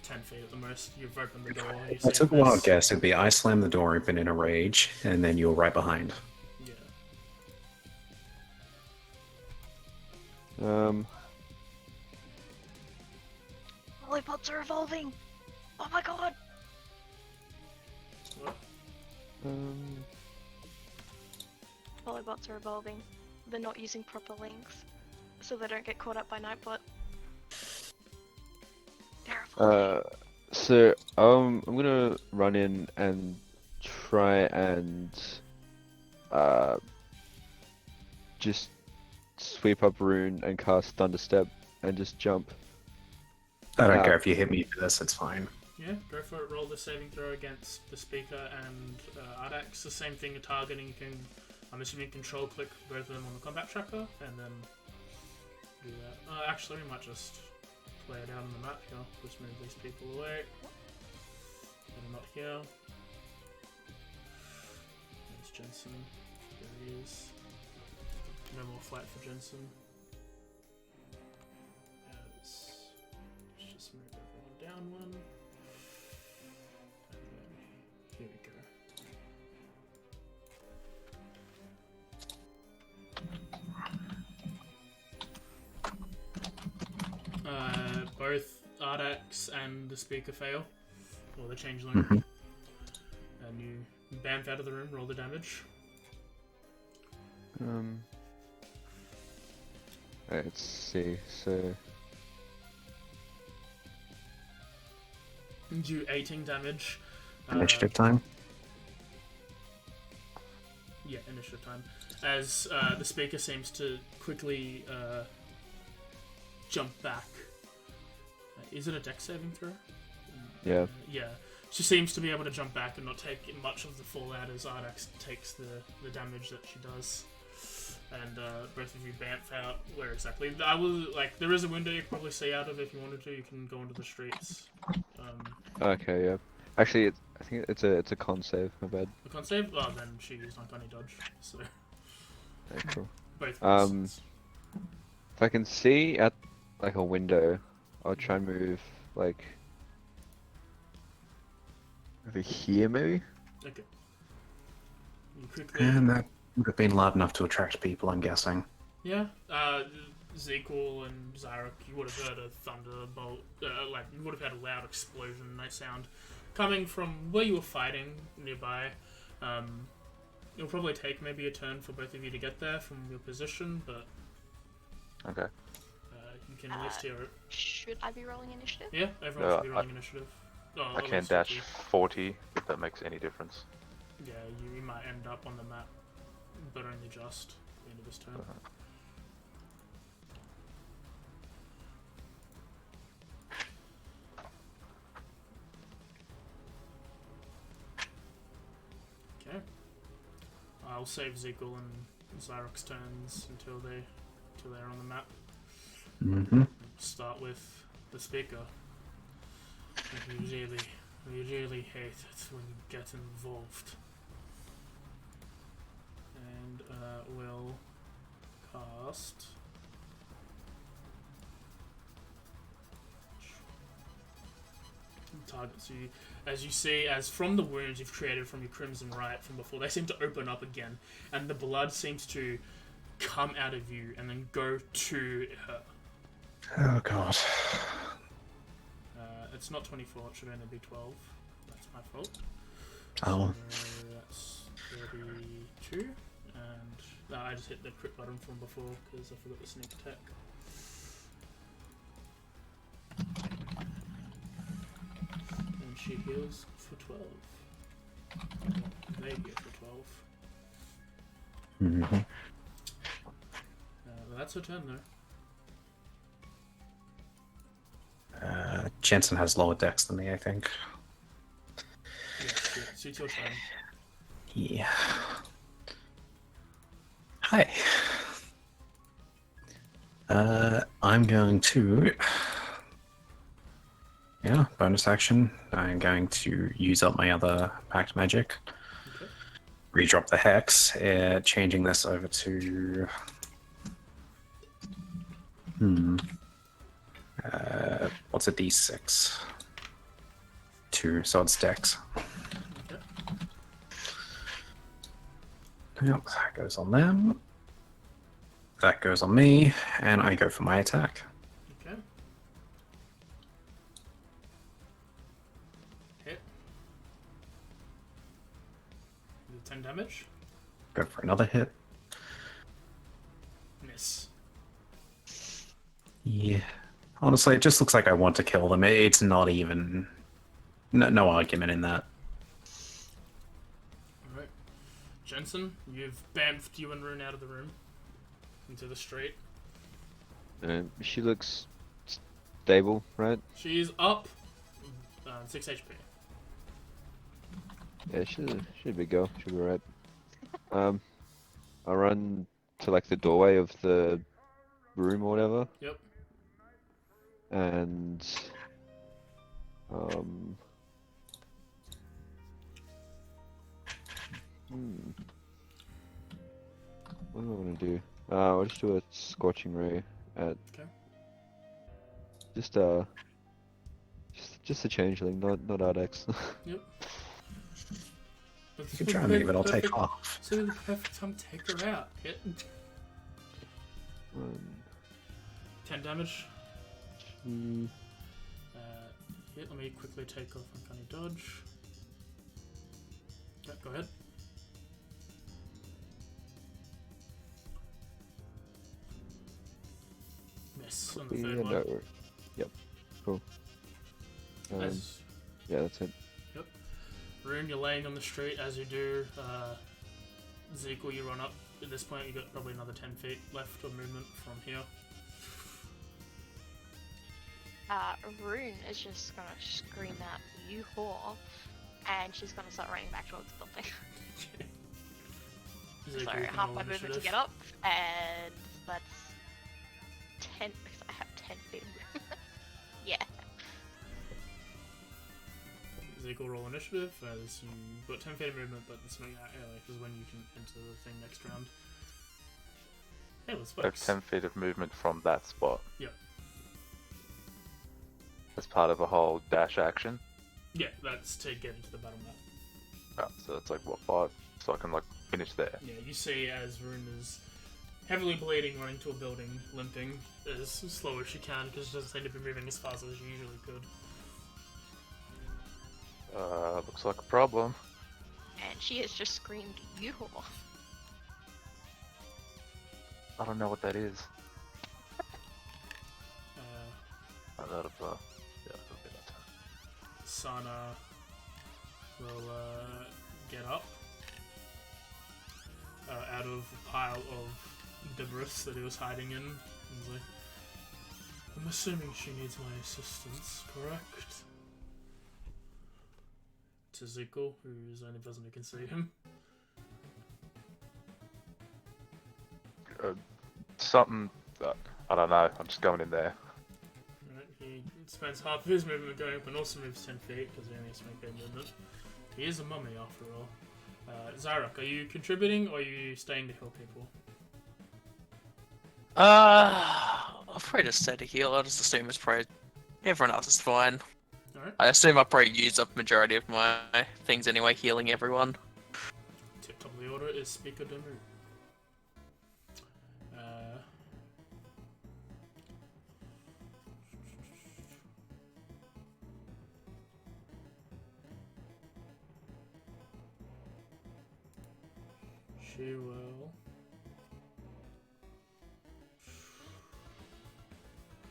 10 feet at the most. You've opened the door. You I see took a this- wild guess. It'd be I slammed the door open in a rage, and then you were right behind. Yeah. Lollipops are evolving. Oh my god. What? Lollipops are evolving. They're not using proper links, so they don't get caught up by Nightbot. They're evolving. So I'm gonna run in and try and just sweep up Rune and cast Thunderstep and just jump. I don't Yeah. care if you hit me for this, it's fine. Yeah, go for it. Roll the saving throw against the speaker and Ardax. The same thing, targeting. You can, I'm assuming, control click both of them on the combat tracker and then do that. Actually, we might just play it out on the map here. Just move these people away. And not here. There's Jensen. There he is. No more fight for Jensen. Let's just move everyone down one. And then here we go. Both Ardax and the speaker fail, or the changeling. And you bamf out of the room, roll the damage. Let's see, so... Do 18 damage. Initiative time. Yeah, initiative time. As the speaker seems to quickly jump back. Is it a dex saving throw? Yeah. Yeah. She seems to be able to jump back and not take much of the fallout as Ardax takes the damage that she does. And both of you bamf out. Where exactly? I will, like, there is a window you can probably see out of if you wanted to. You can go onto the streets. Okay, yeah. Actually, I think it's a con save, my bad. The con save? Oh, then she used uncanny dodge. So, Okay, cool. both If I can see at, like, a window, I'll try and move, like... over here, maybe? Okay. You quickly... And that would have been loud enough to attract people, I'm guessing. Yeah, Zekel and Zarek, you would have heard a thunderbolt, like, you would have had a loud explosion, nice sound, coming from where you were fighting nearby. It'll probably take maybe a turn for both of you to get there from your position, but... Okay. You can at least hear it. Should I be rolling initiative? Yeah, everyone should be rolling initiative. Oh, I at can least dash 50. 40, if that makes any difference. Yeah, you might end up on the map, but only just at the end of this turn. Okay. I'll save Zekel and Zyrox turns until they're on the map. Start with the speaker. We really hate it when you get involved. And we'll cast targets you. As you see, as from the wounds you've created from your Crimson Riot from before, they seem to open up again, and the blood seems to come out of you and then go to her. Oh god. It's not 24, it should only be 12. That's my fault. Oh. So that's 32, and I just hit the crit button from before because I forgot the sneak attack. And she heals for 12. They heal for 12. Well, that's her turn though. Jensen has lower dex than me, I think. Yeah, so it's your turn. Yeah. Hi. I'm going to... Yeah, bonus action. I'm going to use up my other pact magic. Okay. Redrop the hex, changing this over to... what's a d6? 2, so it's dex. Okay. Yep, that goes on them. That goes on me, and I go for my attack. Okay. Hit. Is it 10 damage? Go for another hit. Miss. Yeah. Honestly, it just looks like I want to kill them. It's not even... No argument in that. Alright. Jensen, you've bamfed you and Rune out of the room. Into the street. She looks stable, right? She's up. 6 HP. Yeah, she's a big girl. She'll be right. I run to like the doorway of the room or whatever, Yep. and um, what do I want to do? I'll just do a scorching ray at Okay. just just a changeling, not Ardex. Yep. You can try me, but I'll take off. So the perfect time to take her out. Hit. 10 damage. Mm, Hit. Let me quickly take off Uncanny Dodge. Yeah, go ahead. Miss on the third yeah, one. no, yep, cool. As Yeah, that's it. Rune, you're laying on the street. As you do, Zekel, you run up. At this point, you've got probably another 10 feet left of movement from here. Rune is just gonna scream out, "You whore!" and she's gonna start running back towards the building. So Zekel, you can half roll my movement to initiative. get up, and that's 10 because I have 10 feet. Yeah. Zekel, roll initiative as you've got 10 feet of movement, but it's not early, which is when you can enter the thing next round. Hey, let's I have focus. 10 feet of movement from that spot. Yep. As part of a whole dash action. Yeah, that's to get into the battle map. Oh, so it's like, what, 5? So I can, like, finish there. Yeah, you see as Rune is heavily bleeding, running to a building, limping as slow as she can because she doesn't seem to be moving as fast as she usually could. Looks like a problem. And she has just screamed, "You whore!" I don't know what that is. Uh, I thought of, yeah, that'll be that time. Sana will get up out of a pile of debris that he was hiding in. And he's like, "I'm assuming she needs my assistance, correct?" To Zekel, who's the only person who can see him. Something, I don't know, I'm just going in there. Right, he spends half of his movement going up and also moves 10 feet because he only has to make that movement. He is a mummy after all. Zyrok, are you contributing or are you staying to heal people? I'll probably just stay to heal. I'll just assume it's probably everyone else is fine. Alright. I assume I probably used up majority of my things anyway, healing everyone. Tip top of the order is Speaker Demu. She will.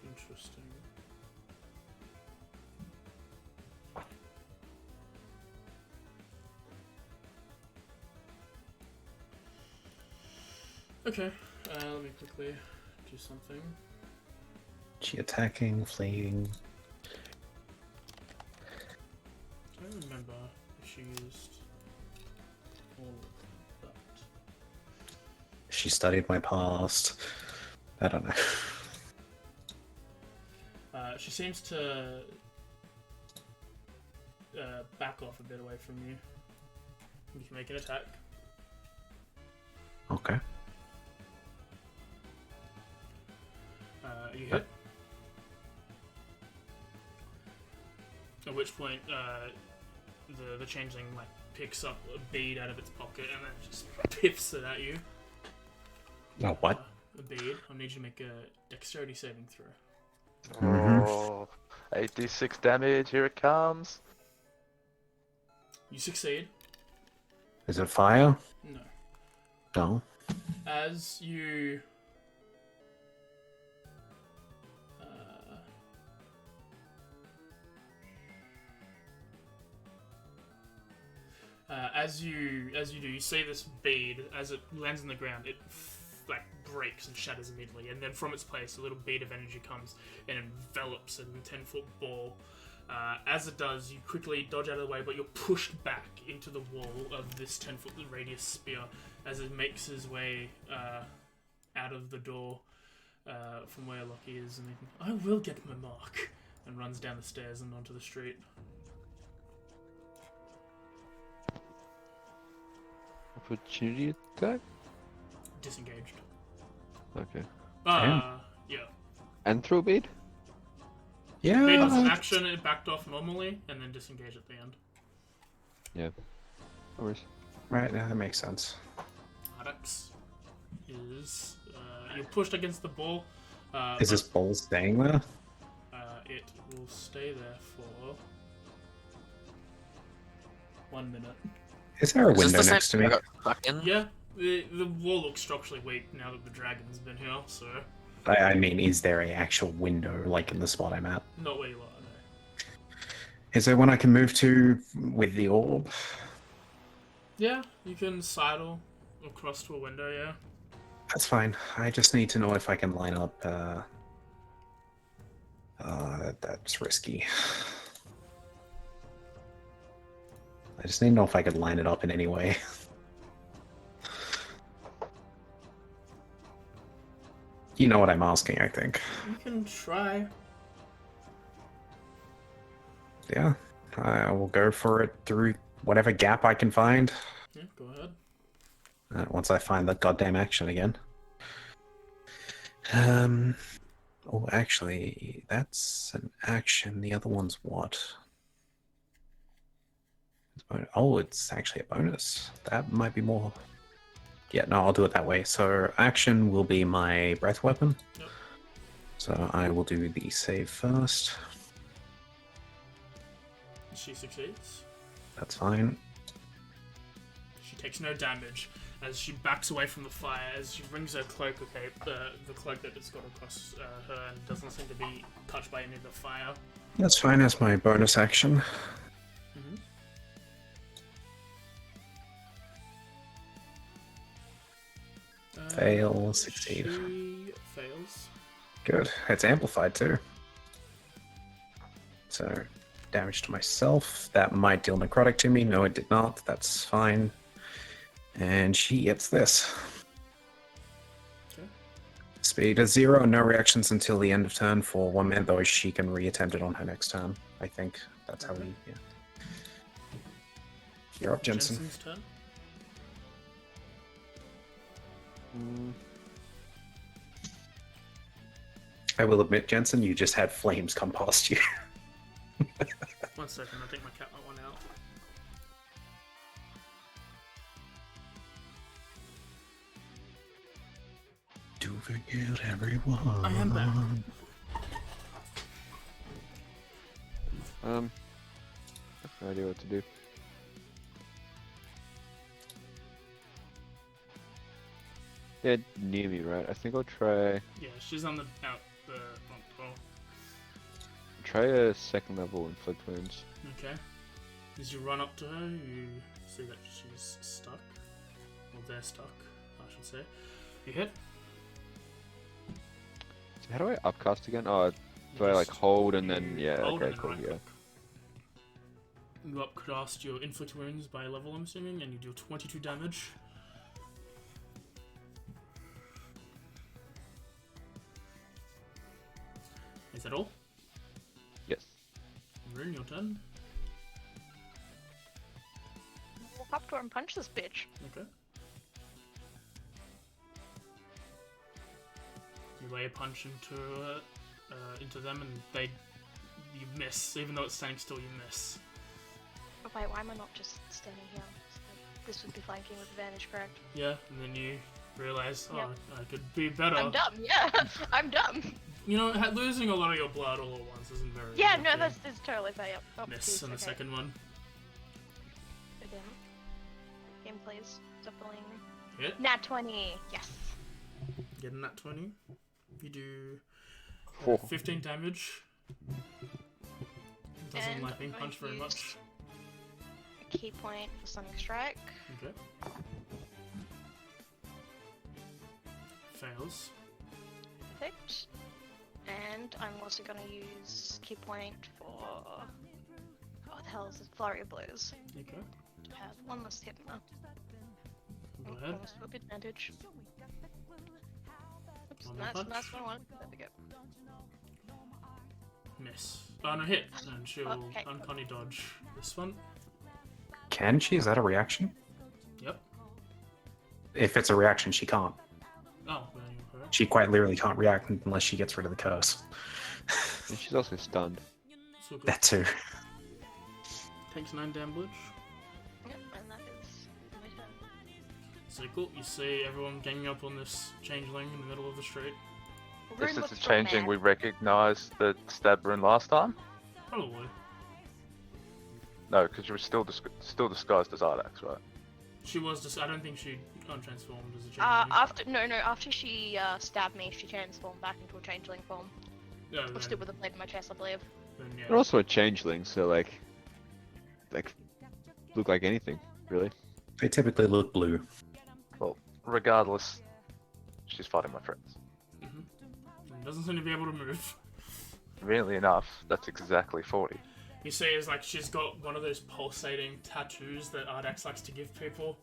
Interesting. Okay, let me quickly do something. She attacking, fleeing. I don't remember if she used all of that. She studied my past. I don't know. She seems to back off a bit away from you. You can make an attack. Okay. You hit. At which point, the changeling like picks up a bead out of its pocket and then just piffs it at you. Oh, what? A bead. I need you to make a dexterity saving throw. Oh, 86 damage, here it comes. You succeed. Is it fire? No. No. As you as you do, you see this bead as it lands on the ground. It like breaks and shatters immediately, and then from its place, a little bead of energy comes and envelops a 10-foot ball As it does, you quickly dodge out of the way, but you're pushed back into the wall of this 10-foot radius spear as it makes his way out of the door from where Lockie is, and then, I will get my mark, and runs down the stairs and onto the street. Opportunity attack? Disengaged. Okay. Yeah. And throw bead? Yeah. Beat was an action, it backed off normally, and then disengage at the end. Yeah. No worries. Right, yeah, that makes sense. Alex is... you're pushed against the ball. Is this ball staying there? It will stay there for 1 minute. Is there a Is this window the same next to me? I got stuck in? Yeah, the wall looks structurally weak now that the dragon's been here, so... I mean, is there a actual window, like in the spot I'm at? Not where you are, no. Is there one I can move to with the orb? Yeah, you can sidle across to a window, yeah. That's fine. I just need to know if I can line up, that's risky. I just need to know if I could line it up in any way. You know what I'm asking, I think. You can try. Yeah, I will go for it through whatever gap I can find. Yeah, go ahead. Once I find that goddamn action again. Oh, actually, that's an action. The other one's what? Oh, it's actually a bonus. That might be more. Yeah, no, I'll do it that way. So action will be my breath weapon. Yep. So I will do the save first. She succeeds. That's fine. She takes no damage as she backs away from the fire, as she brings her cloak, okay, the cloak that it's got across her, and doesn't seem to be touched by any of the fire. That's fine as my bonus action. Fail, succeed. She fails. Good. It's amplified too. So, damage to myself. That might deal necrotic to me. No, it did not. That's fine. And she gets this. Okay. Speed is 0, no reactions until the end of turn for 1 minute, though she can reattempt it on her next turn. I think that's how we. Yeah. You're up, Jensen. Jensen's turn. I will admit, Jensen, you just had flames come past you. 1 second, I think my cat might want out. Do forget everyone. I am back. I have no idea what to do. Yeah, near me, right? I think I'll try Yeah, she's on the front door. a second level inflict wounds. Okay. As you run up to her, you see that she's stuck. Or they're stuck, I should say. You hit. So how do I upcast again? Oh, do I like hold and then yeah? Hold Okay, and then cool. right Yeah. click. You upcast your inflict wounds by level, I'm assuming, and you deal 22 damage. Is that all? Yes. Rune, your turn. Walk up to her and punch this bitch. Okay. You lay a punch into them, and you miss. Even though it's standing still, you miss. But wait, why am I not just standing here? This would be flanking with advantage, correct? Yeah, and then you realize, oh, Yep. I could be better. I'm dumb, yeah. I'm dumb. You know, losing a lot of your blood all at once isn't very. Yeah, good no, thing. that's totally fair. Yep. Oh, Miss geez, on the okay. second one. Good damn. Game plays. Doubling. Hit. Nat 20. Yes. Getting that 20. You do 4. 15 damage. Doesn't And like being I punched very use- much. A key point for Sonic Strike. Okay. Fails. Perfect. And I'm also gonna use key point for what the hell is this? Flurry of blows. Okay. To have one less hit now. Go ahead. Almost got advantage. Oops, One no, more that's punch. one one. There we go. Miss. Oh no, hit. And she'll Okay. uncanny dodge this one. Can she? Is that a reaction? Yep. If it's a reaction, she can't. Oh, well, you're correct. She quite literally can't react unless she gets rid of the curse. And she's also stunned. So good. That too. Takes 9 damage. Yep, and that is my turn. So cool. You see everyone ganging up on this changeling in the middle of the street. Rune Is this looks the real changing mad. we recognised that stabbed Rune last time? Probably. No, because you were still disguised as Ardax, right? She was just. I don't think she untransformed as a changeling. After she stabbed me, she transformed back into a changeling form. No, Or stood with a blade in my chest, I believe. then yeah. They're also a changeling, so like look like anything, really. They typically look blue. Well, regardless, she's fighting my friends. And doesn't seem to be able to move. Conveniently enough, that's exactly 40. You see, is like she's got one of those pulsating tattoos that Ardax likes to give people.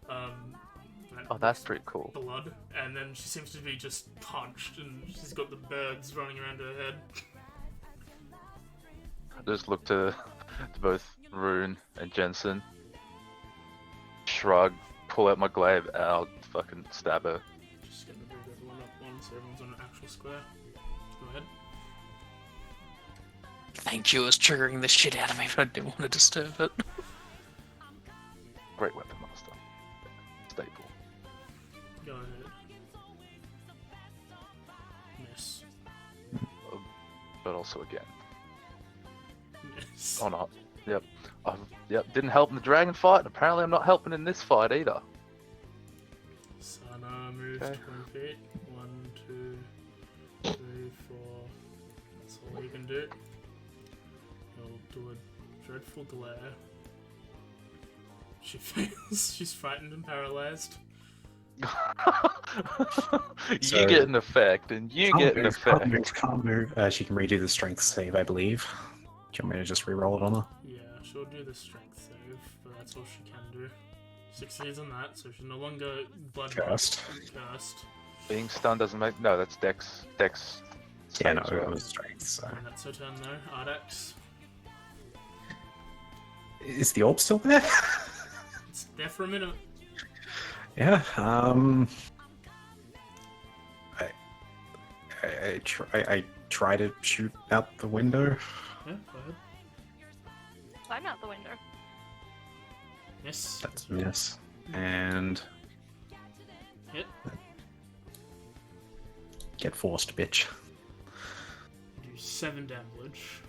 That Oh, that's pretty cool. blood, and then she seems to be just punched, and she's got the birds running around her head. I just look to both Rune and Jensen, shrug, pull out my glaive, and I'll fucking stab her. Just gonna move everyone up one so everyone's on an actual square. Go ahead. Thank you, it was triggering the shit out of me, but I didn't want to disturb it. Great weapon master. Staple. Go ahead. Miss. But also again. Miss. Oh not. Yep. Yep, didn't help in the dragon fight, and apparently I'm not helping in this fight either. Sana moves Okay. 20 feet. 1, 2, 3, 4. That's all you can do. He'll do a dreadful glare. She fails. She's frightened and paralyzed. You So- get an effect, and you get an effect. Can't move. She can redo the strength save, I believe. Do you want me to just re-roll it on her? Yeah, she'll do the strength save, but that's all she can do. Succeeds on that, so she's no longer blood Cursed. cursed. Being stunned doesn't make. No, that's Dex. Dex. Yeah, no, saves, it right? was strength, so. And that's her turn though. Ardax. Is the orb still there? It's there for a minute. Yeah, I try to shoot out the window. Yeah, go ahead. Climb out the window. Miss. That's a miss. And Hit. get forced, bitch. Do 7 damage.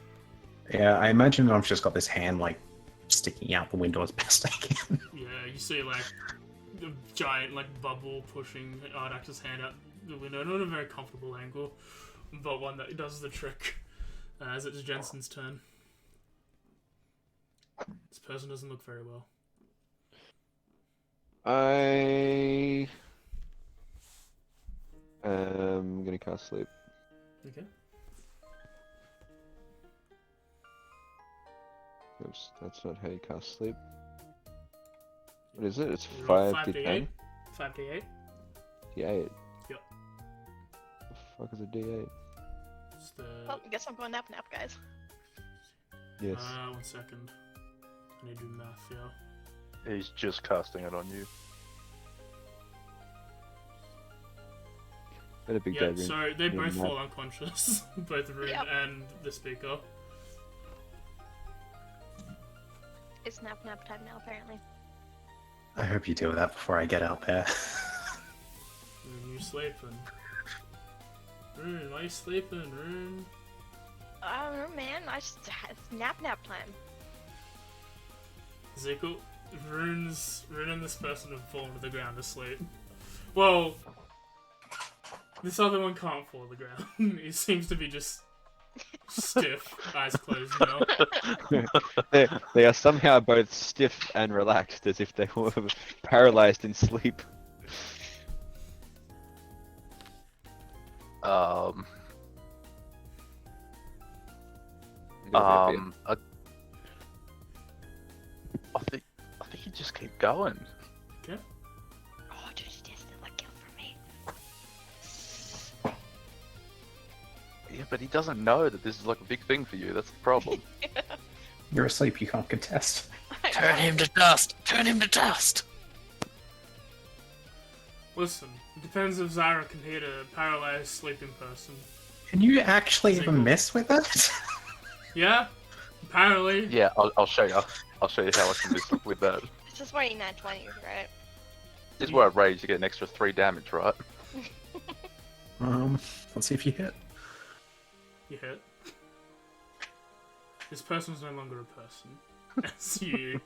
Yeah, I imagine I've just got this hand, like, sticking out the window as best I can. Yeah, you see like the giant like bubble pushing Ardax's hand out the window, not a very comfortable angle, but one that does the trick. As it's Jensen's turn. This person doesn't look very well. I am gonna cast sleep. Okay. Oops, that's not how you cast sleep. What is it? It's You roll 5 to 5d8. 10? 5d8. D8. Yep. The fuck is a D8? It's the. Well, I guess I'm going nap, guys. Yes. 1 second. I need to do math, yeah. He's just casting it on you. Had a big Yeah, day. so they both map. fall unconscious, both Rune Yep. and the speaker. It's nap time now, apparently. I hope you deal with that before I get out there. Rune, you sleeping? Rune, why you sleeping, Rune? I don't know, man. It's nap time. Ezekiel, Rune and this person have fallen to the ground asleep. Well, this other one can't fall to the ground. He seems to be just stiff, eyes closed, you know? They are somehow both stiff and relaxed, as if they were paralyzed in sleep. I think you just keep going. Okay. Oh, just a kill for me. Yeah, but he doesn't know that this is like a big thing for you. That's the problem. You're asleep, you can't contest. Turn him to dust! Turn him to dust! Listen, it depends if Zyra can hit a paralyzed sleeping person. Can you actually Single. even mess with it? Yeah? Apparently. Yeah, I'll show you. I'll show you how I can do stuff with that. This is why you nat 20s, right? This is where I rage. You get an extra 3 damage, right? Let's see if you hit. You hit. This person's no longer a person. That's you.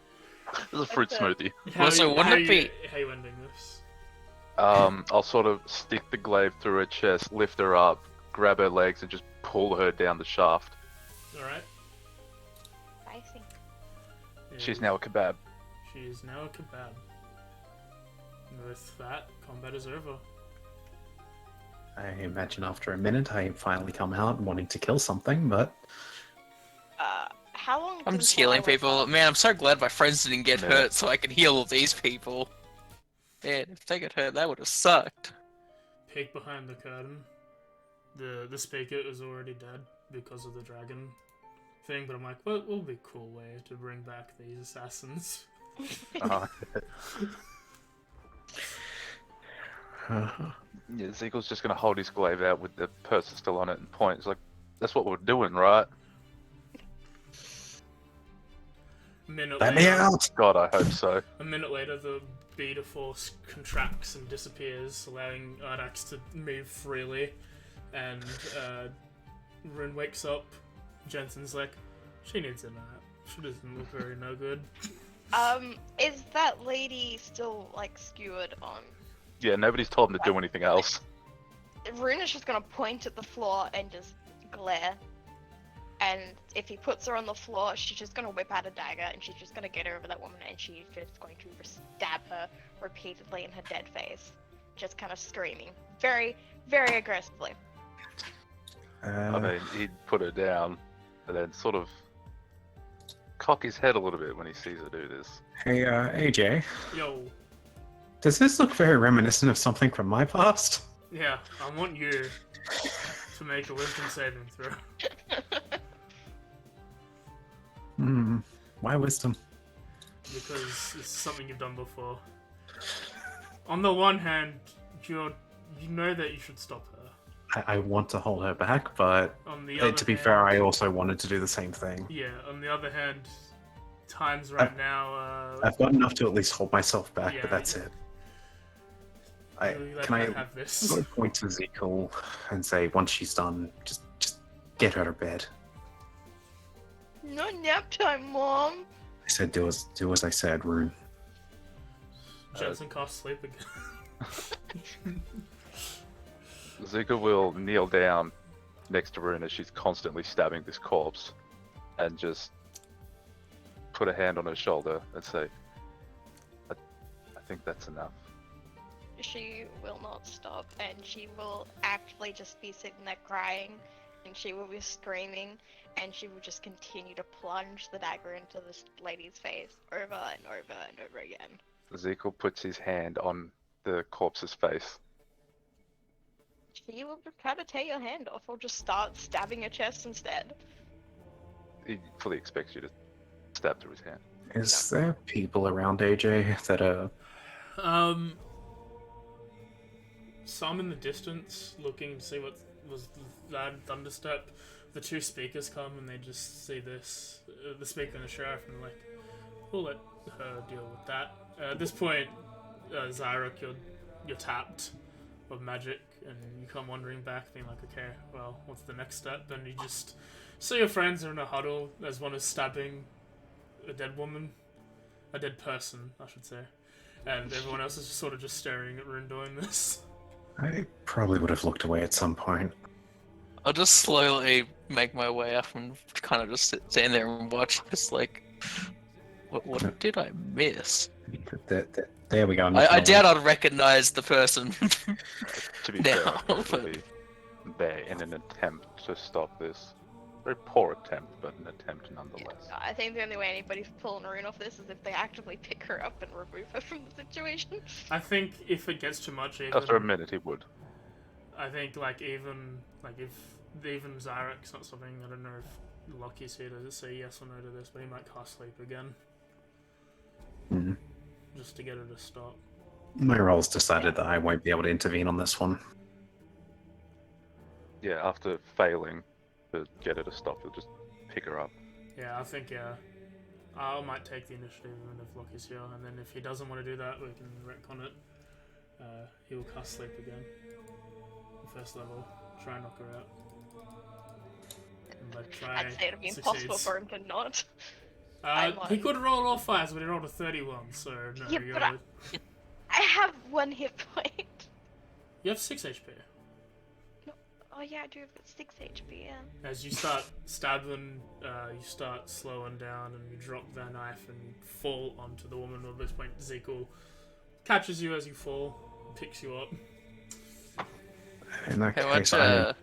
This is a fruit smoothie. Also, wouldn't it be- How you ending this? I'll sort of stick the glaive through her chest, lift her up, grab her legs, and just pull her down the shaft. Alright. Spicy. Yeah, She's now a kebab. She is now a kebab. And with that, combat is over. I imagine after a minute I finally come out wanting to kill something, but How long? I'm did just the healing fireworks people. last? Man, I'm so glad my friends didn't get Yeah. hurt so I could heal all these people. Man, if they got hurt, that would have sucked. Peek behind the curtain. The speaker is already dead because of the dragon thing, but I'm like, well, it will be a cool way to bring back these assassins. Uh, uh, yeah, Zeke's just gonna hold his glaive out with the person still on it and point. It's like, that's what we're doing, right? A minute let me later, out! God, I hope so. a minute later, the beta force contracts and disappears, allowing Ardax to move freely. And Rin wakes up. Jensen's like, she needs a nap. She doesn't look very no good. Is that lady still like skewered on? Yeah, nobody's told him to do anything else. Rune is just gonna point at the floor and just glare. And if he puts her on the floor, she's just gonna whip out a dagger and she's just gonna get over that woman and she's just going to stab her repeatedly in her dead face. Just kind of screaming. Very, very aggressively. I mean, he'd put her down and then sort of cock his head a little bit when he sees her do this. Hey, AJ, Yo, does this look very reminiscent of something from my past? yeah, I want you to make a wisdom saving throw. Why wisdom? Because it's something you've done before. On the one hand, you know that you should stop her. I want to hold her back, but On the other to be hand, fair, I also wanted to do the same thing. Yeah, on the other hand, times right now, I've got enough to at least hold myself back, Yeah, but that's it. you let Can I her have this. go point to Ezekiel and say, once she's done, just get her to bed? No nap time, Mom! I said, do as I said, Rune. Jensen casts sleep again. Zika will kneel down next to Rune as she's constantly stabbing this corpse and just put a hand on her shoulder and say, I think that's enough. She will not stop, and she will actually just be sitting there crying, and she will be screaming, and she will just continue to plunge the dagger into this lady's face over and over and over again. Ezekiel puts his hand on the corpse's face. She will just try to tear your hand off, or just start stabbing her chest instead. He fully expects you to stab through his hand. Is there people around AJ that are... Some in the distance looking to see what was that thunderstep. The two speakers come and they just see this, the speaker and the sheriff, and they're like, we'll let her deal with that. At this point, Zyra, you're tapped of magic, and you come wandering back, being like, okay, well, what's the next step? And you just see your friends are in a huddle as one is stabbing a dead person, I should say. And everyone else is sort of just staring at Rune doing this. I probably would have looked away at some point. I'll just slowly make my way up and kind of just stand there and watch. Just like, what did I miss? There we go. I doubt I'd recognize the person. To be Now, fair, it would be there in an attempt to stop this. Very poor attempt, but an attempt. nonetheless. I think the only way anybody's pulling Rune off this is if they actively pick her up and remove her from the situation. I think if it gets too much, even After a minute, he would. I think if even Zyrek's not something. I don't know if Loki's here to say yes or no to this, but he might cast sleep again Mhm. just to get her to stop. My role's decided that I won't be able to intervene on this one. Yeah, after failing to get her to stop, he'll just pick her up. Yeah, I think I might take the initiative even if Loki's here, and then if he doesn't want to do that, we can retcon it. He will cast sleep again. First level, try and knock her out. And by try, I'd say it'd be impossible succeeds. for him to not. He could roll all fives, but he rolled a 31, so no, Yeah, you're... but I have 1 hit point. You have 6 HP. Oh yeah, I do have 6 HP, yeah. As you start stabbing, you start slowing down, and you drop the knife and you fall onto the woman. At this point, Ezekiel catches you as you fall, picks you up. In that How much case, I...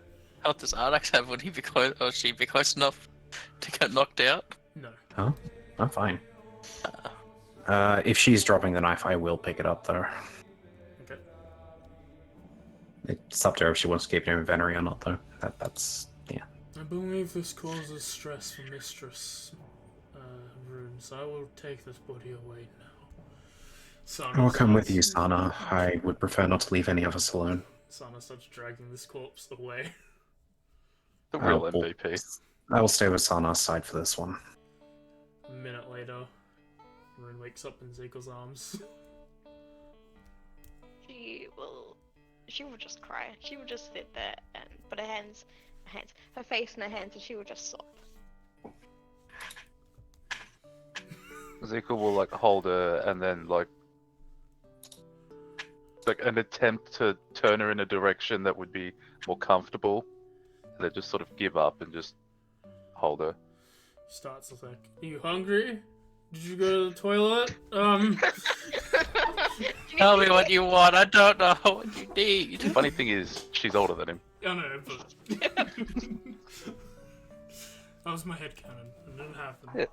health does Ardax have? Would he be close, or she be close enough to get knocked out? No. Huh? I'm fine. If she's dropping the knife, I will pick it up, though. Okay. It's up to her if she wants to keep it in inventory or not, though. That's... yeah. I believe this causes stress for Mistress Rune, so I will take this body away now. Sana I'll come with starts- you, Sana. I would prefer not to leave any of us alone. Sana starts dragging this corpse away. The real will- MVP. I will stay with Sana's side for this one. A minute later, Rune wakes up in Zekel's arms. She will just cry. She will just sit there and put her face in her hands, and she will just sob. Ezekiel will like hold her and then like an attempt to turn her in a direction that would be more comfortable, and then just sort of give up and just hold her. Starts with like, "Are you hungry? Did you go to the toilet? Tell me what you want. I don't know what you need. Funny thing is, she's older than him. I know, but that was my headcanon. It didn't happen. Yeah.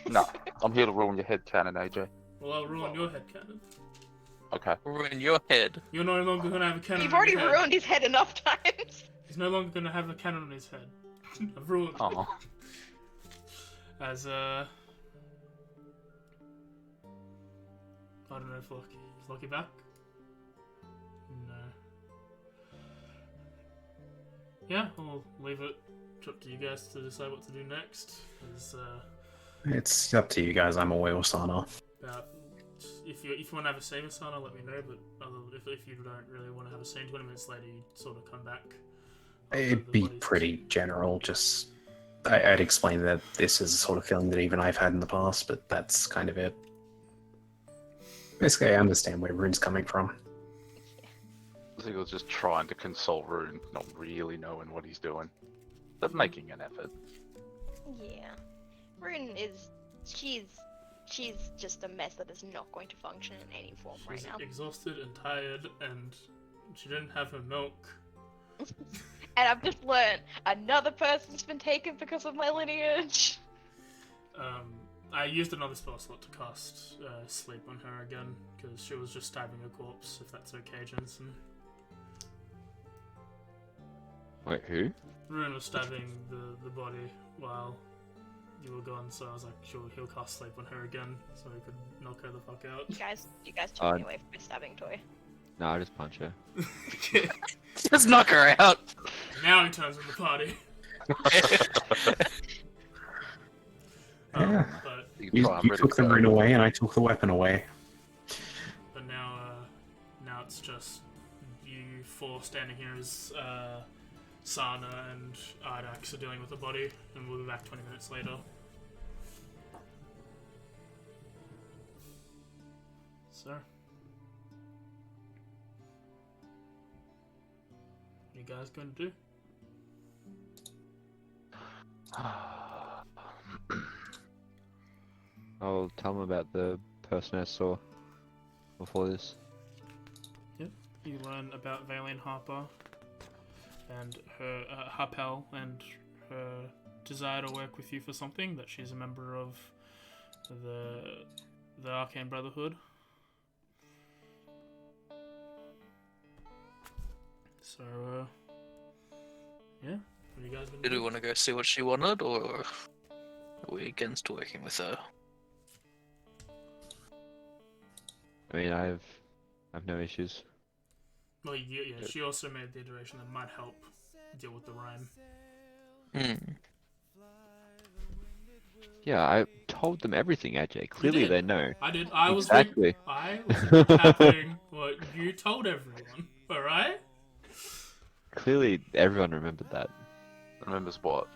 Nah, I'm here to ruin your head cannon, AJ. Well, I'll ruin your headcanon. Okay. Ruin your head. You're no longer gonna have a cannon. You've on already your head. ruined his head enough times. He's no longer gonna have a cannon on his head. I've ruined it. Oh. As I don't know if Loki is Loki back? No. Yeah, I'll leave it. It's up to you guys to decide what to do next. As, It's up to you guys. I'm away with Sana. if you want to have a scene with Sana, let me know. But if you don't really want to have a scene, 20 minutes later, you sort of come back. It'd be pretty general. Just I'd explain that this is the sort of feeling that even I've had in the past, but that's kind of it. Basically, I understand where Rune's coming from. Ezekiel's just trying to console Rune, not really knowing what he's doing, but making an effort. Yeah. Rune is... She's just a mess that is not going to function in any form She's right now. exhausted and tired, and she didn't have her milk. And I've just learned another person's been taken because of my lineage. I used another spell slot to cast sleep on her again, because she was just stabbing a corpse, if that's okay, Jensen. Wait, who? Rune was stabbing the body while you were gone, so I was like, sure, he'll cast sleep on her again, so he could knock her the fuck out. You guys took me away from my stabbing toy. No, I just punch her. Just knock her out. Now he turns on the party. Yeah. But You can try, I'm You ready took to the go. rune away, and I took the weapon away. now it's just you four standing here as Sana and Ardax are dealing with the body, and we'll be back 20 minutes later. So, what are you guys going to do? I'll tell them about the person I saw before this. You learn about Valiant Harper and her Harpel and her desire to work with you for something, that she's a member of the Arcane Brotherhood. So, yeah. What have you guys been Did we doing? want to go see what she wanted, or are we against working with her? I mean, I have no issues. Well, yeah, she also made the iteration that might help deal with the Rime. Hmm. Yeah, I told them everything, AJ. Clearly did. they know. I did. Exactly. I was recapping what you told everyone. All right. Clearly everyone remembered that. Remembers what?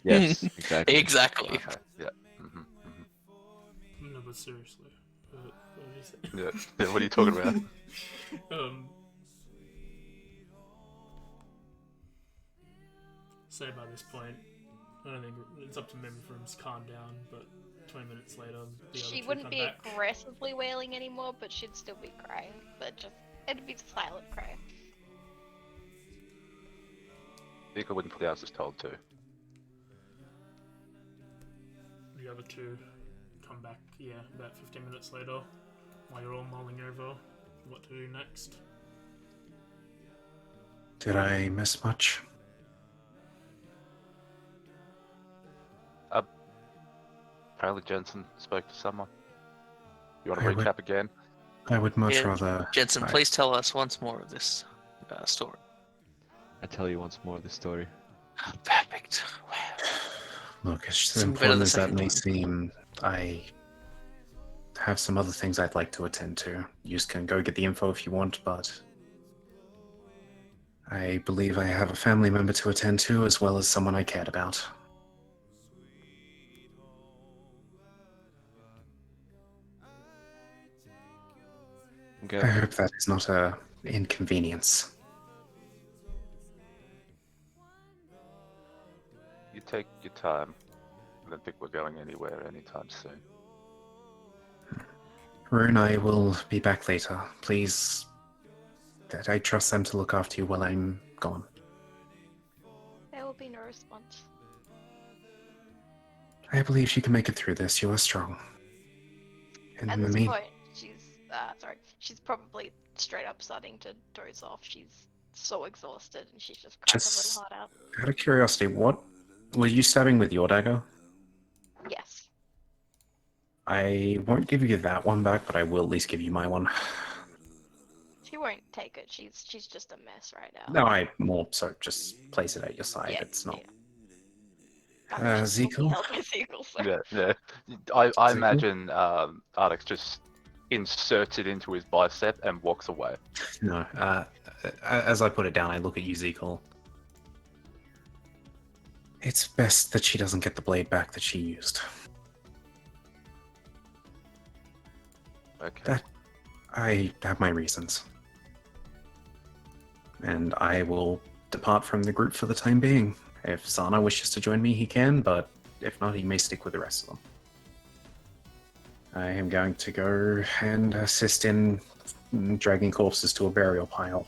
Yes, exactly. Exactly. Okay. Yeah. No, but seriously. What did you say? Yeah. What are you talking about? Say by this point, I don't think it's up to Mim for him to calm down, but 20 minutes later, the other She two wouldn't come be back. aggressively wailing anymore, but she'd still be crying. But just, it'd be silent crying. I think I wouldn't put the houses told too. The other two come back, yeah, about 15 minutes later, while you're all mulling over what to do next. Did I miss much? Apparently Jensen spoke to someone. You want I to would- recap again? I would much Yeah, rather. Jensen, I- please tell us once more of this story. I tell you once more of the story. Perfect. Wow. Look, as Some better important the as that second may time. seem, I have some other things I'd like to attend to. You can go get the info if you want, but I believe I have a family member to attend to as well as someone I cared about. Okay. I hope that is not a inconvenience. You take your time. I don't think we're going anywhere anytime soon. Rune, I will be back later. Please, I trust them to look after you while I'm gone. There will be no response. I believe she can make it through this. You are strong. And At in the this mean, point, she's probably straight up starting to doze off. She's so exhausted and she's just crying her Just- little heart out. out of curiosity, what were you stabbing with your dagger? Yes. I won't give you that one back, but I will at least give you my one. She won't take it. She's just a mess right now. No, I more so just place it at your side. Yeah, It's not. yeah. I mean, she's still being Zekel? held by Zekel, so. Yeah. I Zekel? imagine Alex just inserts it into his bicep and walks away. No. As I put it down, I look at you, Zekel. It's best that she doesn't get the blade back that she used. Okay. That I have my reasons. And I will depart from the group for the time being. If Sana wishes to join me, he can, but if not, he may stick with the rest of them. I am going to go and assist in dragging corpses to a burial pile.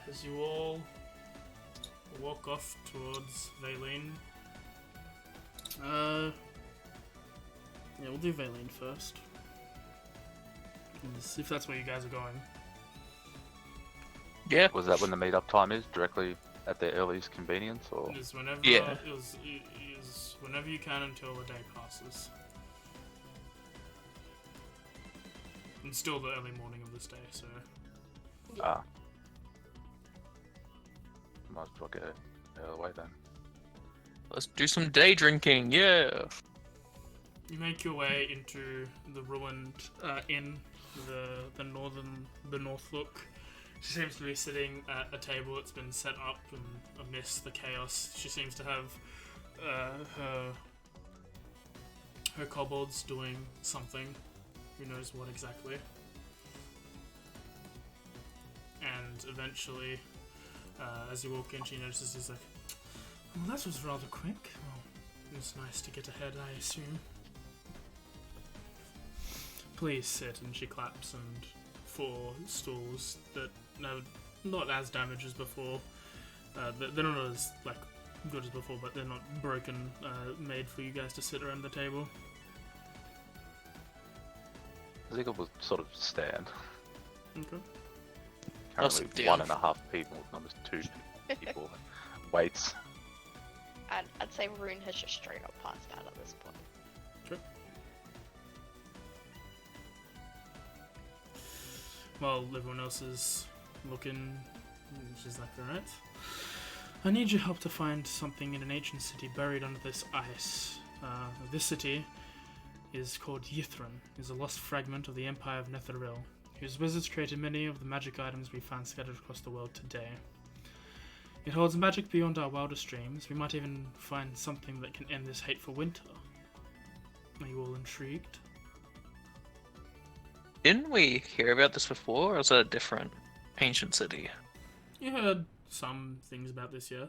As you all walk off towards Valine. Yeah, we'll do Valine first. If that's where you guys are going. Yeah. Was that when the meetup time is? Directly at their earliest convenience, or? It is whenever, Yeah. it is whenever you can until the day passes. It's still the early morning of this day, so. Ah. Might as well get it out of the way then. Let's do some day drinking. Yeah. You make your way into the ruined inn, the north look. She seems to be sitting at a table that's been set up, and amidst the chaos, she seems to have her kobolds doing something. Who knows what exactly? And eventually, As you walk in, she notices he's like, well, that was rather quick. Well, it was nice to get ahead, I assume. Please sit, and she claps, and 4 stools that are not as damaged as before. They're not as like good as before, but they're not broken, made for you guys to sit around the table. Ziggle will sort of stand. Okay. Awesome Currently deal. 1.5 people, almost 2 people. Waits. I'd say Rune has just straight up passed out at this point. Sure. While everyone else is looking, she's like, alright. I need your help to find something in an ancient city buried under this ice. This city is called Yithrin, is a lost fragment of the Empire of Netheril, whose wizards created many of the magic items we find scattered across the world today. It holds magic beyond our wildest dreams. We might even find something that can end this hateful winter. Are you all intrigued? Didn't we hear about this before, or is it a different ancient city? You heard some things about this, yeah?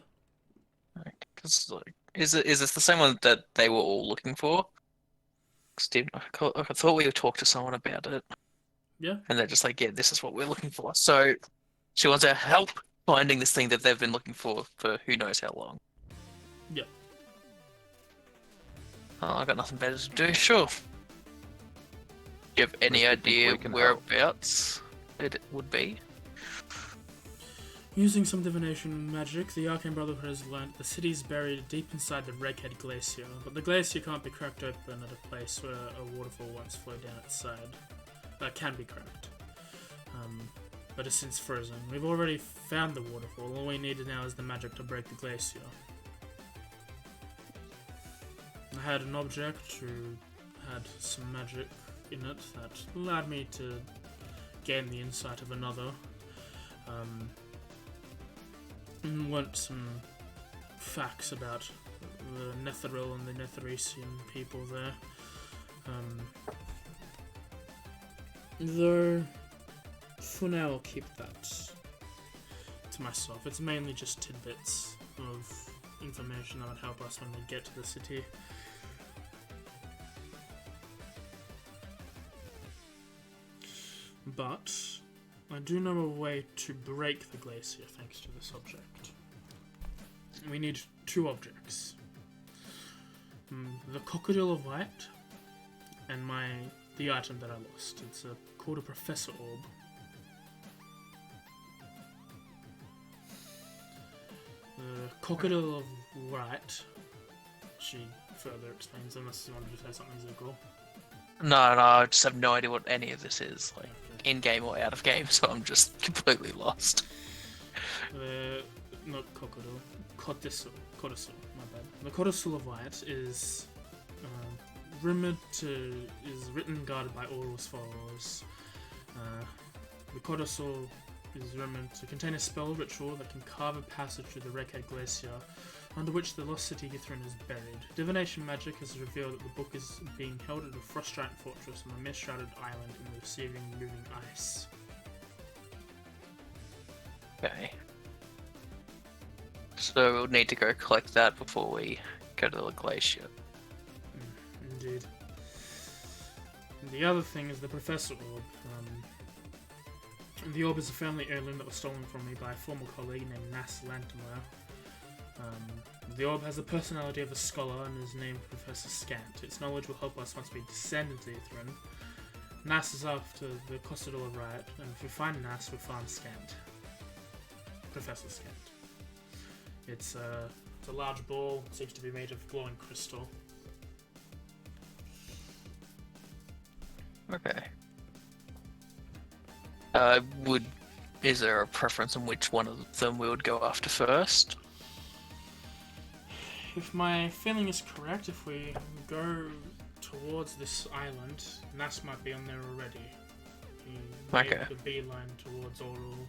Because is this the same one that they were all looking for? Steve, I thought we talked to someone about it, Yeah? and they're just like, yeah, this is what we're looking for. So she wants our help finding this thing that they've been looking for who knows how long. Yep. Oh, I got nothing better to do. Sure. Do you have any Unless you think idea we can help. whereabouts it would be? Using some divination magic, the Arcane Brotherhood has learned the city is buried deep inside the Reghead Glacier, but the glacier can't be cracked open at a place where a waterfall once flowed down its side. Can be cracked. But it's since frozen. We've already found the waterfall, all we need now is the magic to break the glacier. I had an object who had some magic in it that allowed me to gain the insight of another. And learnt some facts about the Netheril and the Netheresian people there. Though, for now I'll keep that to myself. It's mainly just tidbits of information that would help us when we get to the city. But I do know a way to break the glacier thanks to this object. We need 2 objects. The Crocodile of Light and the item that I lost. It's called a Professor Orb. The Crocodile of Light, she further explains, unless you wanted to say something, Ziggle. No, I just have no idea what any of this is, like in-game or out of game, so I'm just completely lost. Not Crocodile, Codicil, my bad. The Codicil of Light is is written and guarded by Auril's followers. The Codicil is rumored to contain a spell ritual that can carve a passage through the Reghead Glacier, under which the lost city Yithrin is buried. Divination magic has revealed that the book is being held at a frost-giant fortress on a mist-shrouded island in the receiving moving ice. Okay. So we'll need to go collect that before we go to the glacier. Indeed. And the other thing is the Professor Orb. The orb is a family heirloom that was stolen from me by a former colleague named Nas Lantimer. The orb has the personality of a scholar and is named Professor Scant. Its knowledge will help us once we descend into Yithrin. Nas is after the Costador riot, and if we find Nas, we find Scant. Professor Scant. It's a large ball, it seems to be made of glowing crystal. Okay. Is there a preference on which one of them we would go after first? If my feeling is correct, if we go towards this island, Nas might be on there already. He made Okay. the beeline towards Auril's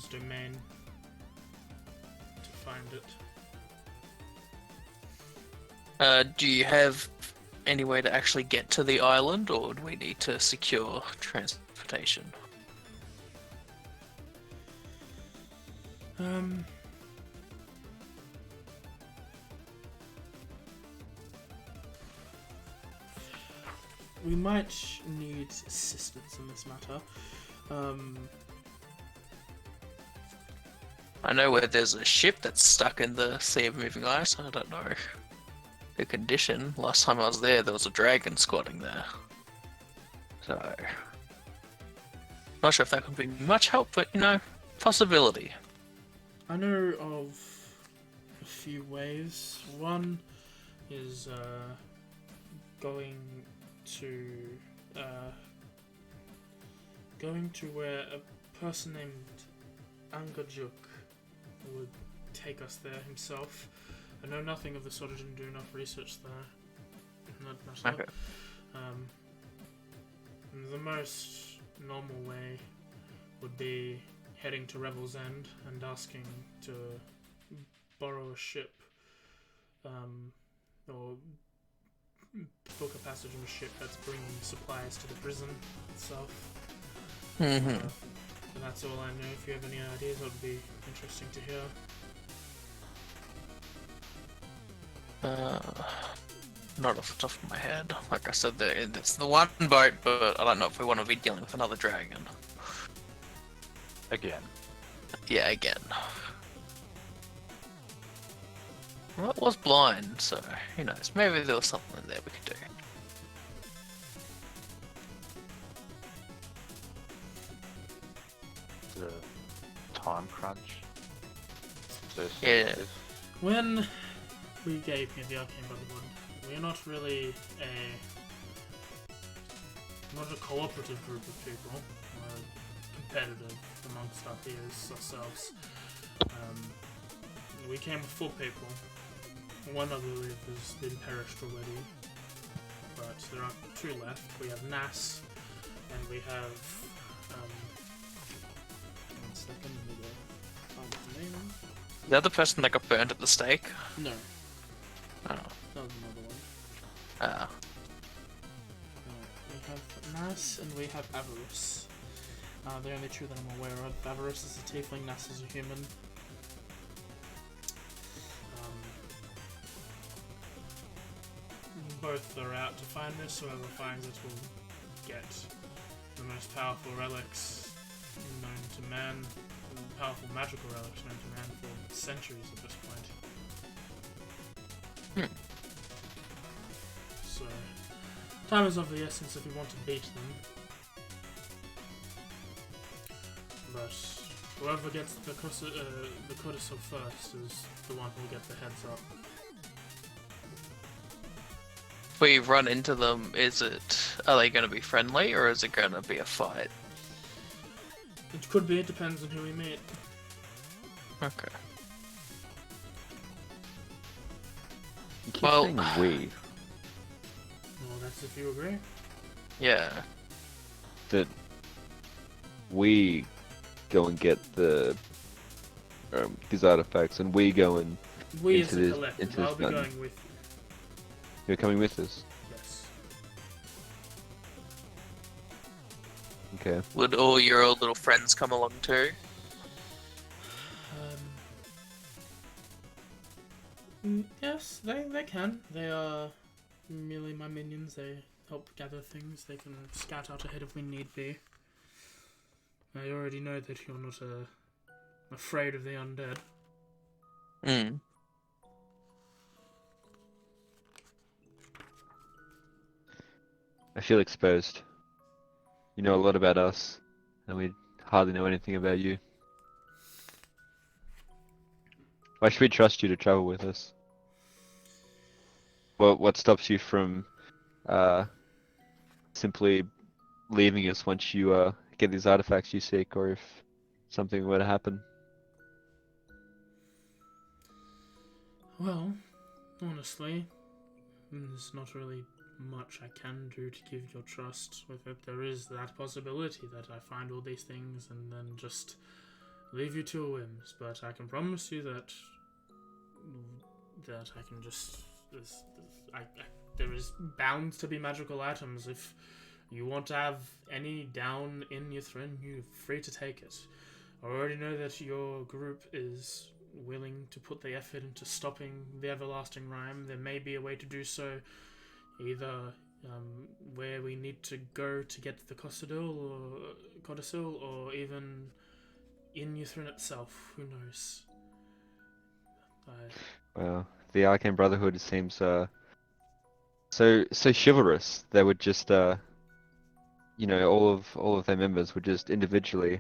domain to find it. Do you have any way to actually get to the island, or do we need to secure transportation? We might need assistance in this matter. I know where there's a ship that's stuck in the sea of moving ice. I don't know the condition. Last time I was there, there was a dragon squatting there. So, not sure if that could be much help, but you know, possibility. I know of a few ways. One is going to where a person named Angajuk would take us there himself. I know nothing of the sort. I didn't do enough research there. Not myself. Okay. The most normal way would be heading to Revel's End and asking to borrow a ship, or book a passage of a ship that's bringing supplies to the prison itself. Mm-hmm. And that's all I know. If you have any ideas, that would be interesting to hear. Not off the top of my head. Like I said, it's the one boat, but I don't know if we want to be dealing with another dragon. Again. Yeah, again. Well, it was blind, so who knows? Maybe there was something there we could do. The time crunch. Yeah. When we gave you the Arcane Brotherhood, we're not really not a cooperative group of people. We're competitive amongst our peers, ourselves. We came with 4 people. One, I believe, has been perished already, but there are 2 left. We have Nas, and we have, one second, let me go find the name. The other person that got burned at the stake? No, Oh. that was another one. Ah. We have Nas and we have Avarice. The only 2 that I'm aware of. Avarice is a tiefling, Nas is a human. Both are out to find this. Whoever finds it will get the most powerful relics known to man, powerful magical relics known to man for centuries at this point. So, time is of the essence if we want to beat them. But whoever gets the codicil first is the one who will get the heads up. If we run into them, are they going to be friendly or is it going to be a fight? It could be, it depends on who we meet. Okay. You keep Well- saying we. Well, that's if you agree. Yeah. That we go and get these artifacts, and we go and We Into as a this- collective, into this I'll be mountain. going with you. you're coming with us. Yes. Okay. Would all your old little friends come along too? Yes, they can. They are merely my minions. They help gather things. They can scout out ahead if we need be. I already know that you're not afraid of the undead. Hmm. I feel exposed. You know a lot about us, and we hardly know anything about you. Why should we trust you to travel with us? What stops you from simply leaving us once you get these artifacts you seek, or if something were to happen? Well, honestly, there's not really much I can do to give your trust with it. There is that possibility that I find all these things and then just leave you to your whims, but I can promise you that I can just there is bound to be magical items. If you want to have any down in your throne, you're free to take it. I already know that your group is willing to put the effort into stopping the everlasting Rime. There may be a way to do so, either where we need to go to get to the Codicil, or even in Ythrin itself. Who knows? Well, the Arcane Brotherhood seems so chivalrous. They would just all of their members would just individually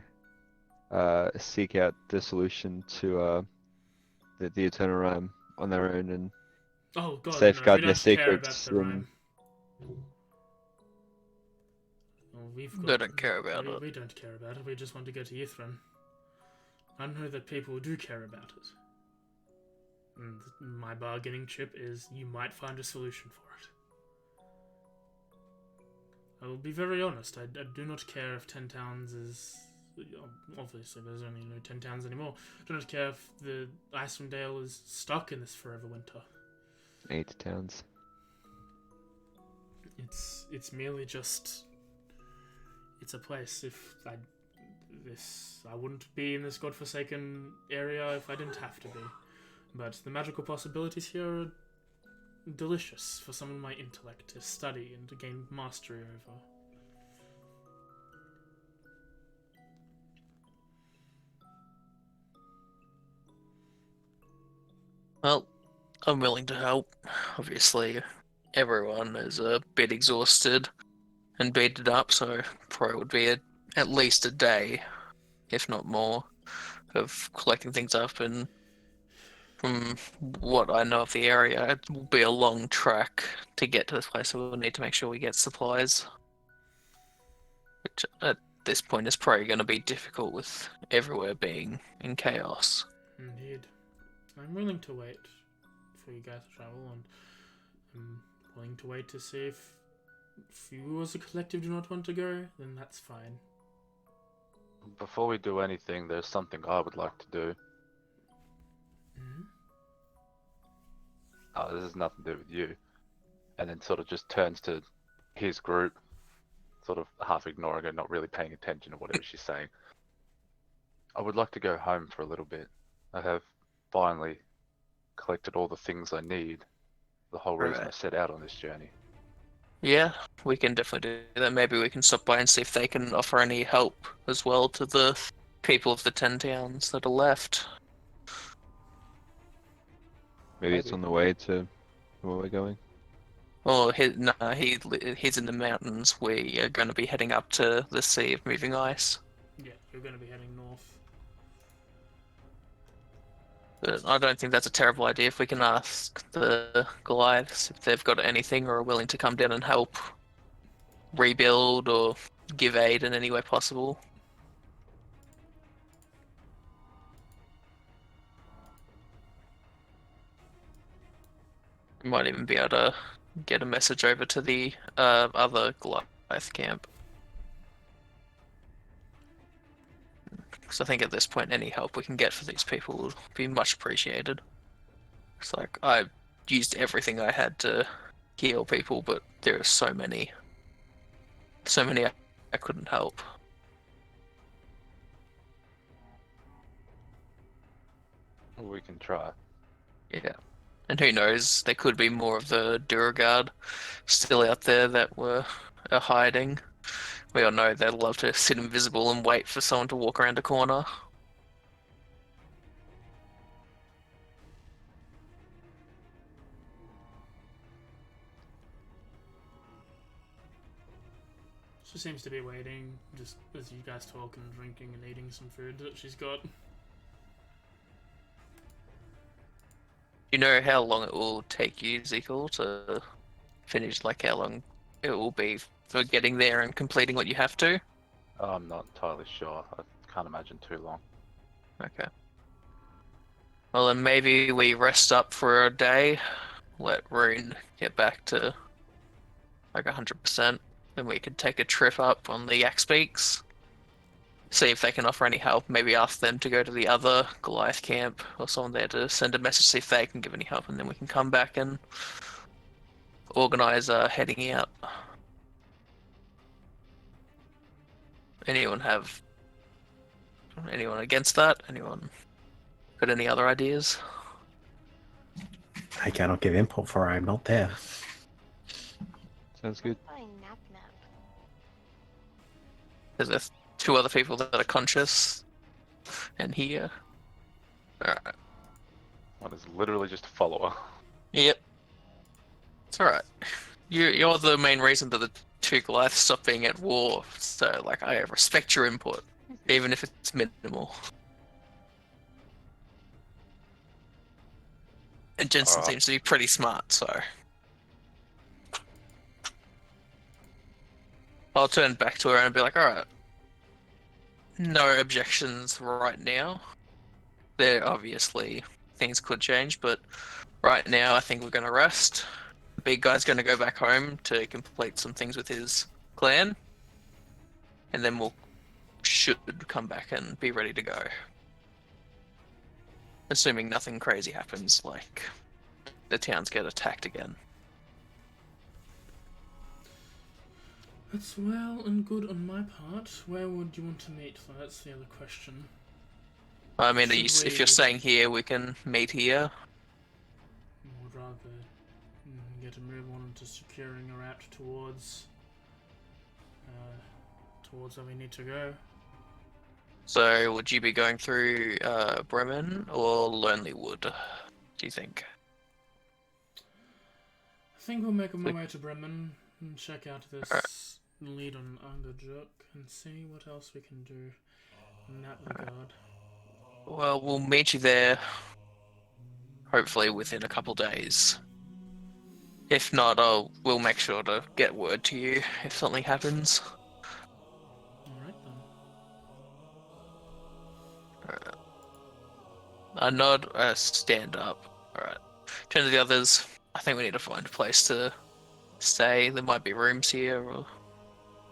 seek out the solution to the Eternal Rime on their own and Oh god, no, we safeguard their don't care about secrets. the Rime. Well, They don't care about it. We don't care about it. We just want to go to Ythrin. I know that people do care about it. And my bargaining chip is you might find a solution for it. I will be very honest. I do not care if 10 towns is... Obviously, there's only no 10 towns anymore. I do not care if the Icewind Dale is stuck in this forever winter. 8 towns. It's merely just... It's a place. I wouldn't be in this godforsaken area if I didn't have to be. But the magical possibilities here are delicious for someone of my intellect to study and to gain mastery over. Well, I'm willing to help. Obviously, everyone is a bit exhausted and beaten up, so probably would be at least a day, if not more, of collecting things up. And from what I know of the area, it will be a long trek to get to this place, so we'll need to make sure we get supplies. Which at this point is probably going to be difficult with everywhere being in chaos. Indeed. I'm willing to wait for you guys to travel, and I'm willing to wait to see if you as a collective do not want to go, then that's fine. Before we do anything, there's something I would like to do. This has nothing to do with you. And then sort of just turns to his group, sort of half ignoring her, not really paying attention to whatever she's saying. I would like to go home for a little bit. I have finally collected all the things I need. The whole reason I set out on this journey. Yeah, we can definitely do that. Maybe we can stop by and see if they can offer any help as well to the people of the 10 towns that are left. Maybe it's on the way to where we're going. Or he's in the mountains. We are going to be heading up to the Sea of Moving Ice. Yeah, you're going to be heading north. But I don't think that's a terrible idea if we can ask the Goliaths if they've got anything or are willing to come down and help rebuild or give aid in any way possible. We might even be able to get a message over to the other Goliath camp. Because I think at this point, any help we can get for these people will be much appreciated. It's like, I used everything I had to heal people, but there are so many I couldn't help. We can try. Yeah. And who knows, there could be more of the Duragard still out there that are hiding. We all know they'd love to sit invisible and wait for someone to walk around a corner. She seems to be waiting, just as you guys talk and drinking and eating some food that she's got. You know how long it will take you, Ezekiel, to finish, like how long it will be for getting there and completing what you have to? I'm not entirely sure. I can't imagine too long. Okay. Well, then maybe we rest up for a day, let Rune get back to like 100%, then we could take a trip up on the Yak Peaks, see if they can offer any help, maybe ask them to go to the other Goliath camp or someone there to send a message, see if they can give any help, and then we can come back and organize heading out. Anyone have Anyone against that? Anyone got any other ideas? I cannot give input for I'm not there. Sounds good. Fine, nap nap. Is there two other people that are conscious and here? Alright. One is literally just a follower. Yep. It's alright. You're the main reason that the two Goliaths stopped being at war, so like I respect your input, even if it's minimal. And Jensen Alright. seems to be pretty smart, so I'll turn back to her and be like, alright. No objections right now. There obviously things could change, but right now I think we're gonna rest. The big guy's gonna go back home to complete some things with his clan. And then should come back and be ready to go. Assuming nothing crazy happens, like the towns get attacked again. That's well and good on my part. Where would you want to meet? That's the other question. I mean, Should if you're we- staying here, we can meet here. I would rather get a move on into securing a route towards where we need to go. So, would you be going through Bremen or Lonelywood, do you think? I think we'll make my way to Bremen and check out this lead on Angerjuk and see what else we can do in that regard. Well, we'll meet you there, hopefully within a couple days. If not, we'll make sure to get word to you if something happens. Alright then. A nod, stand up. Alright. Turn to the others. I think we need to find a place to stay. There might be rooms here, or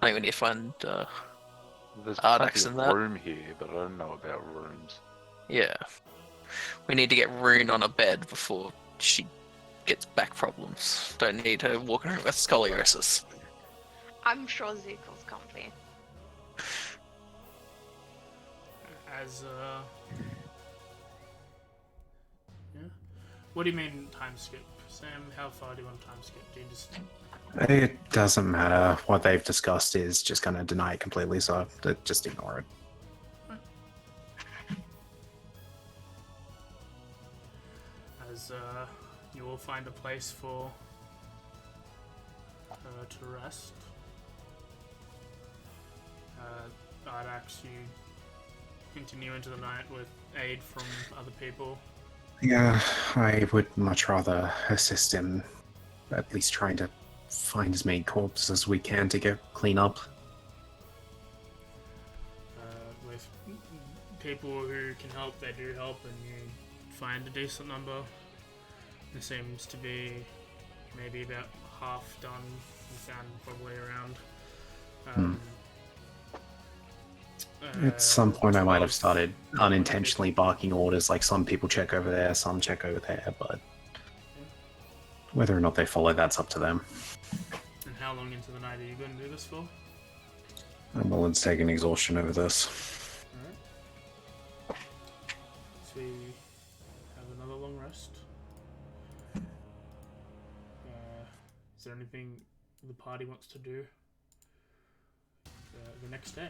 I think we need to find, There's Ardax plenty and of that. room here, but I don't know about rooms. yeah. We need to get Rune on a bed before she gets back problems. Don't need her walking around with scoliosis. I'm sure Zekel's comfy. As yeah. What do you mean time skip? Sam, how far do you want time skip? Do you just It doesn't matter. What they've discussed is just going to deny it completely, so just ignore it. as you will find a place for to rest. Ardax, you continue into the night with aid from other people. Yeah, I would much rather assist in at least trying to find as many corpses as we can to get clean up. With people who can help, they do help, and you find a decent number. There seems to be maybe about half done. You found probably around. At some point I might have 12 started unintentionally barking orders, like some people check over there, some check over there, but whether or not they follow, that's up to them. And how long into the night are you going to do this for? I'm willing to take an exhaustion over this. Alright. So we have another long rest. Is there anything the party wants to do the next day?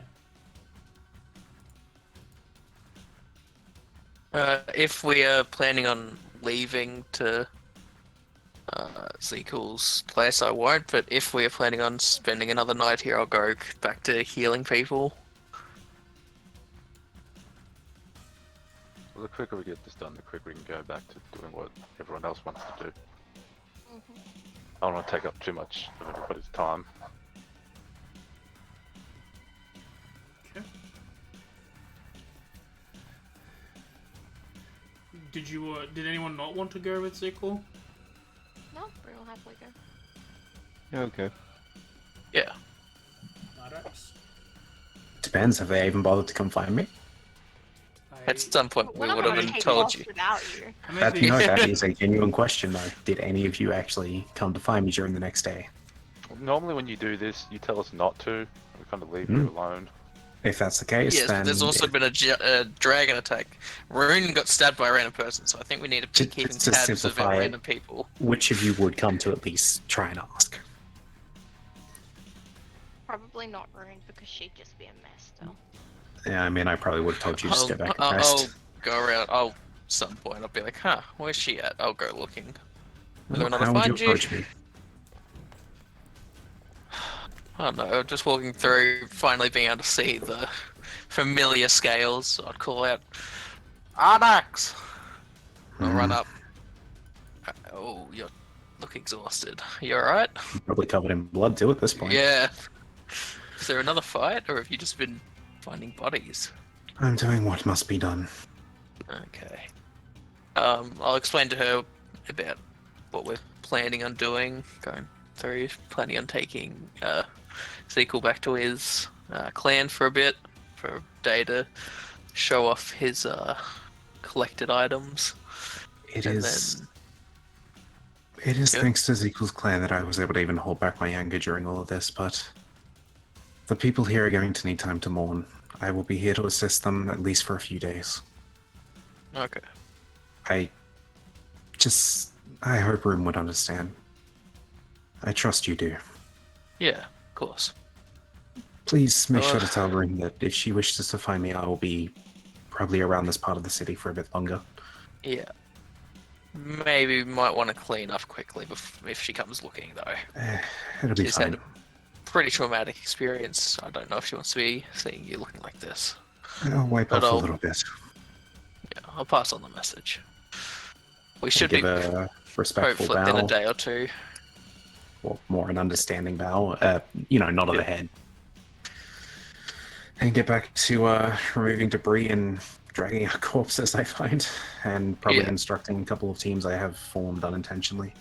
If we are planning on leaving to Zekel's place, I won't, but if we are planning on spending another night here, I'll go back to healing people. Well, the quicker we get this done, the quicker we can go back to doing what everyone else wants to do. I don't want to take up too much of everybody's time. Okay. Did anyone not want to go with Zekel? No, we're all happily go. Yeah, okay. Yeah. Ardax? Depends, have they even bothered to come find me? At some point, We're we not would gonna have take told off you. without you. That, no, that is a genuine question, though. Did any of you actually come to find me during the next day? Normally when you do this, you tell us not to. We kind of leave you alone. If that's the case, Yes, but then there's also been a dragon attack. Rune got stabbed by a random person, so I think we need to be keeping just to tabs of simplify it, random people. which of you would come to at least try and ask? Probably not ruined because she'd just be a mess still. Yeah, I mean, I probably would have told you just I'll, go back and I'll rest. go around. Some point I'll be like, huh, where's she at? I'll go looking. Whether or not I How would you find you, approach me? I don't know. Just walking through, finally being able to see the familiar scales. I'd call out, Ardax. I'll run up. Oh, you look exhausted. You alright? Probably covered in blood too at this point. Yeah. Is there another fight, or have you just been finding bodies? I'm doing what must be done. Okay. I'll explain to her about what we're planning on doing, going through, planning on taking Zekel back to his clan for a bit, for a day to show off his collected items. It And is. then- It is Yeah. thanks to Ezekiel's clan that I was able to even hold back my anger during all of this, but the people here are going to need time to mourn. I will be here to assist them at least for a few days. Okay. I hope Room would understand. I trust you do. Yeah, of course. Please make sure to tell Room that if she wishes to find me, I will be probably around this part of the city for a bit longer. Yeah. Maybe we might want to clean up quickly if she comes looking, though. It'll be She's fine. had a pretty traumatic experience. I don't know if she wants to be seeing you looking like this. I'll wipe But off a I'll- little bit. Yeah, I'll pass on the message. We I should give be a respectful hopefully in a bow, day or two. or more an understanding bow. Nod of the head. And get back to removing debris and dragging out corpses I find, and probably Yeah. instructing a couple of teams I have formed unintentionally.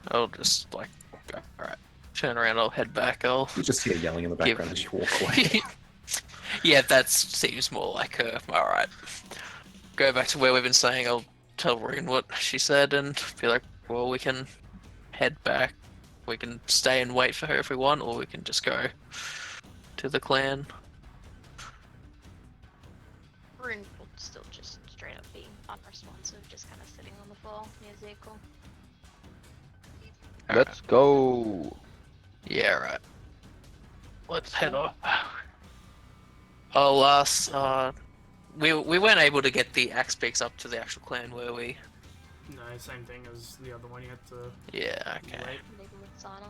I'll just go, alright, turn around, I'll head back, I'll... You just hear yelling in the background as you walk away. Yeah, that seems more like her. Alright. Go back to where we've been saying, I'll tell Rune what she said and be like, well, we can head back. We can stay and wait for her if we want, or we can just go to the clan. Rune will still just straight up be unresponsive, just kind of sitting on the floor near Zekel. Let's go. Yeah, right. Let's head off. Oh, we weren't able to get the axe picks up to the actual clan, were we? No, same thing as the other one. You had to Yeah, okay. wait. Maybe with Sana.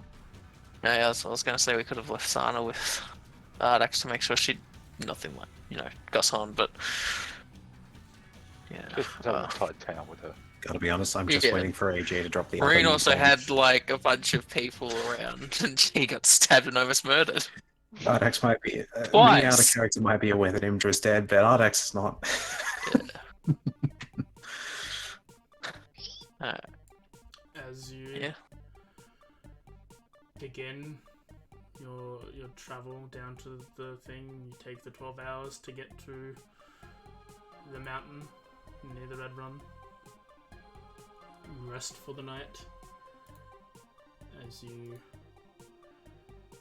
Yeah, I was gonna say we could have left Sana with Ardax to make sure she nothing like got on, but yeah. Just have a tight town with her. Gotta be honest, I'm just Yeah. waiting for AJ to drop the Marine other also bomb. had like a bunch of people around, and he got stabbed and almost murdered. Ardex might be... me Twice. out of character might be aware that Imdra's dead, but Ardex is not. As you Yeah. begin your travel down to the thing, you take the 12 hours to get to the mountain near the Red Run. You rest for the night as you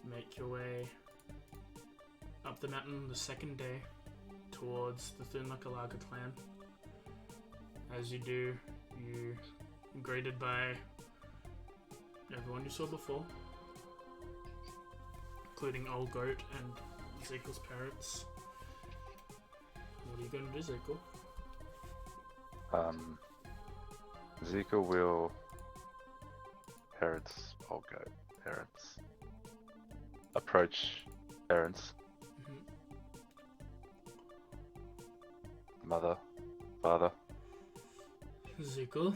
make your way up the mountain the second day towards the Thunlakalaga clan. As you do, you are greeted by everyone you saw before, including Old Goat and Zekel's parents. What are you going to do, Zekel? Zekel will parents approach parents, mother, father. Zekel,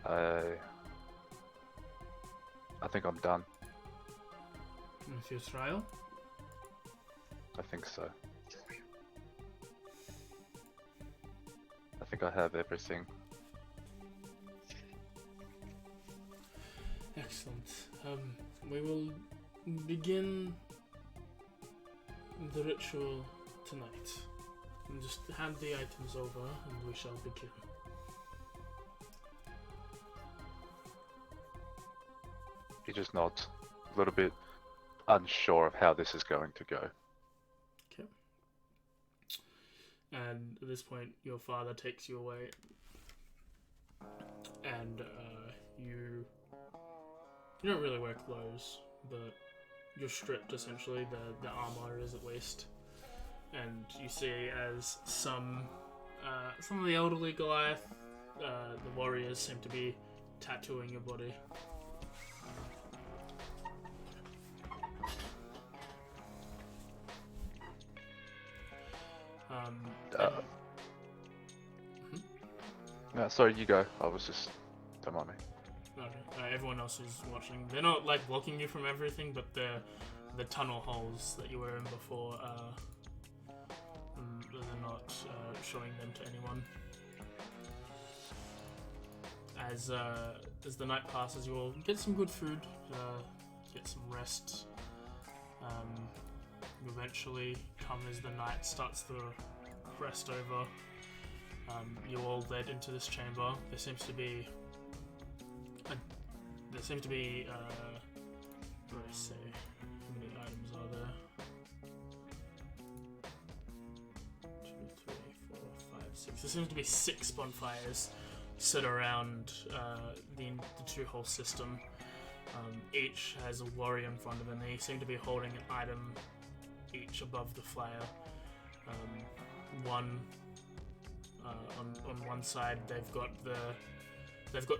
I think I'm done. with your trial? I think so. I think I have everything. Excellent. We will begin the ritual tonight. And just hand the items over and we shall begin. He just nods a little bit unsure of how this is going to go. Okay. And at this point, your father takes you away, and you don't really wear clothes, but you're stripped essentially. The armor is at least, and you see as some of the elderly Goliath, the warriors seem to be tattooing your body. Sorry, you go. I was just... Don't mind me. Okay. Everyone else who's watching, they're not like blocking you from everything, but the tunnel holes that you were in before, they're not showing them to anyone. As the night passes, you will get some good food, get some rest. You eventually come as the night starts to crest over. You're all led into this chamber. There seems to be what do I say? How many items are there? 2, 3, 4, 5, 6. There seems to be 6 bonfires set around the two-hole system. Each has a warrior in front of them. They seem to be holding an item each above the flare. One on one side, they've got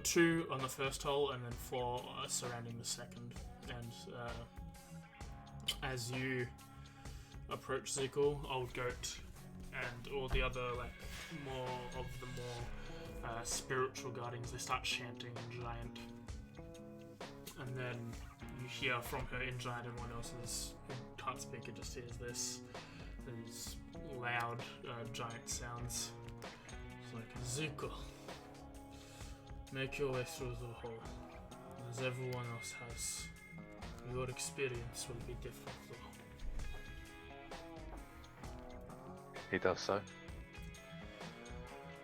2 on the first hole, and then 4 surrounding the second. And as you approach Zekel, Old Goat, and all the other more spiritual guardians, they start chanting in Giant. And then you hear from her in Giant, everyone else who can't speak, it just hears these loud giant sounds. It's like, Zekel, make your way through the hole. As everyone else has, your experience will be different though. He does so.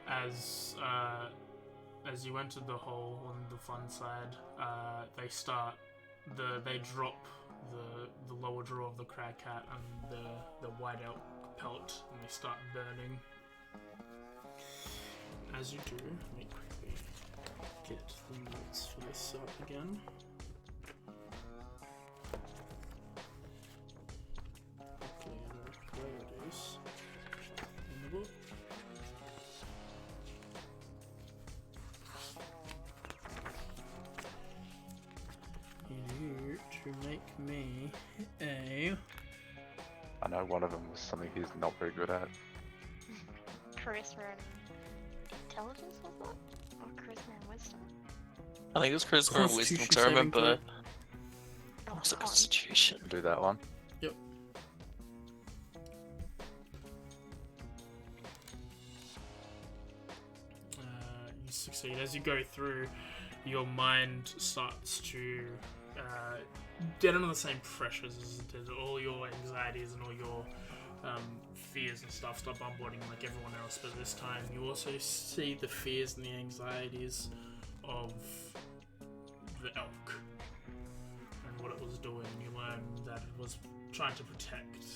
As you enter the hole on the fun side, they drop the lower jaw of the crag cat and the white elk pelt, and they start burning. As you do, let me quickly get the notes for this up again. Hopefully I know where it is in the book. You to make me a... I know one of them was something he's not very good at. Charisma and intelligence, was that? Or charisma and wisdom? I think it was charisma and wisdom, because I remember... Oh, was it constitution? Do that one. Yep. You succeed. As you go through, your mind starts to get under the same pressures as it did. All your anxieties and all your fears and stuff start bombarding like everyone else, but this time you also see the fears and the anxieties of the elk and what it was doing. You learn that it was trying to protect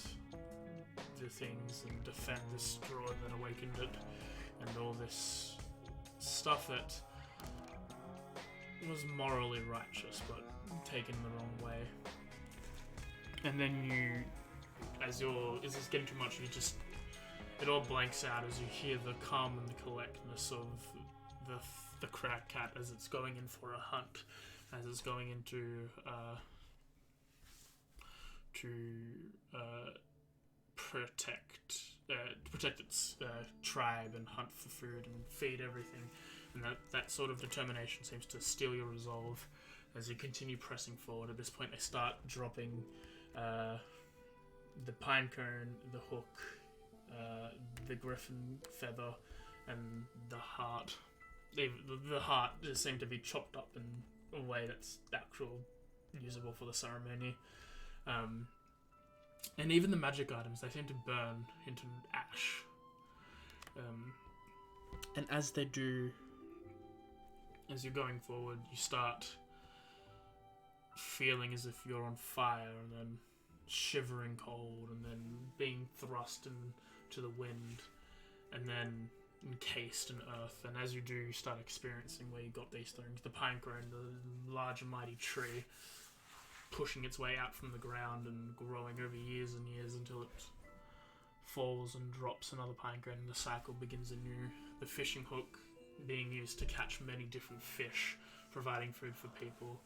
the things and defend the straw that awakened it, and all this stuff that was morally righteous but taken the wrong way. And then as this is getting too much, it all blanks out as you hear the calm and the collectness of the crag cat as it's going in for a hunt, as it's going into to protect its tribe and hunt for food and feed everything. And that sort of determination seems to steal your resolve as you continue pressing forward. At this point, they start dropping the pine cone, the hook, the griffin feather, and the heart. The heart just seemed to be chopped up in a way that's usable for the ceremony. And even the magic items, they seem to burn into ash. And as they do, as you're going forward, you start feeling as if you're on fire, and then shivering cold, and then being thrust into the wind, and then encased in earth. And as you do, you start experiencing where you got these things. The pine cone, the large and mighty tree, pushing its way out from the ground and growing over years and years until it falls and drops another pine cone, and the cycle begins anew. The fishing hook being used to catch many different fish, providing food for people.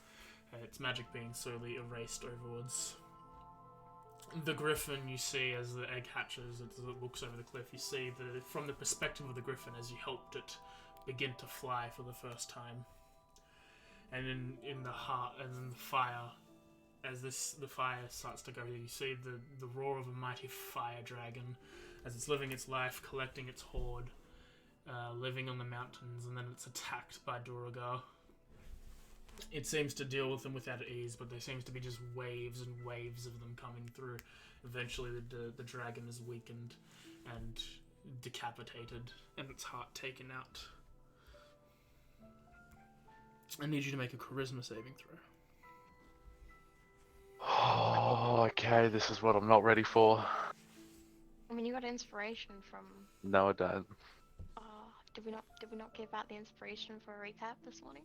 Its magic being slowly erased overwards. The griffin you see as the egg hatches, as it looks over the cliff, you see from the perspective of the griffin as you helped it begin to fly for the first time. And in the heart, and in the fire, as the fire starts to go, you see the roar of a mighty fire dragon as it's living its life, collecting its horde, living on the mountains, and then it's attacked by Duragar. It seems to deal with them without ease, but there seems to be just waves and waves of them coming through. Eventually the dragon is weakened and decapitated, and its heart taken out. I need you to make a charisma saving throw. Oh, okay, this is what I'm not ready for. I mean, you got inspiration from. No, I don't. Did we not give out the inspiration for a recap this morning?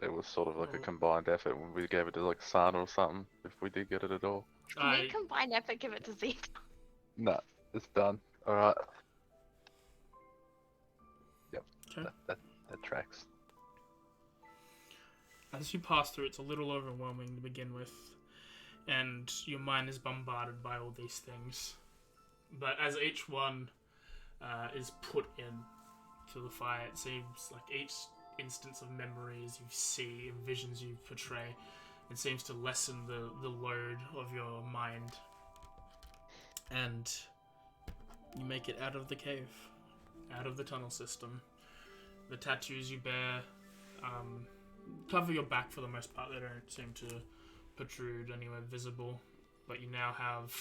It was sort of like a combined effort when we gave it to like Sana or something, if we did get it at all. Can we combine effort, give it to Zeke? No, it's done. Alright. Yep, Okay. that tracks. As you pass through, it's a little overwhelming to begin with, and your mind is bombarded by all these things. But as each one is put in to the fire, it seems like each instance of memories you see and visions you portray, it seems to lessen the load of your mind, and you make it out of the cave, out of the tunnel system. The tattoos you bear cover your back for the most part. They don't seem to protrude anywhere visible, but you now have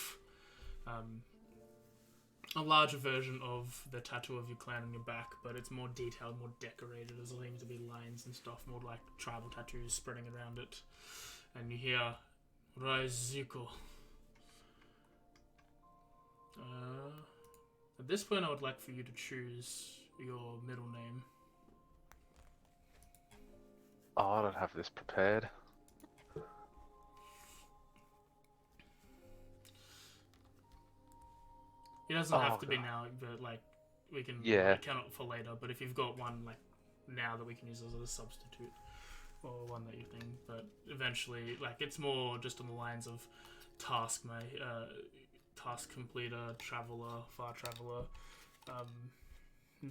a larger version of the tattoo of your clan on your back, but it's more detailed, more decorated. There's seems to be lines and stuff, more like tribal tattoos spreading around it. And you hear Raizuko. At this point, I would like for you to choose your middle name. Oh, I don't have this prepared. It doesn't have to be now, but like we can count it for later. But if you've got one like now that we can use as a substitute, or one that you think, but eventually, like it's more just on the lines of task completer, traveler, far traveler,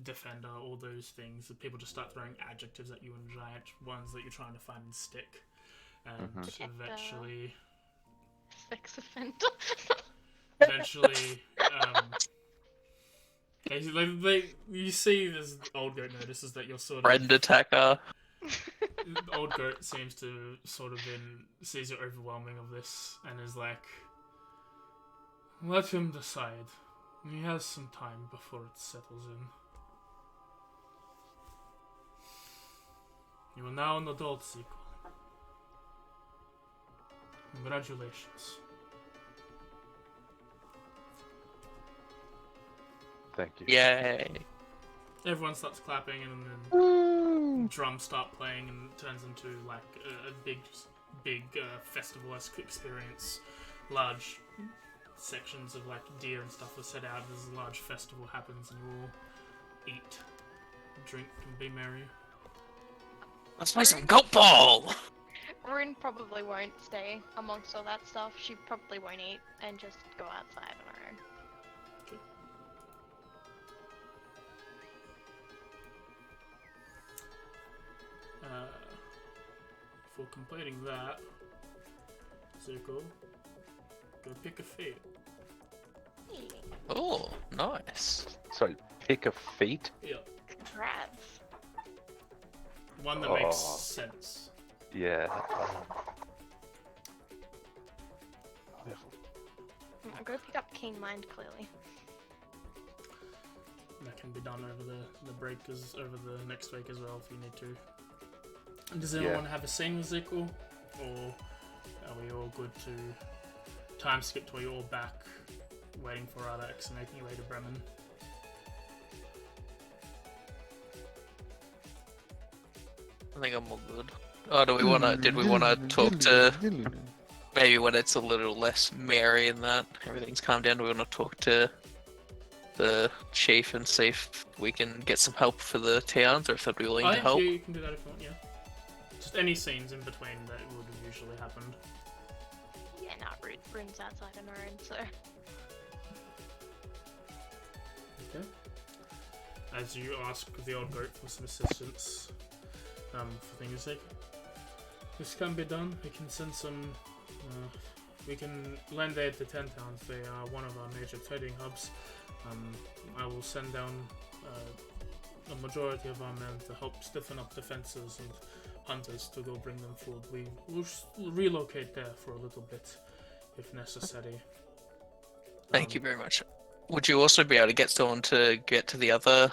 defender, all those things. People just start throwing adjectives at you and giant ones that you're trying to find and stick, and eventually, sex offender. Eventually, you see this old goat notices that you're sort of... Friend attacker. Old goat seems to sort of sees you're overwhelming of this and is like, let him decide. He has some time before it settles in. You are now an adult sequel. Congratulations. Thank you. Yay. Everyone starts clapping, and then drums start playing, and it turns into like a big festival-esque experience. Large sections of like deer and stuff are set out as a large festival happens, and you all eat, drink, and be merry. Let's play some goat ball! Rune probably won't stay amongst all that stuff. She probably won't eat and just go outside on her own. For completing that, Zuko, go pick a fate. Oh, nice. Sorry, pick a feat? Yeah. Congrats. One that makes sense. Yeah. Go pick up Keen Mind, clearly. That can be done over the break, over the next week as well if you need to. Does anyone have a scene with Zickle? Or Are we all good to time skip till you're all back, waiting for Ardax and making your way to Bremen? I think I'm all good. Oh, did we wanna talk to, maybe when it's a little less merry and that, everything's calmed down, do we wanna talk to the chief and see if we can get some help for the towns, or if they'd be willing to help? Yeah, you can do that if you want, yeah. Just any scenes in between that would have usually happened. Yeah, nah, Rune's outside on our own, so. Okay. As you ask the old goat for some assistance, for things like, this can be done. We can send some, we can lend aid to 10 towns. They are one of our major trading hubs. I will send down a majority of our men to help stiffen up defenses and hunters to go bring them food. We will relocate there for a little bit, if necessary. Thank you very much. Would you also be able to get someone to get to the other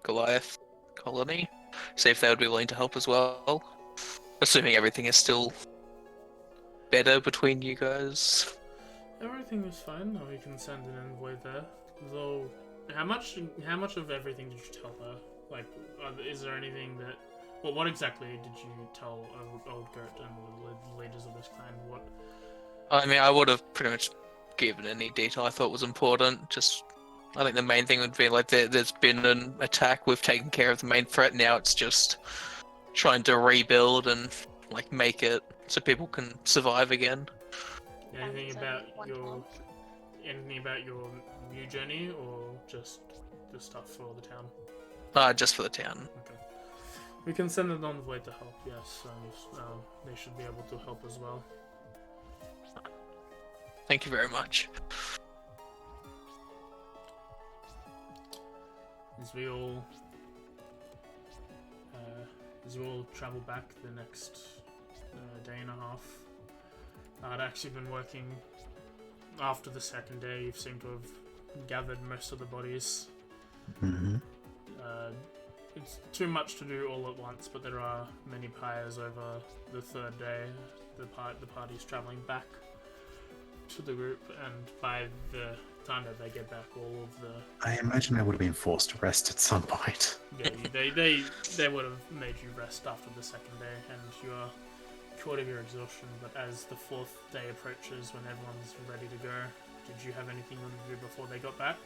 Goliath colony? See if they would be willing to help as well? Assuming everything is still better between you guys. Everything is fine. We can send an envoy there. Though, how much of everything did you tell her? Like, is there anything that? Well, what exactly did you tell Old Goat and the leaders of this clan? What? I mean, I would have pretty much given any detail I thought was important. Just, I think the main thing would be like there's been an attack. We've taken care of the main threat. Now it's just trying to rebuild and like make it so people can survive again. Anything about your new journey, or just the stuff for the town? Just for the town. Okay. We can send an envoy to help. Yes, they should be able to help as well. Thank you very much. As we all travel back the next day and a half, I'd actually been working. After the second day, you seem to have gathered most of the bodies. Mm-hmm. It's too much to do all at once, but there are many pyres over the third day. The party's travelling back to the group, and by the time that they get back, all of the... I imagine I would have been forced to rest at some point. Yeah, they would have made you rest after the second day, and you are cured of your exhaustion. But as the fourth day approaches, when everyone's ready to go, did you have anything you wanted to do before they got back?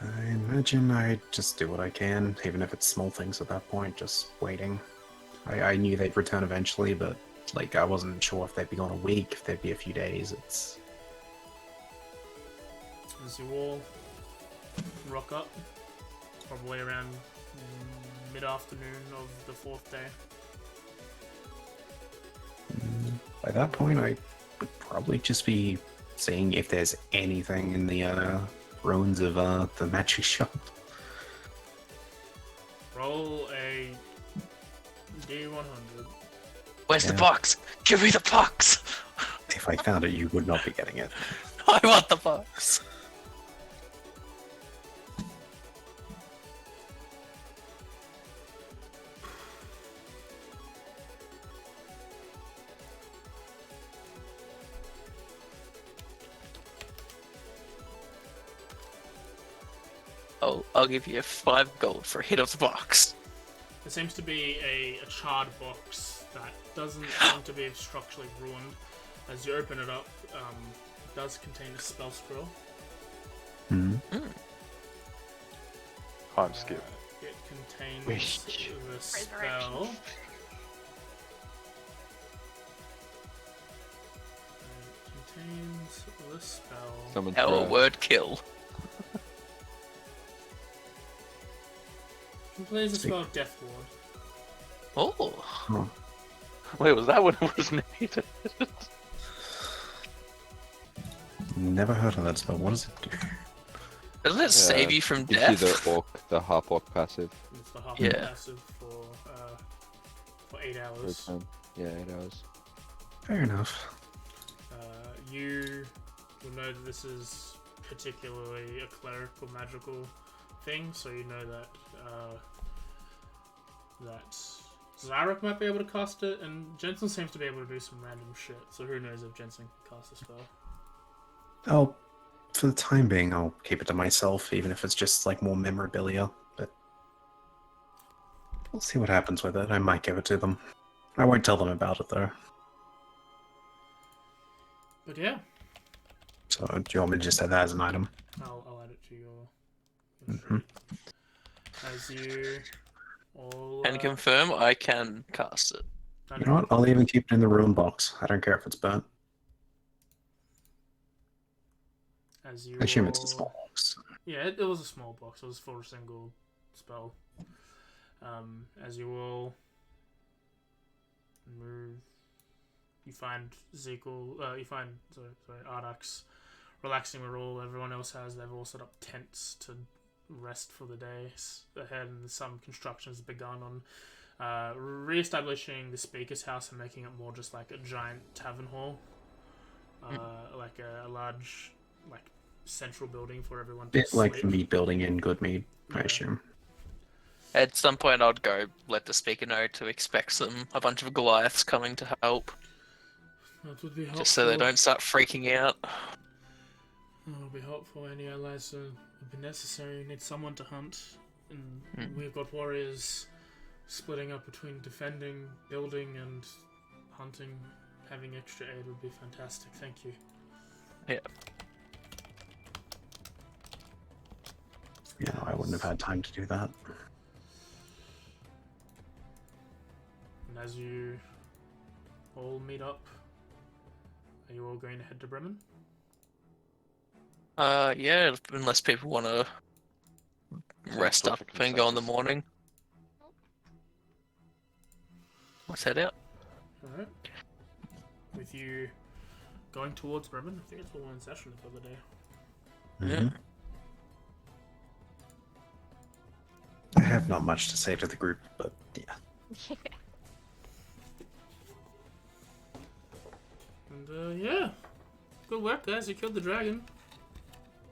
I imagine I just do what I can, even if it's small things at that point, just waiting. I knew they'd return eventually, but like I wasn't sure if they'd be gone a week, if they'd be a few days. It's... As you all rock up, probably around mid-afternoon of the fourth day. By that point, I would probably just be seeing if there's anything in the ruins of the magic shop. Roll a D100. Where's the box? Give me the box! If I found it, you would not be getting it. I want the box! I'll give you 5 gold for a hit of the box. There seems to be a charred box that doesn't seem to be structurally ruined. As you open it up, it does contain a spell scroll. Mm-hmm. Time skip. It contains Wish. the spell. It contains the spell. Someone Our throw. word kill. It plays the spell Death Ward. Oh. Wait, was that when it was needed? Never heard of that spell. What does it do? Doesn't it save you from Gives you death? the half orc passive. It's the half Yeah. passive for 8 hours. Yeah, 8 hours. Fair enough. You will know that this is particularly a clerical magical thing, so you know that that Zyrok might be able to cast it, and Jensen seems to be able to do some random shit, so who knows if Jensen can cast a spell. Oh, for the time being, I'll keep it to myself, even if it's just like more memorabilia. But we'll see what happens with it. I might give it to them. I won't tell them about it though. But yeah, So, do you want me to just add that as an item? I'll add it to your Mhm. sheet. As you all... And confirm I can cast it. You know what? I'll even keep it in the ruin box. I don't care if it's burnt. As you I assume it's all- a small box. Yeah, it was a small box. It was for a single spell. As you all move, you find Ardax relaxing with all everyone else has. They've all set up tents to rest for the day ahead, and some construction has begun on re-establishing the speaker's house and making it more just like a giant tavern hall, like a large like central building for everyone to Bit sleep. like the meat building in Good Meat, I Yeah. assume. At some point, I'd go let the speaker know to expect a bunch of Goliaths coming to help, That would be helpful. just so they don't start freaking out. It would be helpful. Any allies would be necessary. You need someone to hunt, and we've got warriors splitting up between defending, building, and hunting. Having extra aid would be fantastic. Thank you. Yeah. Yeah, no, I wouldn't have had time to do that. And as you all meet up, are you all going to head to Bremen? Yeah, unless people want to rest up Perfect and go in the consensus. morning. Let's head out. Alright. With you going towards Bremen, I think it's all in session for the day. Yeah. I have not much to say to the group, but yeah. And yeah. Good work, guys. You killed the dragon.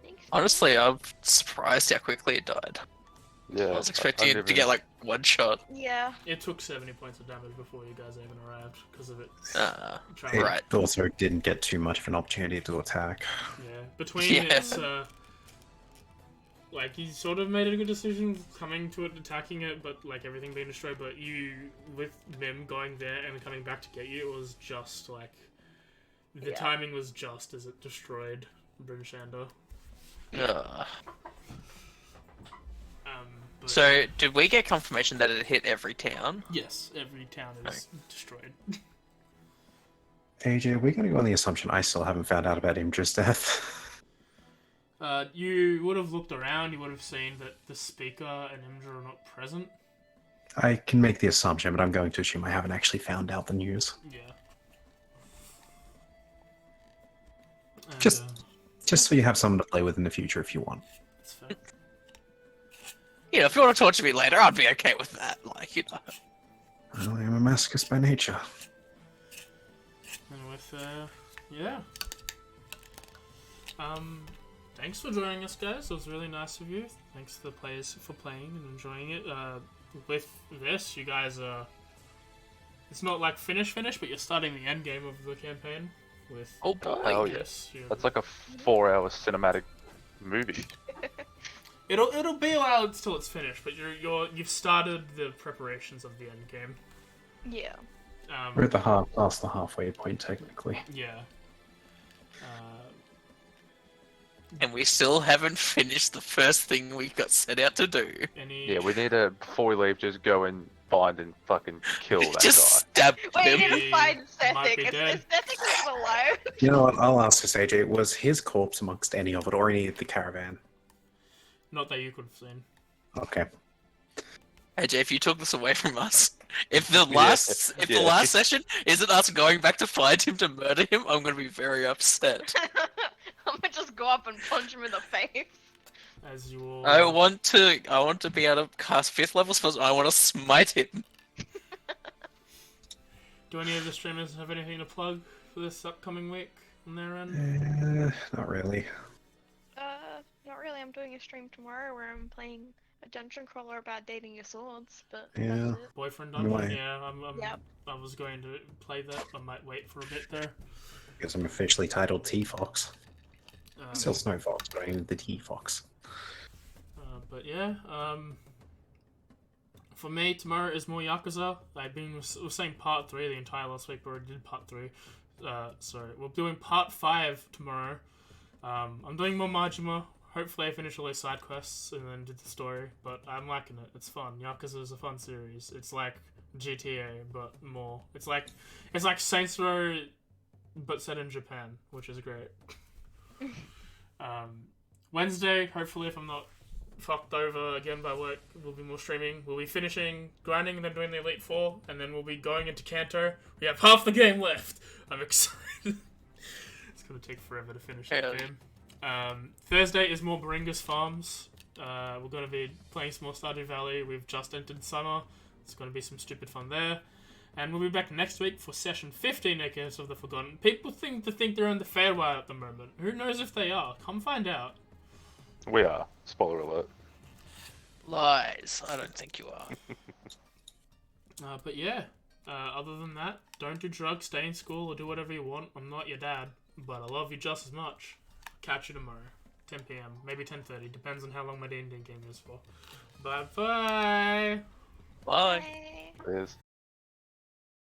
Thanks. Honestly, I'm surprised how quickly it died. Yeah, I was expecting it to get like one shot. Yeah. It took 70 points of damage before you guys even arrived because of it. Right. It also didn't get too much of an opportunity to attack. Yeah. Between Yeah. its like you sort of made a good decision coming to it, attacking it, but like everything being destroyed. But you, with them going there and coming back to get you, it was just like the Yeah. timing was just as it destroyed Brimshander. But So, did we get confirmation that it hit every town? yes, every town is destroyed. AJ, we're going to go on the assumption I still haven't found out about Imdra's death. You would have looked around. You would have seen that the speaker and Imdra are not present. I can make the assumption, but I'm going to assume I haven't actually found out the news. Yeah. And, Just so you have someone to play with in the future if you want. that's fair. You know, if you want to torture me later, I'd be okay with that. Like, you know. Well, I am a masochist by nature. And with yeah. Thanks for joining us, guys. It was really nice of you. Thanks to the players for playing and enjoying it. With this, you guys are. It's not like finish, but you're starting the end game of the campaign with. Oh boy. Hell yeah. Yes, That's like a 4-hour cinematic movie. It'll be a while until it's finished, but you've started the preparations of the end game. Yeah. We're at past the halfway point, technically. Yeah. And we still haven't finished the first thing we got set out to do. Any? Yeah, we need to, before we leave, just go and find and fucking kill that Just guy. stab Wait, you him. need to find Might be Sethik. dead. Is Sethik still alive? You know what? I'll ask this, AJ. Was his corpse amongst any of it, or any of the caravan? Not that you could have seen. Okay. AJ, if you took this away from us, if the Yeah, last if- the yeah. last session isn't us going back to find him to murder him, I'm gonna be very upset. I'm gonna just go up and punch him in the face. As you all. I want to be able to cast 5th level spells. I want to smite him. Do any of the streamers have anything to plug for this upcoming week on their end? Not really. Not really. I'm doing a stream tomorrow where I'm playing a dungeon crawler about dating your swords, but Yeah. that's it. Boyfriend Anyway. dungeon. Yeah, Yep. I was going to play that. I might wait for a bit there. Because I'm officially titled T-Fox. Still Um, Snow Fox, but I am the T-Fox. but yeah, for me, tomorrow is more Yakuza. I've been was saying part 3 the entire last week, but I did part 3. Sorry, we're doing part 5 tomorrow. I'm doing more Majima. Hopefully I finish all those side quests and then do the story, but I'm liking it. It's fun. Yakuza is a fun series. It's like GTA, but more. It's like Saints Row, but set in Japan, which is great. Wednesday, hopefully if I'm not fucked over again by work, we'll be more streaming. We'll be finishing grinding and then doing the Elite Four, and then we'll be going into Kanto. We have half the game left. I'm excited. It's gonna take forever to finish that game. Thursday is more Baringa's Farms. We're gonna be playing some more Stardew Valley. We've just entered summer. It's gonna be some stupid fun there. And we'll be back next week for session 15, Echoes of the Forgotten. People think they're in the Fairway at the moment. Who knows if they are? Come find out. We are. Spoiler alert. Lies. I don't think you are. But yeah, other than that, don't do drugs, stay in school, or do whatever you want. I'm not your dad, but I love you just as much. Catch you tomorrow, 10 PM, maybe 10:30, depends on how long my D&D game is for. Bye-bye! Bye. Bye. There's